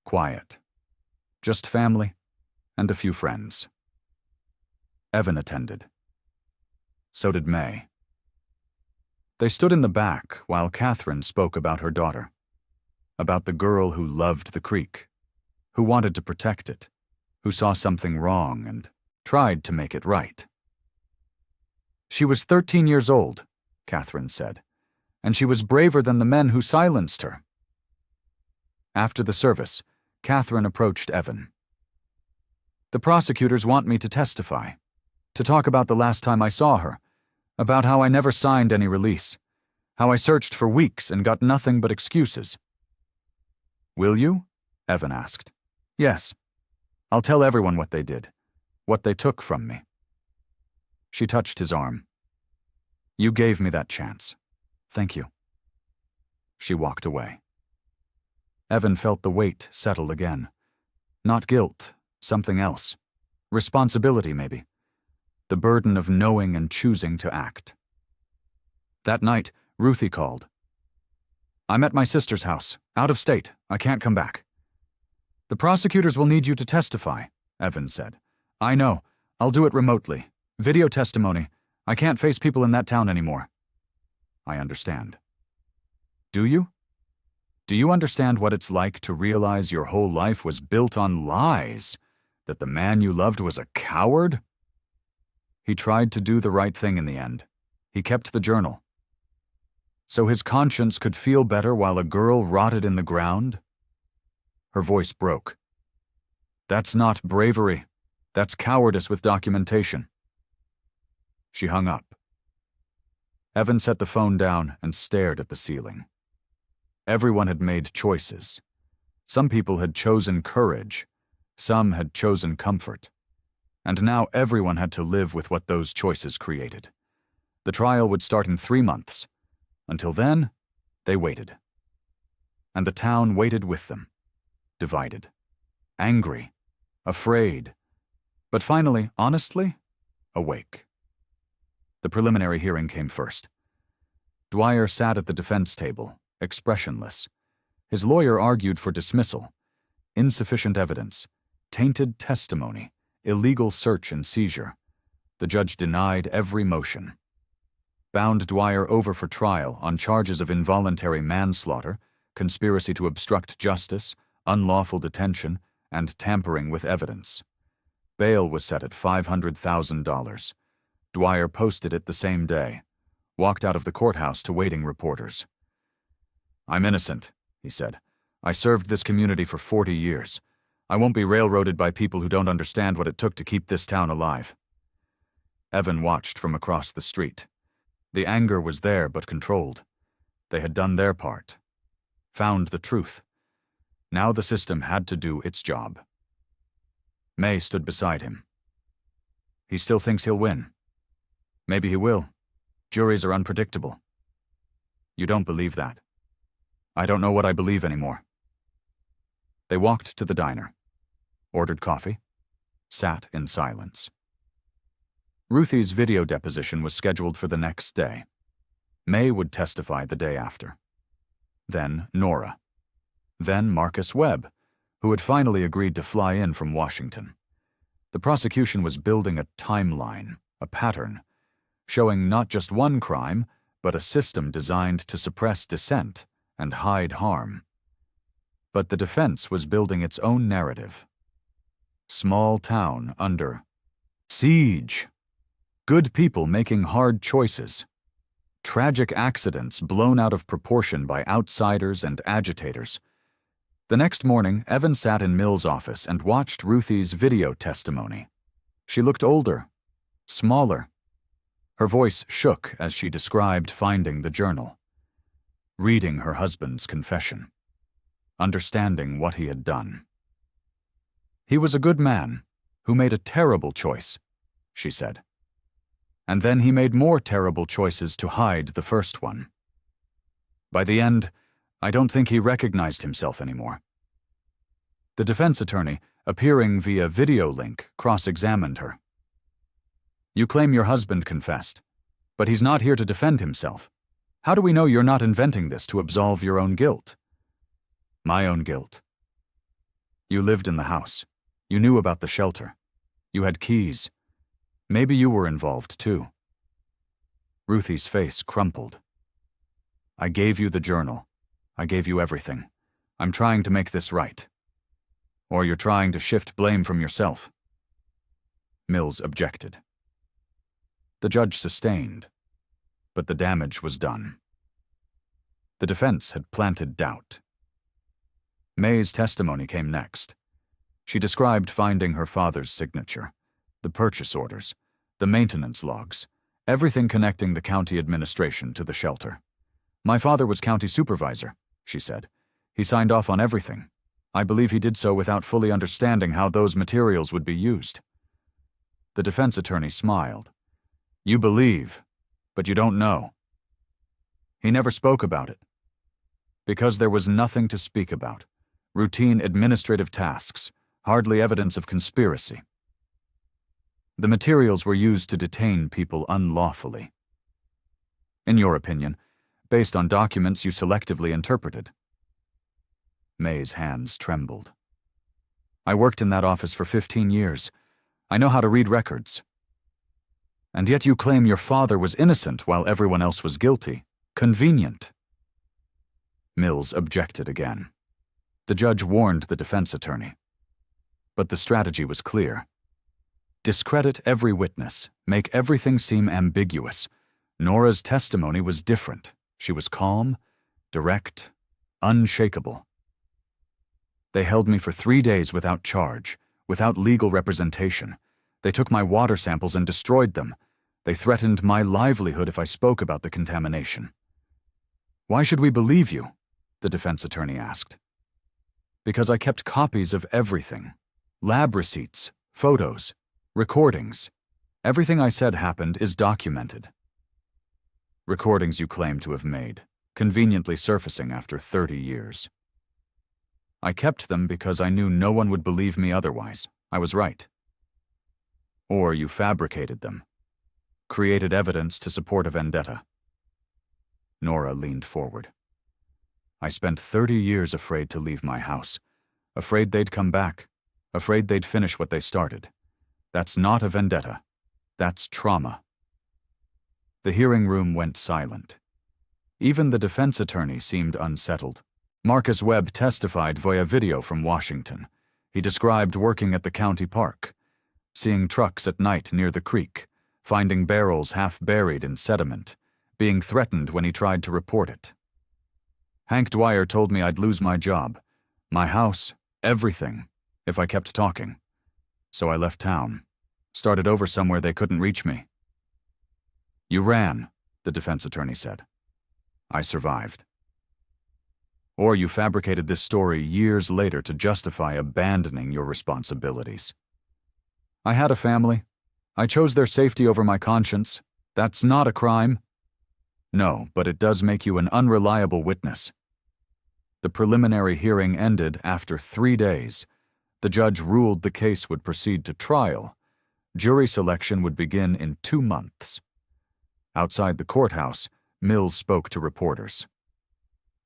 quiet, just family and a few friends. Evan attended. So did May. They stood in the back while Catherine spoke about her daughter, about the girl who loved the creek, who wanted to protect it, who saw something wrong and tried to make it right. She was 13 years old, Catherine said, and she was braver than the men who silenced her. After the service, Catherine approached Evan. The prosecutors want me to testify, to talk about the last time I saw her, about how I never signed any release, how I searched for weeks and got nothing but excuses. Will you? Evan asked. Yes. I'll tell everyone what they did, what they took from me. She touched his arm. You gave me that chance. Thank you. She walked away. Evan felt the weight settle again. Not guilt, something else. Responsibility, maybe. The burden of knowing and choosing to act. That night, Ruthie called. I'm at my sister's house, out of state. I can't come back. The prosecutors will need you to testify, Evan said. I know. I'll do it remotely. Video testimony. I can't face people in that town anymore. I understand. Do you? Do you understand what it's like to realize your whole life was built on lies? That the man you loved was a coward? He tried to do the right thing in the end. He kept the journal. So his conscience could feel better while a girl rotted in the ground? Her voice broke. That's not bravery. That's cowardice with documentation. She hung up. Evan set the phone down and stared at the ceiling. Everyone had made choices. Some people had chosen courage. Some had chosen comfort. And now everyone had to live with what those choices created. The trial would start in 3 months. Until then, they waited. And the town waited with them. Divided. Angry. Afraid. But finally, honestly, awake. The preliminary hearing came first. Dwyer sat at the defense table, expressionless. His lawyer argued for dismissal. Insufficient evidence. Tainted testimony. Illegal search and seizure. The judge denied every motion. Bound Dwyer over for trial on charges of involuntary manslaughter, conspiracy to obstruct justice, unlawful detention, and tampering with evidence. Bail was set at $500,000. Dwyer posted it the same day, walked out of the courthouse to waiting reporters. I'm innocent, he said. I served this community for 40 years. I won't be railroaded by people who don't understand what it took to keep this town alive. Evan watched from across the street. The anger was there but controlled. They had done their part. Found the truth. Now the system had to do its job. May stood beside him. He still thinks he'll win. Maybe he will. Juries are unpredictable. You don't believe that. I don't know what I believe anymore. They walked to the diner, ordered coffee, sat in silence. Ruthie's video deposition was scheduled for the next day. May would testify the day after. Then Nora. Then Marcus Webb, who had finally agreed to fly in from Washington. The prosecution was building a timeline, a pattern, showing not just one crime, but a system designed to suppress dissent and hide harm. But the defense was building its own narrative. Small town under siege. Good people making hard choices. Tragic accidents blown out of proportion by outsiders and agitators. The next morning, Evan sat in Mill's office and watched Ruthie's video testimony. She looked older, smaller. Her voice shook as she described finding the journal, reading her husband's confession, understanding what he had done. He was a good man who made a terrible choice, she said. And then he made more terrible choices to hide the first one. By the end, I don't think he recognized himself anymore. The defense attorney, appearing via video link, cross-examined her. You claim your husband confessed, but he's not here to defend himself. How do we know you're not inventing this to absolve your own guilt? My own guilt. You lived in the house. You knew about the shelter. You had keys. Maybe you were involved too. Ruthie's face crumpled. I gave you the journal. I gave you everything. I'm trying to make this right. Or you're trying to shift blame from yourself. Mills objected. The judge sustained, but the damage was done. The defense had planted doubt. May's testimony came next. She described finding her father's signature, the purchase orders, the maintenance logs, everything connecting the county administration to the shelter. My father was county supervisor, she said. He signed off on everything. I believe he did so without fully understanding how those materials would be used. The defense attorney smiled. You believe, but you don't know. He never spoke about it. Because there was nothing to speak about. Routine administrative tasks, hardly evidence of conspiracy. The materials were used to detain people unlawfully. In your opinion, based on documents you selectively interpreted. May's hands trembled. I worked in that office for 15 years. I know how to read records. And yet you claim your father was innocent while everyone else was guilty. Convenient. Mills objected again. The judge warned the defense attorney. But the strategy was clear. Discredit every witness, make everything seem ambiguous. Nora's testimony was different. She was calm, direct, unshakable. They held me for 3 days without charge, without legal representation. They took my water samples and destroyed them. They threatened my livelihood if I spoke about the contamination. Why should we believe you? The defense attorney asked. Because I kept copies of everything. Lab receipts, photos, recordings. Everything I said happened is documented. Recordings you claim to have made, conveniently surfacing after 30 years. I kept them because I knew no one would believe me otherwise. I was right. Or you fabricated them, created evidence to support a vendetta. Nora leaned forward. I spent 30 years afraid to leave my house, afraid they'd come back, afraid they'd finish what they started. That's not a vendetta. That's trauma. The hearing room went silent. Even the defense attorney seemed unsettled. Marcus Webb testified via video from Washington. He described working at the county park, seeing trucks at night near the creek, finding barrels half buried in sediment, being threatened when he tried to report it. Hank Dwyer told me I'd lose my job, my house, everything, if I kept talking. So I left town, started over somewhere they couldn't reach me. You ran, the defense attorney said. I survived. Or you fabricated this story years later to justify abandoning your responsibilities. I had a family. I chose their safety over my conscience. That's not a crime. No, but it does make you an unreliable witness. The preliminary hearing ended after 3 days. The judge ruled the case would proceed to trial. Jury selection would begin in 2 months. Outside the courthouse, Mills spoke to reporters.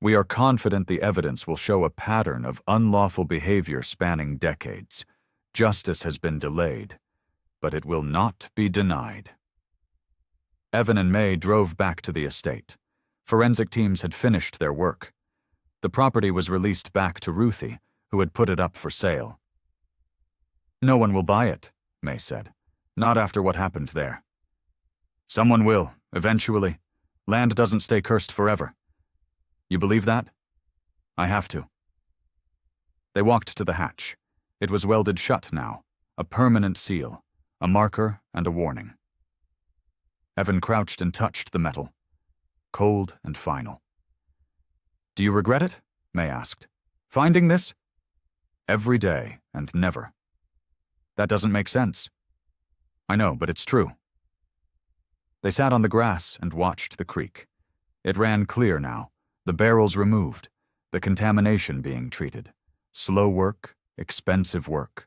We are confident the evidence will show a pattern of unlawful behavior spanning decades. Justice has been delayed, but it will not be denied. Evan and May drove back to the estate. Forensic teams had finished their work. The property was released back to Ruthie, who had put it up for sale. No one will buy it, May said. Not after what happened there. Someone will, eventually. Land doesn't stay cursed forever. You believe that? I have to. They walked to the hatch. It was welded shut now, a permanent seal, a marker and a warning. Evan crouched and touched the metal, cold and final. Do you regret it? May asked. Finding this? Every day and never. That doesn't make sense. I know, but it's true. They sat on the grass and watched the creek. It ran clear now, the barrels removed, The contamination being treated. Slow work, expensive work,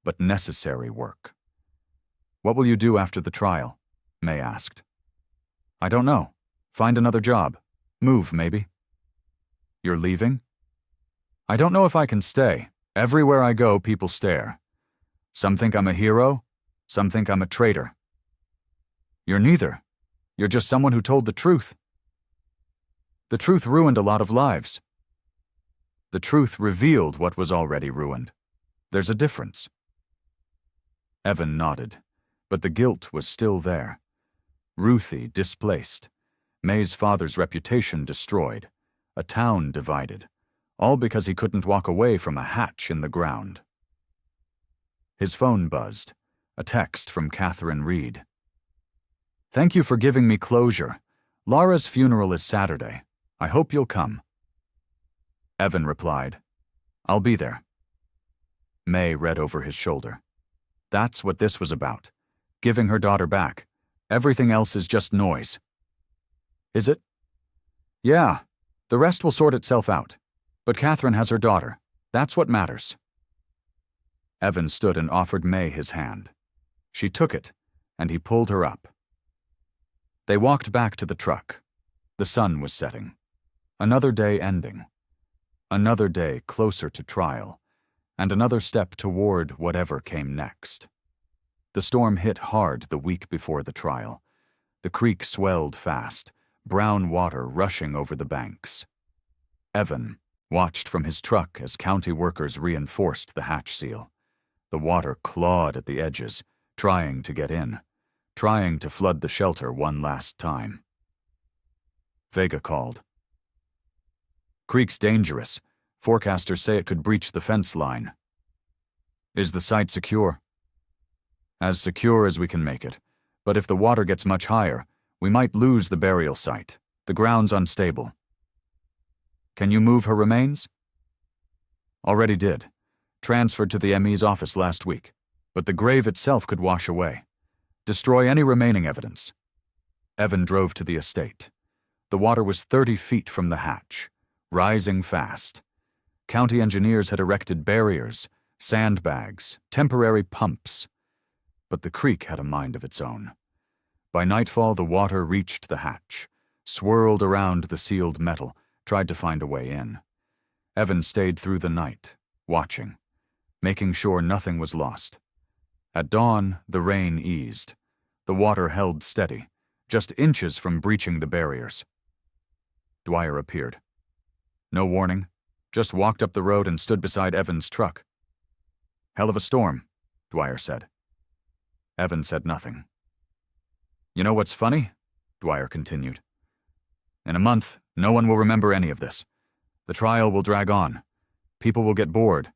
but necessary work. What will you do after the trial? May asked. I don't know. Find another job. Move, maybe. You're leaving? I don't know if I can stay. Everywhere I go, people stare. Some think I'm a hero, some think I'm a traitor. You're neither. You're just someone who told the truth. The truth ruined a lot of lives. The truth revealed what was already ruined. There's a difference. Evan nodded, but the guilt was still there. Ruthie displaced. May's father's reputation destroyed. A town divided. All because he couldn't walk away from a hatch in the ground. His phone buzzed. A text from Catherine Reed. Thank you for giving me closure. Laura's funeral is Saturday. I hope you'll come. Evan replied, I'll be there. May read over his shoulder. That's what this was about. Giving her daughter back. Everything else is just noise. Is it? Yeah. The rest will sort itself out. But Catherine has her daughter. That's what matters. Evan stood and offered May his hand. She took it, and he pulled her up. They walked back to the truck. The sun was setting. Another day ending. Another day closer to trial, and another step toward whatever came next. The storm hit hard the week before the trial. The creek swelled fast, brown water rushing over the banks. Evan watched from his truck as county workers reinforced the hatch seal. The water clawed at the edges, trying to get in, trying to flood the shelter one last time. Vega called. Creek's dangerous. Forecasters say it could breach the fence line. Is the site secure? As secure as we can make it, but if the water gets much higher, we might lose the burial site. The ground's unstable. Can you move her remains? Already did. Transferred to the ME's office last week, but the grave itself could wash away. Destroy any remaining evidence. Evan drove to the estate. The water was 30 feet from the hatch, rising fast. County engineers had erected barriers, sandbags, temporary pumps. But the creek had a mind of its own. By nightfall, the water reached the hatch, swirled around the sealed metal, tried to find a way in. Evan stayed through the night, watching, making sure nothing was lost. At dawn, the rain eased. The water held steady, just inches from breaching the barriers. Dwyer appeared. No warning, just walked up the road and stood beside Evan's truck. Hell of a storm, Dwyer said. Evan said nothing. You know what's funny? Dwyer continued. In a month, no one will remember any of this. The trial will drag on. People will get bored,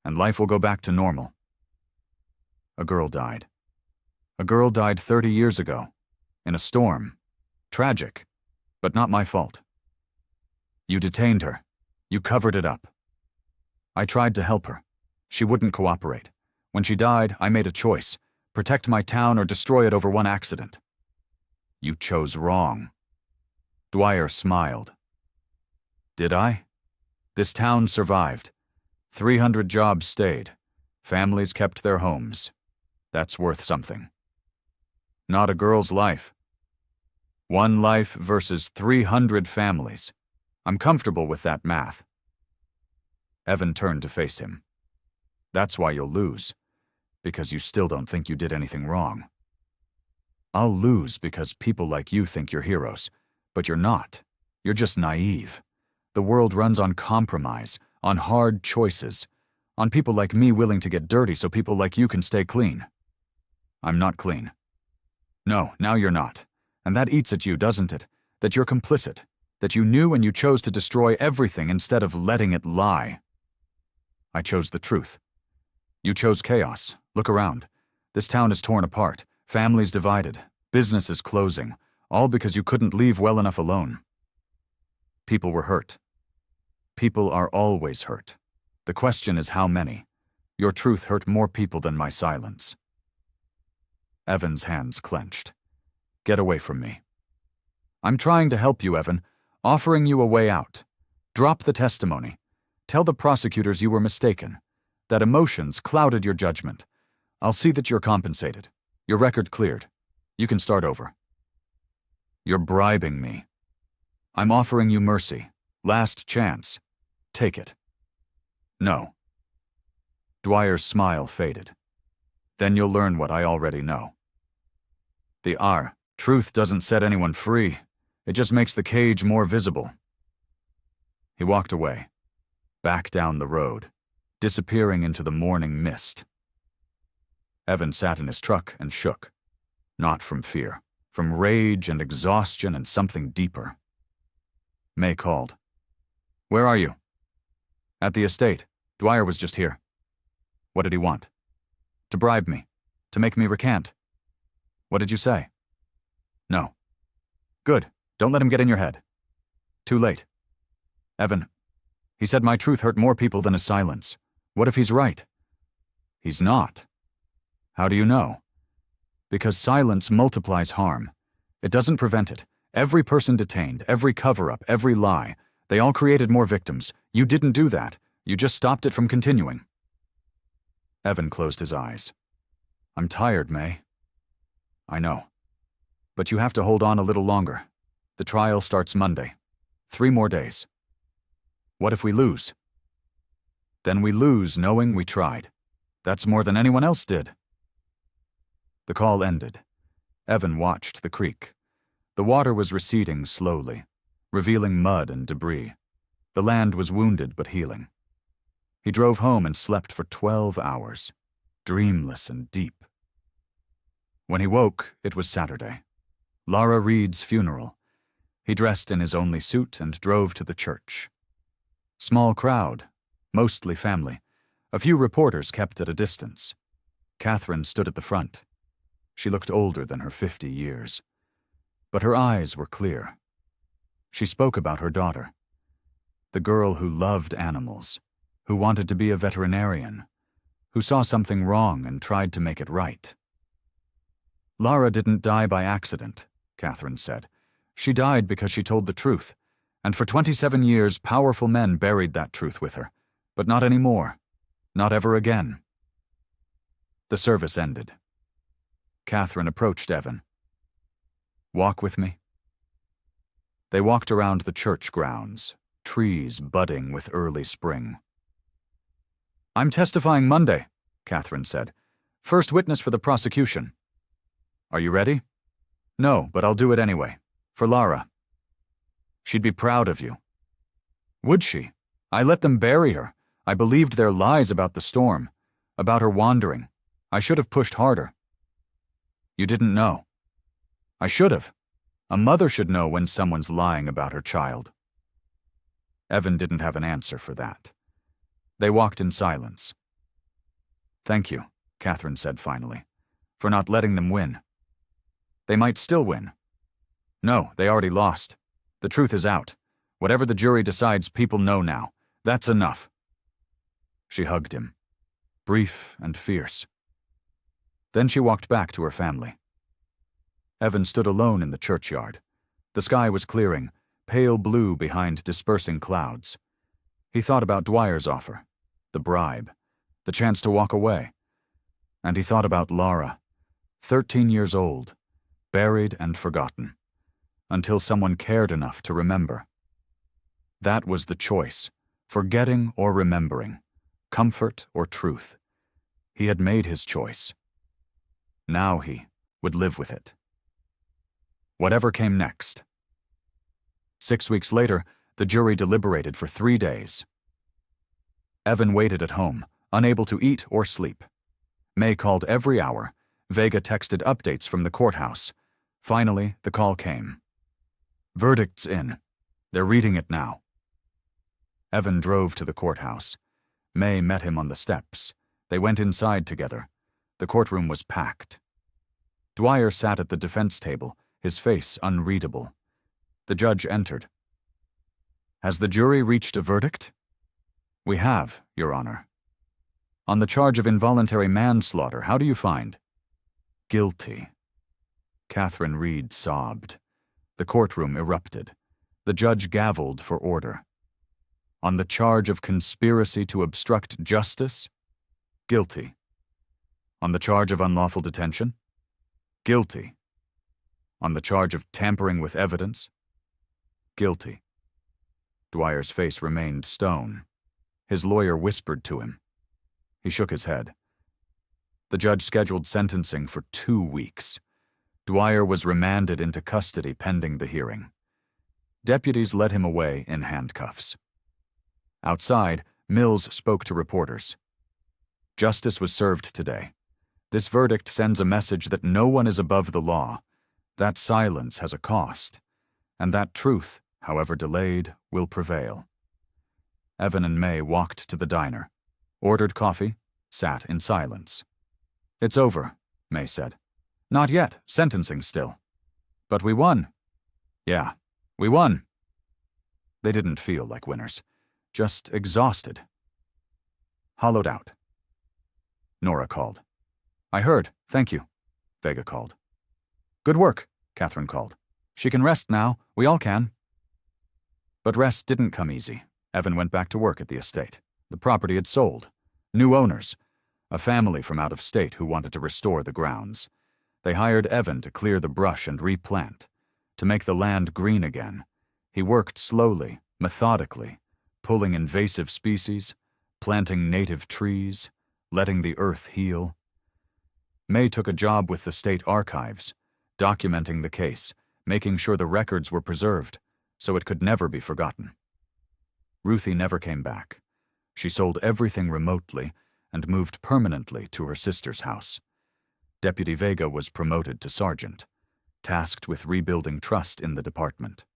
and life will go back to normal. A girl died. A girl died 30 years ago, in a storm. Tragic, but not my fault. You detained her. You covered it up. I tried to help her. She wouldn't cooperate. When she died, I made a choice. Protect my town or destroy it over one accident. You chose wrong. Dwyer smiled. Did I? This town survived. 300 jobs stayed. Families kept their homes. That's worth something. Not a girl's life. One life versus 300 families. I'm comfortable with that math. Evan turned to face him. That's why you'll lose. Because you still don't think you did anything wrong. I'll lose because people like you think you're heroes. But you're not. You're just naive. The world runs on compromise, on hard choices, on people like me willing to get dirty so people like you can stay clean. I'm not clean. No, now you're not. And that eats at you, doesn't it? That you're complicit. That you knew and you chose to destroy everything instead of letting it lie. I chose the truth. You chose chaos. Look around. This town is torn apart, families divided, businesses closing, all because you couldn't leave well enough alone. People were hurt. People are always hurt. The question is how many. Your truth hurt more people than my silence. Evan's hands clenched. Get away from me. I'm trying to help you, Evan, offering you a way out. Drop the testimony. Tell the prosecutors you were mistaken, that emotions clouded your judgment. I'll see that you're compensated. Your record cleared. You can start over. You're bribing me. I'm offering you mercy. Last chance. Take it. No. Dwyer's smile faded. Then you'll learn what I already know. The truth doesn't set anyone free. It just makes the cage more visible. He walked away, back down the road, disappearing into the morning mist. Evan sat in his truck and shook, not from fear, from rage and exhaustion and something deeper. May called. Where are you? At the estate. Dwyer was just here. What did he want? To bribe me. To make me recant. What did you say? No. Good. Don't let him get in your head. Too late. Evan, he said my truth hurt more people than his silence. What if he's right? He's not. How do you know? Because silence multiplies harm. It doesn't prevent it. Every person detained, every cover-up, every lie, they all created more victims. You didn't do that. You just stopped it from continuing. Evan closed his eyes. I'm tired, May. I know. But you have to hold on a little longer. The trial starts Monday. 3 more days. What if we lose? Then we lose knowing we tried. That's more than anyone else did. The call ended. Evan watched the creek. The water was receding slowly, revealing mud and debris. The land was wounded but healing. He drove home and slept for 12 hours, dreamless and deep. When he woke, it was Saturday. Lara Reed's funeral. He dressed in his only suit and drove to the church. Small crowd, mostly family. A few reporters kept at a distance. Catherine stood at the front. She looked older than her 50 years. But her eyes were clear. She spoke about her daughter, the girl who loved animals, who wanted to be a veterinarian, who saw something wrong and tried to make it right. Lara didn't die by accident, Catherine said. She died because she told the truth, and for 27 years powerful men buried that truth with her, but not anymore, not ever again. The service ended. Catherine approached Evan. Walk with me. They walked around the church grounds, trees budding with early spring. I'm testifying Monday, Catherine said. First witness for the prosecution. Are you ready? No, but I'll do it anyway. For Lara. She'd be proud of you. Would she? I let them bury her. I believed their lies about the storm, about her wandering. I should have pushed harder. You didn't know. I should have. A mother should know when someone's lying about her child. Evan didn't have an answer for that. They walked in silence. Thank you, Catherine said finally, for not letting them win. They might still win. No, they already lost. The truth is out. Whatever the jury decides, people know now. That's enough. She hugged him, brief and fierce. Then she walked back to her family. Evan stood alone in the churchyard. The sky was clearing, pale blue behind dispersing clouds. He thought about Dwyer's offer, the bribe, the chance to walk away. And he thought about Lara, 13 years old, buried and forgotten, until someone cared enough to remember. That was the choice, forgetting or remembering, comfort or truth. He had made his choice. Now he would live with it. Whatever came next. 6 weeks later, the jury deliberated for 3 days. Evan waited at home, unable to eat or sleep. May called every hour. Vega texted updates from the courthouse. Finally, the call came. Verdict's in. They're reading it now. Evan drove to the courthouse. May met him on the steps. They went inside together. The courtroom was packed. Dwyer sat at the defense table, his face unreadable. The judge entered. Has the jury reached a verdict? We have, Your Honor. On the charge of involuntary manslaughter, how do you find? Guilty. Catherine Reed sobbed. The courtroom erupted. The judge gavelled for order. On the charge of conspiracy to obstruct justice? Guilty. On the charge of unlawful detention? Guilty. On the charge of tampering with evidence? Guilty. Dwyer's face remained stone. His lawyer whispered to him. He shook his head. The judge scheduled sentencing for 2 weeks. Dwyer was remanded into custody pending the hearing. Deputies led him away in handcuffs. Outside, Mills spoke to reporters. Justice was served today. This verdict sends a message that no one is above the law. That silence has a cost, and that truth, however delayed, will prevail. Evan and May walked to the diner, ordered coffee, sat in silence. It's over, May said. Not yet, sentencing still. But we won. Yeah, we won. They didn't feel like winners, just exhausted. Hollowed out. Nora called. I heard, thank you, Vega called. Good work, Catherine called. She can rest now, we all can. But rest didn't come easy. Evan went back to work at the estate. The property had sold. New owners. A family from out of state who wanted to restore the grounds. They hired Evan to clear the brush and replant, to make the land green again. He worked slowly, methodically, pulling invasive species, planting native trees, letting the earth heal. May took a job with the state archives, documenting the case, making sure the records were preserved, so it could never be forgotten. Ruthie never came back. She sold everything remotely and moved permanently to her sister's house. Deputy Vega was promoted to sergeant, tasked with rebuilding trust in the department.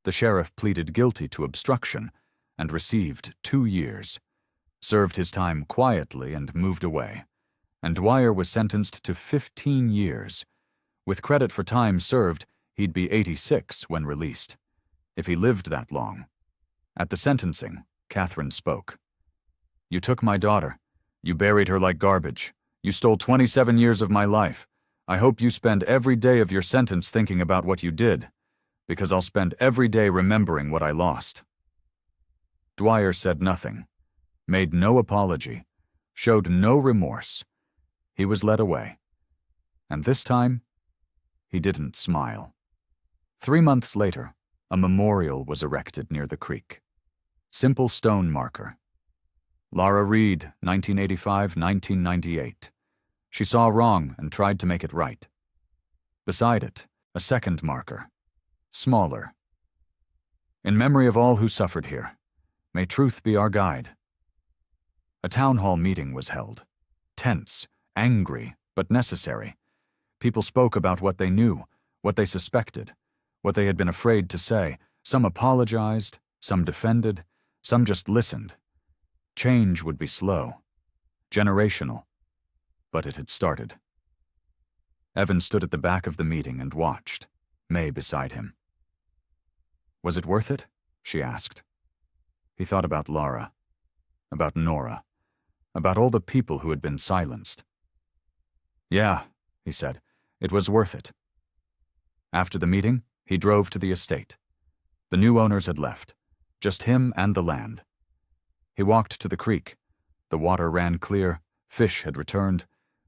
The sheriff pleaded guilty to obstruction and received 2 years, served his time quietly and moved away, and Dwyer was sentenced to 15 years. With credit for time served, he'd be 86 when released, if he lived that long. At the sentencing, Catherine spoke. You took my daughter. You buried her like garbage. You stole 27 years of my life. I hope you spend every day of your sentence thinking about what you did, because I'll spend every day remembering what I lost. Dwyer said nothing, made no apology, showed no remorse. He was led away. And this time, he didn't smile. 3 months later, a memorial was erected near the creek. Simple stone marker. Lara Reed, 1985-1998. She saw wrong and tried to make it right. Beside it, a second marker. Smaller. In memory of all who suffered here, may truth be our guide. A town hall meeting was held. Tense, angry, but necessary. People spoke about what they knew, what they suspected, what they had been afraid to say. Some apologized, some defended, some just listened. Change would be slow, generational, but it had started. Evan stood at the back of the meeting and watched, May beside him. Was it worth it? She asked. He thought about Lara, about Nora, about all the people who had been silenced. Yeah, he said, it was worth it. After the meeting, he drove to the estate. The new owners had left, just him and the land. He walked to the creek. The water ran clear, fish had returned,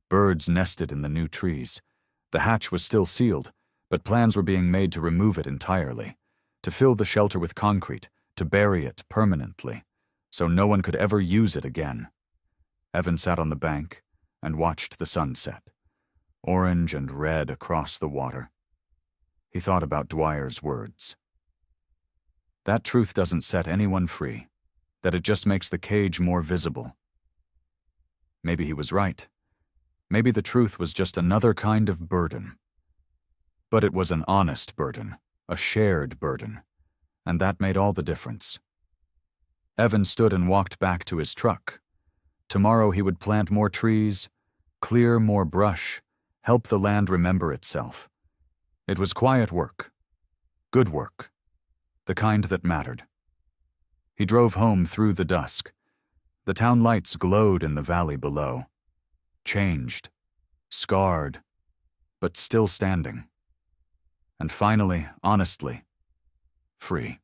birds nested in the new trees. The hatch was still sealed, but plans were being made to remove it entirely, to fill the shelter with concrete, to bury it permanently, so no one could ever use it again. Evan sat on the bank and watched the sunset, orange and red across the water. He thought about Dwyer's words. That truth doesn't set anyone free, that it just makes the cage more visible. Maybe he was right. Maybe the truth was just another kind of burden. But it was an honest burden, a shared burden, and that made all the difference. Evan stood and walked back to his truck. Tomorrow he would plant more trees, clear more brush, help the land remember itself. It was quiet work, good work, the kind that mattered. He drove home through the dusk. The town lights glowed in the valley below. Changed, scarred, but still standing. And finally, honestly, free.